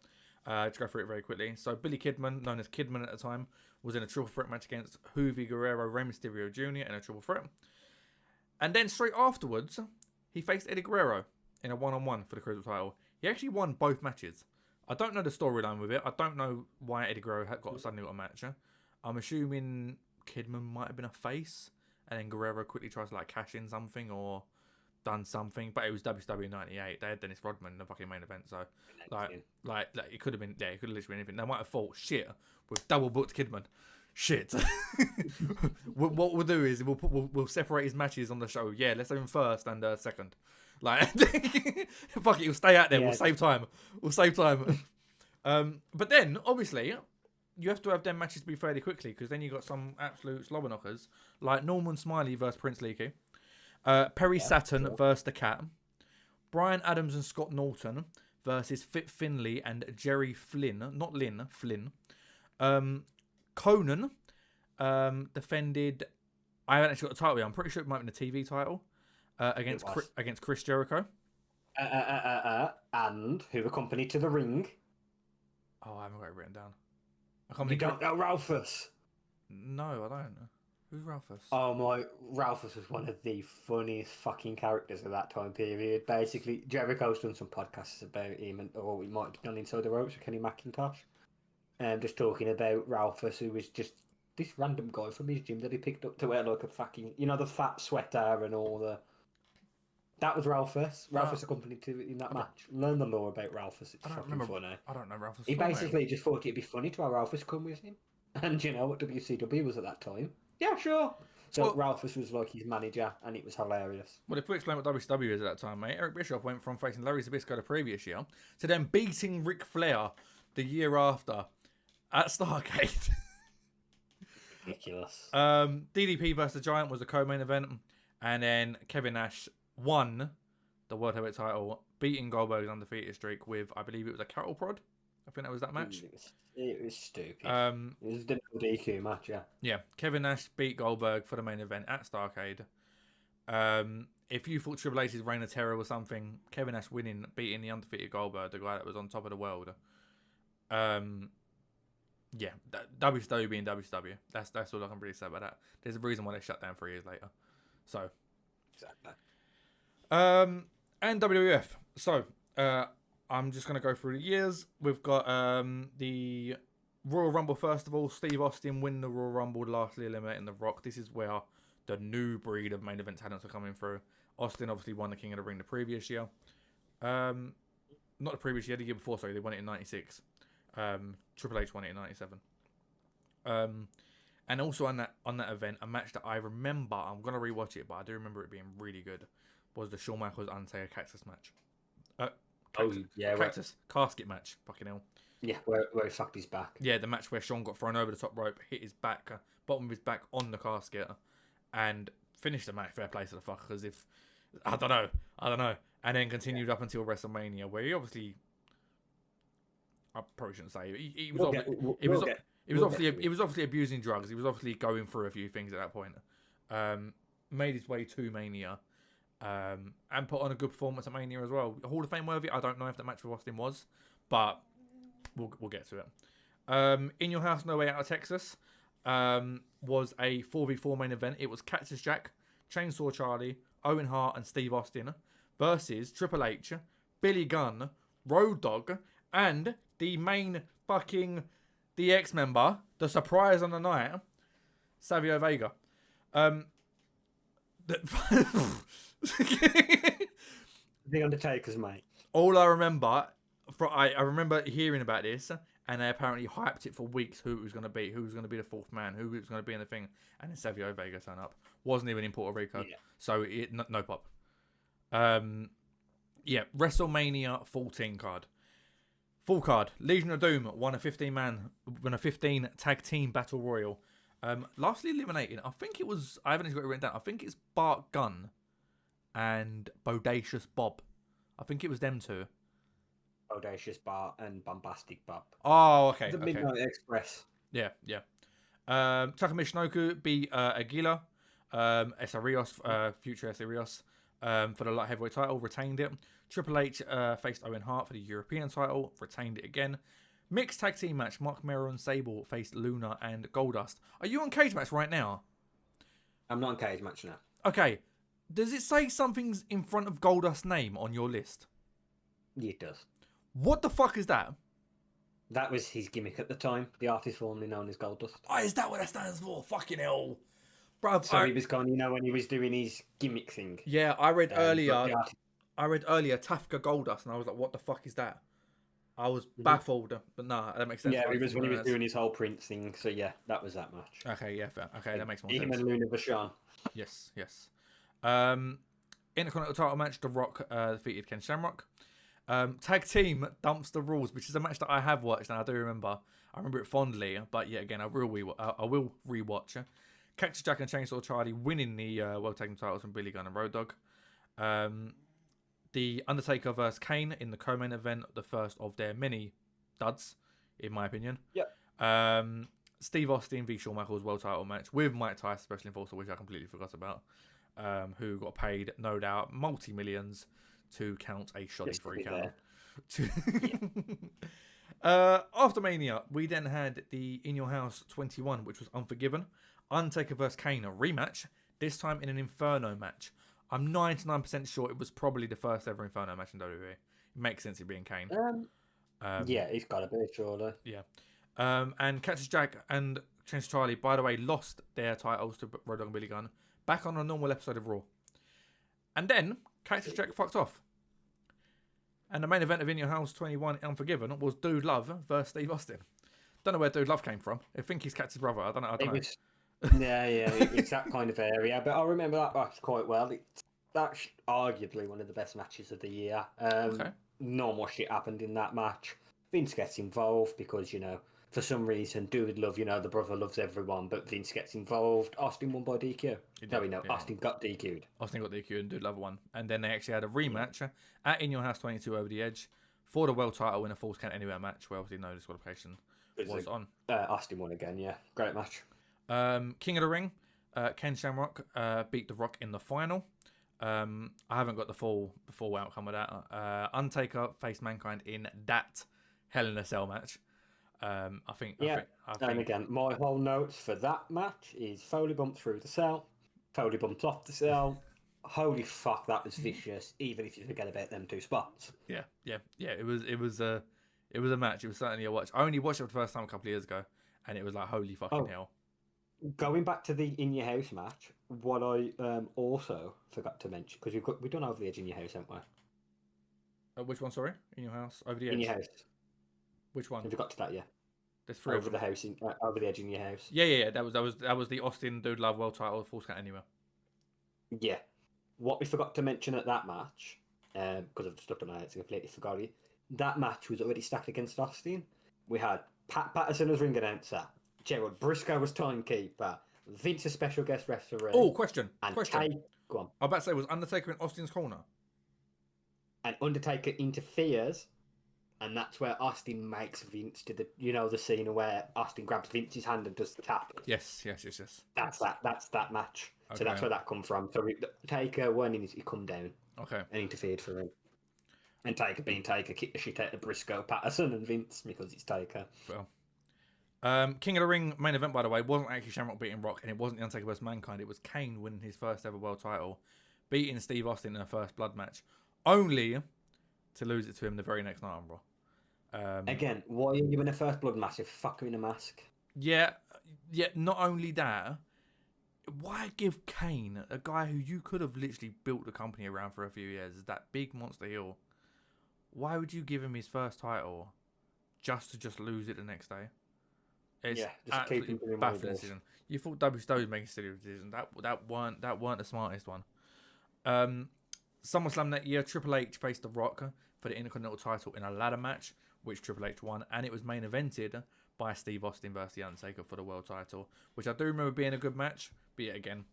To go through it very quickly. So Billy Kidman, known as Kidman at the time, was in a triple threat match against Juvi Guerrero, Rey Mysterio Jr. in a triple threat. And then straight afterwards, he faced Eddie Guerrero in a one-on-one for the Cruiserweight title. He actually won both matches. I don't know the storyline with it. I don't know why Eddie Guerrero suddenly got a match. I'm assuming Kidman might have been a face, and then Guerrero quickly tries to like cash in something or done something. But it was WCW 98. They had Dennis Rodman in the fucking main event, so like it could have been, it could have literally been anything. They might have thought, shit, we've double booked Kidman. Shit. What we'll do is we'll separate his matches on the show. Yeah, let's have him first and second. Like, fuck it, he'll stay out there. Yeah. We'll save time. But then, obviously, you have to have them matches be fairly quickly because then you got some absolute slobber knockers like Norman Smiley versus Prince Leakey, Perry Saturn versus the Cat, Brian Adams and Scott Norton versus Fit Finlay and Jerry Flynn, not Lynn, Flynn. Conan defended. I haven't actually got the title yet. I'm pretty sure it might have been a TV title. Against Chris Jericho. And who accompanied to the ring? Oh, I haven't got it written down. You don't know Ralphus? No, I don't. Who's Ralphus? Oh my, Ralphus was one of the funniest fucking characters of that time period. Basically, Jericho's done some podcasts about him, or he might have done Inside the Ropes with Kenny McIntosh. Just talking about Ralphus, who was just this random guy from his gym that he picked up to wear like a fucking, the fat sweater and all the... That was Ralphus. Ralphus accompanied to in that match. Learn the lore about Ralphus. It's fucking funny. I don't know Ralphus. He basically just thought it'd be funny to have Ralphus come with him. And you know what WCW was at that time? Yeah, sure. So Ralphus was like his manager, and it was hilarious. Well, if we explain what WCW is at that time, mate, Eric Bischoff went from facing Larry Zbyszko the previous year to then beating Ric Flair the year after at Starrcade. Ridiculous. DDP versus the Giant was the co-main event, and then Kevin Nash won the World Heavyweight title, beating Goldberg's undefeated streak with, I believe it was a cattle prod. I think that was that match. It was stupid. It was the DQ match, yeah. Yeah, Kevin Nash beat Goldberg for the main event at Starrcade. If you thought Triple H's Reign of Terror was something, Kevin Nash beating the undefeated Goldberg, the guy that was on top of the world. Yeah, WCW being WCW. That's all I can really say about that. There's a reason why they shut down 3 years later. So, exactly. And WWF. So, I'm just going to go through the years. We've got the Royal Rumble first of all. Steve Austin winning the Royal Rumble, lastly eliminating The Rock. This is where the new breed of main event talents are coming through. Austin obviously won the King of the Ring the previous year. Not the previous year, the year before, sorry. They won it in 96. Triple H won it in 97. And also on that event, a match that I remember, I'm going to rewatch it, but I do remember it being really good, was the Shawn Michaels Undertaker Cactus match. Cactus casket match. Fucking hell. Yeah, where he fucked his back. Yeah, the match where Shawn got thrown over the top rope, hit his back, bottom of his back on the casket, and finished the match. Fair play to the fucker, because if I don't know, and then continued up until WrestleMania, where he obviously, I probably shouldn't say he was obviously abusing drugs. He was obviously going through a few things at that point. Made his way to Mania. and put on a good performance at Mania as well. Hall of Fame worthy. I don't know if that match with Austin was, but we'll get to it. In Your House, No Way Out of Texas was a 4v4 main event. It was Cactus Jack, Chainsaw Charlie, Owen Hart, and Steve Austin versus Triple H, Billy Gunn, Road Dogg, and the main fucking DX member, the surprise on the night, Savio Vega. The Undertaker's mate. All I remember, I remember hearing about this, and they apparently hyped it for weeks. Who it was going to be, who was going to be the fourth man, who was going to be in the thing, and then Savio Vega turned up. Wasn't even in Puerto Rico, so no pop. Yeah, WrestleMania 14 card. Full card. Legion of Doom won a 15 tag team battle royal. Lastly eliminating, I think it was, I haven't got it written down, I think it's Bart Gunn and Bodacious Bob. I think it was them two. Audacious Bart and Bombastic Bob. Oh, okay. The Midnight Express. Yeah. Taka Michinoku beat Aguila. Esa Rios, future Esa Rios, for the light heavyweight title, retained it. Triple H faced Owen Hart for the European title, retained it again. Mixed tag team match, Mark Mero and Sable faced Luna and Goldust. Are you on Cage Match right now? I'm not on Cage Match now. Okay. Does it say something's in front of Goldust's name on your list? Yeah, it does. What the fuck is that? That was his gimmick at the time. The artist formerly known as Goldust. Oh, is that what that stands for? Fucking hell. Bruv, So he was gone, when he was doing his gimmick thing. Yeah, I read earlier Tafka Goldust, and I was like, what the fuck is that? I was baffled, but nah, that makes sense. Yeah, it was when he was doing his whole Prince thing, so yeah, that was that match. Okay, yeah, fair. Okay, that makes more Him sense. and Luna Vachon. Yes. Intercontinental title match, The Rock defeated Ken Shamrock. Tag team dumps the rules, which is a match that I have watched, and I do remember. I remember it fondly, but yeah, again, I will rewatch. Cactus Jack and Chainsaw Charlie winning the World Tag Team titles from Billy Gunn and Road Dogg. The Undertaker vs Kane in the co-main event, the first of their many duds, in my opinion. Yep. Steve Austin v Shawn Michaels World Title match with Mike Tyson, Special Enforcer, which I completely forgot about. Who got paid, no doubt, multi-millions to count a shoddy free count. After Mania, we then had the In Your House 21, which was Unforgiven. Undertaker vs Kane, a rematch, this time in an Inferno match. I'm 99% sure it was probably the first ever Inferno match in WWE. It makes sense it being Kane. Yeah, he's got to be, surely. Yeah. And Cactus Jack and Chainsaw Charlie, by the way, lost their titles to Road Dogg and Billy Gunn back on a normal episode of Raw. And then Cactus Jack fucked off. And the main event of In Your House 21 Unforgiven was Dude Love versus Steve Austin. Don't know where Dude Love came from. I think he's Cactus' brother. I don't know. Yeah, it's that kind of area. But I remember that match quite well. That's arguably one of the best matches of the year. Okay. Not much shit happened in that match. Vince gets involved because, for some reason, Dude Love, the brother loves everyone, but Vince gets involved. Austin won by DQ. Austin got DQ'd. Austin got DQ'd and Dude Love won. And then they actually had a rematch at In Your House 22 over the Edge for the world title in a Falls Count Anywhere match where obviously no disqualification was on. Austin won again, yeah. Great match. King of the Ring, Ken Shamrock beat The Rock in the final. I haven't got the full outcome of that. Undertaker faced Mankind in that Hell in a Cell match. I think. And again, my whole notes for that match is Foley bumped through the cell, Foley bumped off the cell. Holy fuck, that was vicious. Even if you forget about them two spots. Yeah. It was a match. It was certainly a watch. I only watched it for the first time a couple of years ago, and it was like holy fucking hell. Going back to the In Your House match, what I also forgot to mention, because we've done Over the Edge In Your House, haven't we? Which one, sorry? In Your House? Over the Edge? In Your House. Which one? Have you got to that yet? There's three Over the house, Over the Edge In Your House. Yeah. That was the Austin Dude Love World Title Falls Count Anywhere. Yeah. What we forgot to mention at that match, because I've just looked at my head, so I completely forgot it. That match was already stacked against Austin. We had Pat Patterson as ring announcer, Gerald Briscoe was timekeeper, Vince a special guest referee. Oh, question. And Go on. I was about to say, was Undertaker in Austin's corner? And Undertaker interferes, and that's where Austin makes Vince do the scene where Austin grabs Vince's hand and does the tap. Yes. That's that match. So that's Okay. where that come from. So Taker, when he come down Okay. and interfered for him. And Taker being Taker, kicked the shit out of Briscoe, Patterson, and Vince because it's Taker. Well. King of the Ring main event, by the way, wasn't actually Shamrock beating Rock, and it wasn't The Undertaker vs Mankind. It was Kane winning his first ever world title, beating Steve Austin in a first blood match, only to lose it to him the very next night on Raw. Again, why are you in a first blood match if fucker in a mask? Yeah. Not only that, why give Kane, a guy who you could have literally built the company around for a few years, that big monster heel? Why would you give him his first title just to lose it the next day? It's just keep him doing what he baffling does. decision. You thought WWE was making a silly decision. That weren't the smartest one. SummerSlam that year, Triple H faced The Rock for the Intercontinental title in a ladder match, which Triple H won, and it was main evented by Steve Austin versus The Undertaker for the world title, which I do remember being a good match. But yet again,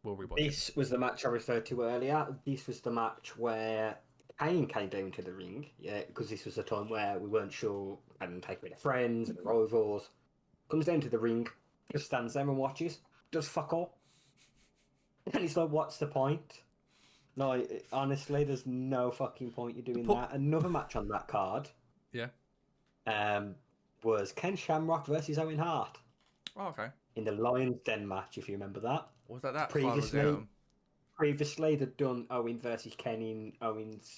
we'll rewatch it. This was the match I referred to earlier. This was the match where Kane came down to the ring, because this was a time where we weren't sure and taking the friends and the rivals. Comes down to the ring, just stands there and watches, does fuck all. And it's like, what's the point? Like, honestly, there's no fucking point you doing that. Another match on that card, Yeah. was Ken Shamrock versus Owen Hart Oh, okay. in the Lions Den match, if you remember that. Was that Previously, they'd done Owen versus Ken in Owen's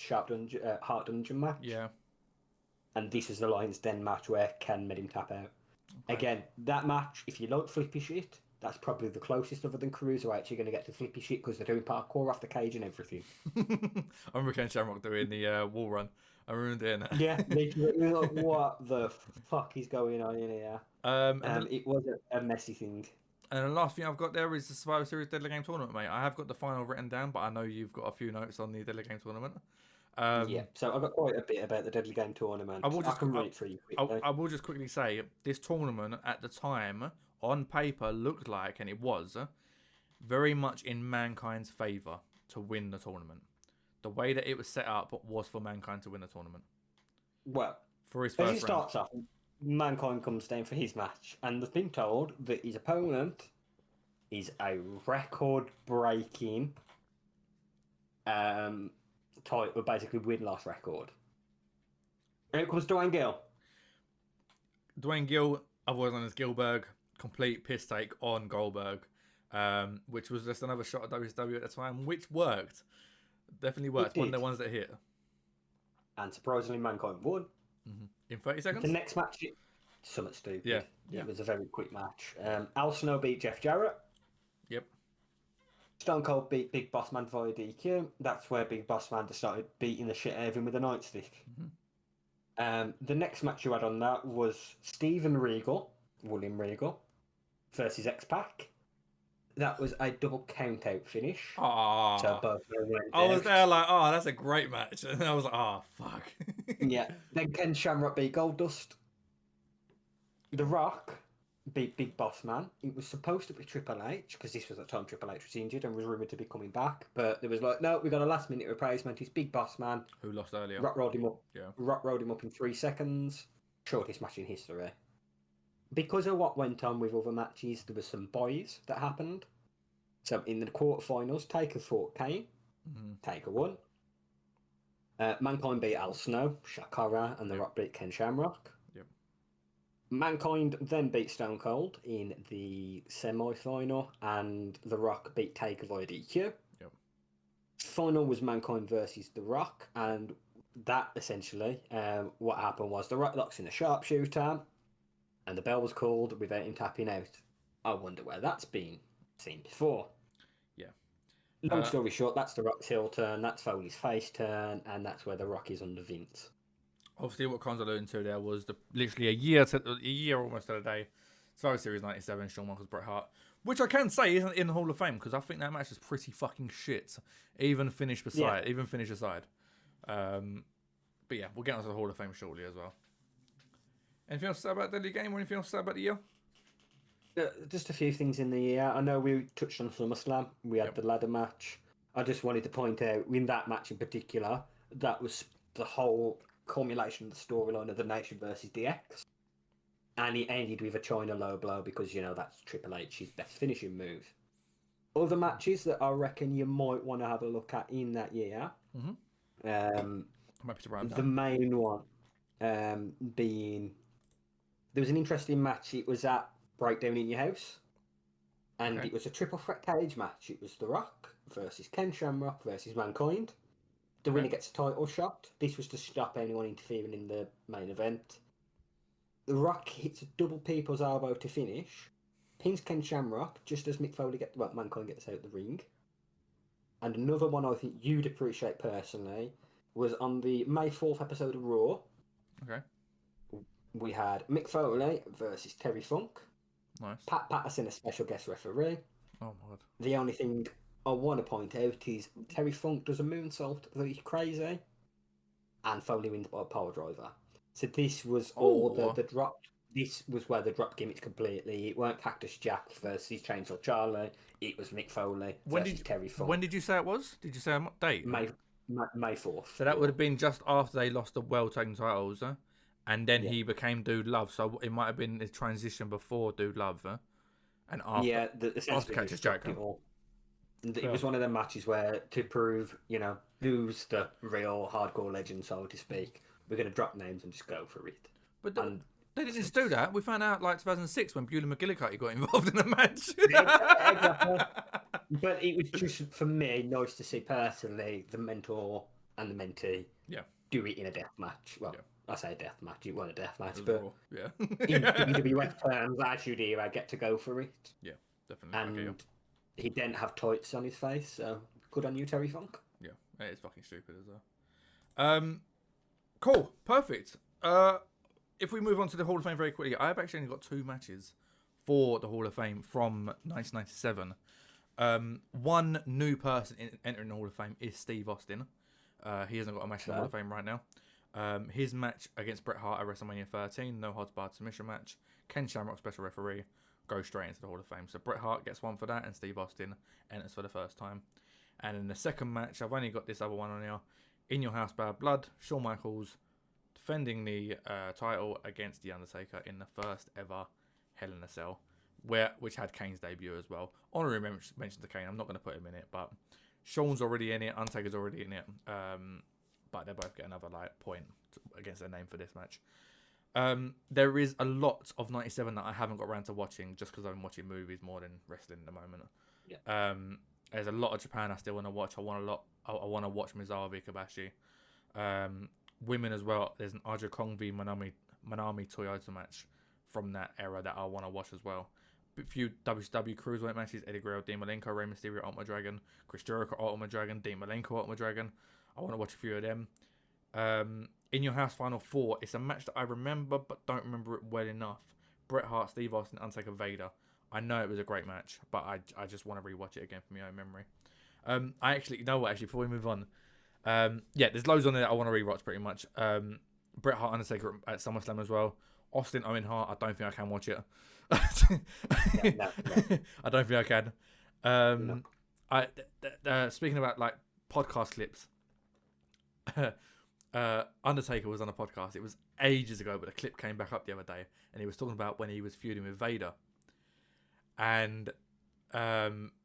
Hart Dungeon match. Yeah. And this is the Lions Den match where Ken made him tap out. Okay. Again, that match, if you like flippy shit, that's probably the closest other than Cruiserweight you're going to get to flippy shit because they're doing parkour off the cage and everything. I remember Ken Shamrock doing the wall run. I remember doing that. Yeah, literally, like, what the fuck is going on in here? It was a messy thing. And the last thing I've got there is the Survivor Series Deadly Game Tournament, mate. I have got the final written down, but I know you've got a few notes on the Deadly Game Tournament. So I've got quite a bit about the Deadly Game Tournament. I can read for you quickly. I will just quickly say, this tournament at the time, on paper, looked like, and it was, very much in Mankind's favour to win the tournament. The way that it was set up was for Mankind to win the tournament. Well, for his first as it starts off, Mankind comes down for his match, and they've been told that his opponent is a record-breaking title, basically win-loss record. And it comes Dwayne Gill. Dwayne Gill, otherwise known as Gilberg, complete piss take on Goldberg, which was just another shot at WCW at the time, which worked. Definitely worked. One of the ones that hit. And surprisingly, Mankind won. Mm-hmm. In 30 seconds? The next match, something stupid. Yeah. It was a very quick match. Al Snow beat Jeff Jarrett. Yep. Stone Cold beat Big Boss Man via DQ. That's where Big Boss Man started beating the shit out of him with a nightstick. Mm-hmm. The next match you had on that was Steven Regal, William Regal, versus X-Pac. That was a double count-out finish. Aww. So both I was there like, oh, that's a great match. And I was like, oh, fuck. Yeah. Then Ken Shamrock beat Goldust. The Rock beat Big Boss Man. It was supposed to be Triple H, because this was the time Triple H was injured and was rumoured to be coming back. But there was like, no, we got a last-minute replacement. It's Big Boss Man. Who lost earlier. Rock rolled him up. Yeah. Rock rolled him up in 3 seconds. Shortest match in history. Because of what went on with other matches, there were some buys that happened. So in the quarterfinals, Taker fought Kane. Mm-hmm. Taker won. Mankind beat Al Snow, Shakara, and The Rock beat Ken Shamrock. Yep. Mankind then beat Stone Cold in the semi-final, and The Rock beat Taker via DQ. Yep. Final was Mankind versus The Rock, and that essentially, what happened was The Rock locks in a sharpshooter, and the bell was called without him tapping out. I wonder where that's been seen before. Yeah. Long story short, that's The Rock's heel turn, that's Foley's face turn, and that's where The Rock is under Vince. Obviously, what Con's alluding to there was literally a year almost to the day, Survivor Series 97, Shawn Michaels, Bret Hart, which I can say isn't in the Hall of Fame, because I think that match is pretty fucking shit, even finish aside. But yeah, we'll get onto the Hall of Fame shortly as well. Anything else to say about Deadly Game or anything else to say about the year? Just a few things in the year. I know we touched on SummerSlam. We had the ladder match. I just wanted to point out, in that match in particular, that was the whole culmination of the storyline of the Nation versus DX. And it ended with a China low blow because, that's Triple H's best finishing move. Other matches that I reckon you might want to have a look at in that year. I'm happy to write The them main one being there was an interesting match. It was at Breakdown in Your House, and Okay. it was a triple threat cage match. It was The Rock versus Ken Shamrock versus Mankind. The Okay. winner gets a title shot. This was to stop anyone interfering in the main event. The Rock hits a double people's elbow to finish, pins Ken Shamrock just as Mankind gets out the ring. And another one I think you'd appreciate personally was on the May 4th episode of Raw. Okay. We had Mick Foley versus Terry Funk. Nice. Pat Patterson, a special guest referee. Oh my god. The only thing I want to point out is Terry Funk does a moonsault that is crazy, and Foley wins by a power driver. So this was all the drop. This was where the drop gimmicks completely. It weren't Cactus Jack versus Chainsaw Charlie. It was Mick Foley versus Terry Funk. When did you say it was? Did you say a date? May 4th. So that would have been just after they lost the world tag titles, and then he became Dude Love. So it might have been the transition before Dude Love, and after. Yeah, after Cactus Jack. It was one of the matches where, to prove, who's the real hardcore legend, so to speak, we're going to drop names and just go for it. But they didn't just do that. We found out like 2006 when Bewley McGillicuddy got involved in a match. Exactly. But it was just, for me, nice to see personally the mentor and the mentee do it in a death match. Well, I say a death match. It wasn't a death match, but in WWF terms, as you do, I get to go for it. Yeah, definitely. And he didn't have tights on his face, so good on you, Terry Funk. Yeah, it's fucking stupid as well. Cool, perfect. If we move on to the Hall of Fame very quickly, I've actually only got 2 matches for the Hall of Fame from 1997. One new person entering the Hall of Fame is Steve Austin. He hasn't got a match in the Hall of Fame right now. His match against Bret Hart at WrestleMania 13, no holds barred submission match. Ken Shamrock, special referee, goes straight into the Hall of Fame. So Bret Hart gets one for that, and Steve Austin enters for the first time. And in the second match, I've only got this other one on here. In Your House, Bad Blood, Shawn Michaels defending the title against The Undertaker in the first ever Hell in a Cell, which had Kane's debut as well. Honorary mention to Kane. I'm not going to put him in it, but Shawn's already in it. Undertaker's already in it. But they both get another point against their name for this match. There is a lot of 97 that I haven't got around to watching just because I'm watching movies more than wrestling at the moment. Yeah. There's a lot of Japan I still want to watch. I want to watch Misawa v Kobashi. Women as well. There's an Aja Kong v Manami Toyota match from that era that I want to watch as well. A few WCW Cruiserweight matches: Eddie Guerrero, Dean Malenko, Rey Mysterio, Ultimate Dragon, Chris Jericho, Ultimate Dragon, Dean Malenko, Ultimate Dragon. I want to watch a few of them. In Your House Final 4, it's a match that I remember but don't remember it well enough. Bret Hart, Steve Austin, Undertaker, Vader. I know it was a great match, but I just want to rewatch it again for my own memory. I actually, you know what, actually, before we move on, there's loads on there that I want to rewatch pretty much. Bret Hart, Undertaker at SummerSlam as well. Austin, Owen Hart, I don't think I can watch it. No. I don't think I can. Speaking about like podcast clips, Undertaker was on a podcast. It was ages ago, but the clip came back up the other day, and he was talking about when he was feuding with Vader, and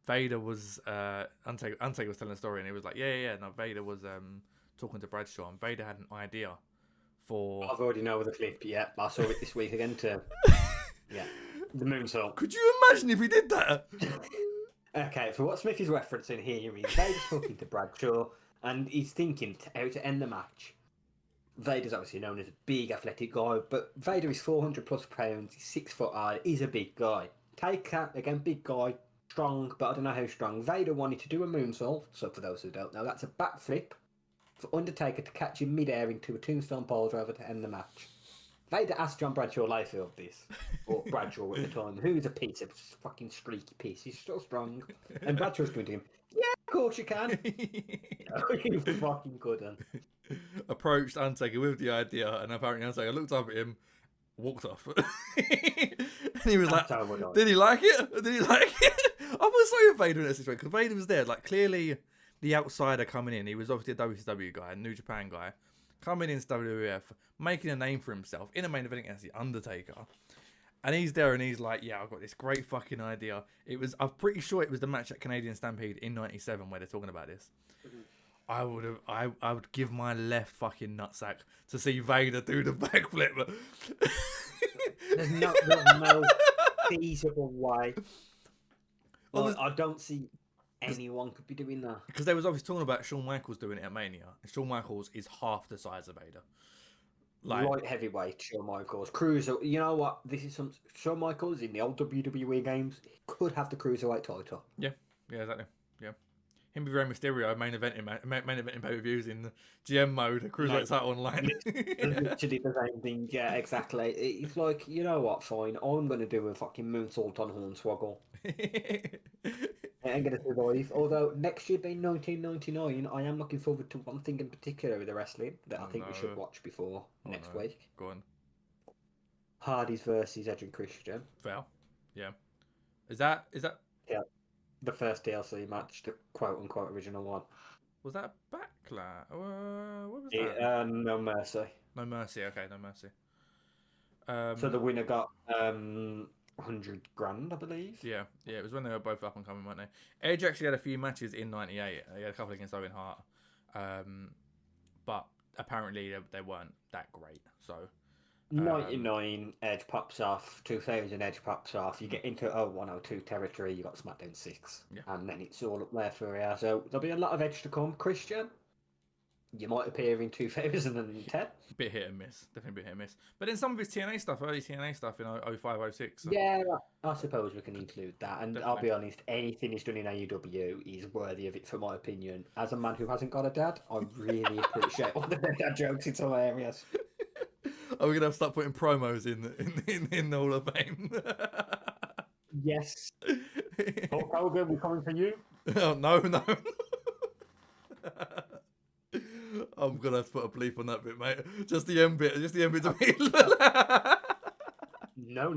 Vader was Undertaker was telling a story, and he was like, no, Vader was talking to Bradshaw, and Vader had an idea for. I've already know the clip. Yeah, I saw it this week again too. Yeah, the moonsault. Could you imagine if he did that? Okay, for what Smithy's referencing here is Vader's talking to Bradshaw, and he's thinking how to end the match. Vader's obviously known as a big athletic guy, but Vader is 400 plus pounds, he's 6 foot high, he's a big guy. Taker, again, big guy, strong, but I don't know how strong. Vader wanted to do a moonsault, so for those who don't know, that's a backflip for Undertaker to catch him mid-air into a tombstone pole driver to end the match. Vader asked John Bradshaw Layfield this, or Bradshaw at the time, who's a piece of fucking streaky piece, he's still strong. And Bradshaw's going to him, yeah, of course you can. No, you fucking couldn't. Approached Undertaker with the idea, and apparently Undertaker looked up at him, walked off. And he was like, did he like it? Did he like it? I was so Vader in this situation, because Vader was there, like clearly the outsider coming in. He was obviously a WCW guy, a New Japan guy, coming into WWF, making a name for himself in a main event against The Undertaker. And he's there and he's like, yeah, I've got this great fucking idea. I'm pretty sure it was the match at Canadian Stampede in '97 where they're talking about this. I would give my left fucking nutsack to see Vader do the backflip. There's no feasible way. Well, I don't see anyone could be doing that. Because they was obviously talking about Shawn Michaels doing it at Mania. And Shawn Michaels is half the size of Vader. Light heavyweight, Shawn Michaels. Cruiser, you know what? This is some Shawn Michaels in the old WWE games. He could have the Cruiserweight title. Yeah, exactly. Yeah. Him be Rey Mysterio, main eventing pay-per-views in the GM mode, Cruiserweight title online. Literally the same thing, yeah, exactly. It's like, you know what, fine, I'm going to do a fucking moonsault on Hornswoggle. I'm going to survive. Although, next year being 1999, I am looking forward to one thing in particular with the wrestling that I think we should watch before next week. Go on. Hardy's versus Edge and Christian. Fair. Yeah. Is that... Yeah. The first DLC match, the quote-unquote original one. Was that Backlash? What was that? No Mercy. No Mercy, okay, No Mercy. So the winner got 100 grand, I believe. Yeah, it was when they were both up and coming, weren't they? Edge actually had a few matches in '98. He had a couple against Owen Hart, but apparently they weren't that great. So 99 Edge pops off, 2000 Edge pops off. You get into 0102 territory. You got SmackDown 6, and then it's all up there for you. So there'll be a lot of Edge to come. Christian, you might appear in 2010. Bit hit and miss, definitely bit hit and miss. But then some of his TNA stuff, early TNA stuff in 05, 06. So. Yeah, I suppose we can include that. And definitely. I'll be honest, anything he's done in AEW is worthy of it, for my opinion. As a man who hasn't got a dad, I really appreciate all the dad jokes. It's hilarious. Are we gonna have to start putting promos in the Hall of Fame? Yes. Hulk Hogan, we're coming for you. Oh no. I'm gonna have to put a bleep on that bit, mate. Just the end bit to me. No. I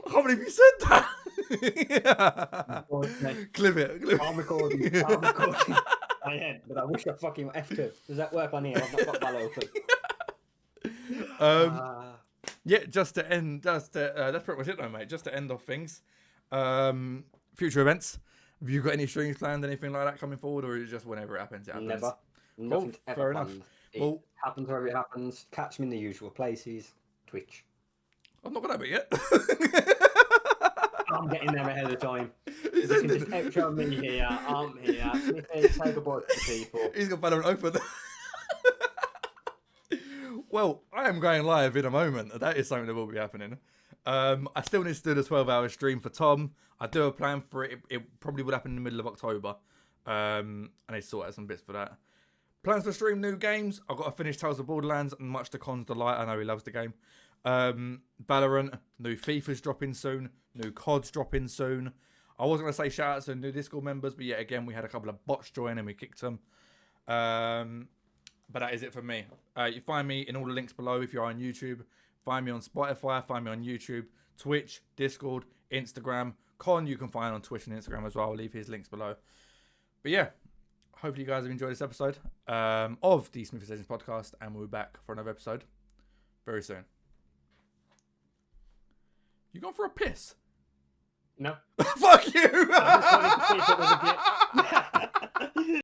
can't believe you said that. Clip it. I'm recording. I am, but I wish I fucking F2. Does that work on here? I've not got Val open. Yeah, that's pretty much it though, mate. Just to end off things. Future events. Have you got any streams planned, anything like that coming forward, or is it just whenever it happens, it happens? Never. Nothing's ever fair planned. enough. It happens wherever it happens. Catch me in the usual places. Twitch. I've not got that bit yet. I'm getting there ahead of time. You can just outro me here. I'm here. Smithy, say goodbye to the people. He's got Valorant open. Well, I am going live in a moment. That is something that will be happening. I still need to do the 12-hour stream for Tom. I do have a plan for it. It probably would happen in the middle of October. I need to sort out some bits for that. Plans to stream new games. I've got to finish Tales of Borderlands, and much to Con's delight. I know he loves the game. Valorant, new FIFA's dropping soon. New COD's dropping soon. I was going to say shout out to new Discord members, but yet again, we had a couple of bots join and we kicked them. But that is it for me. You find me in all the links below if you're on YouTube. Find me on Spotify. Find me on YouTube, Twitch, Discord, Instagram. Con you can find on Twitch and Instagram as well. I'll leave his links below. But yeah, hopefully you guys have enjoyed this episode of the Smithy Sessions podcast, and we'll be back for another episode very soon. You going for a piss? No. Fuck you! I just wanted to see if it was a bit...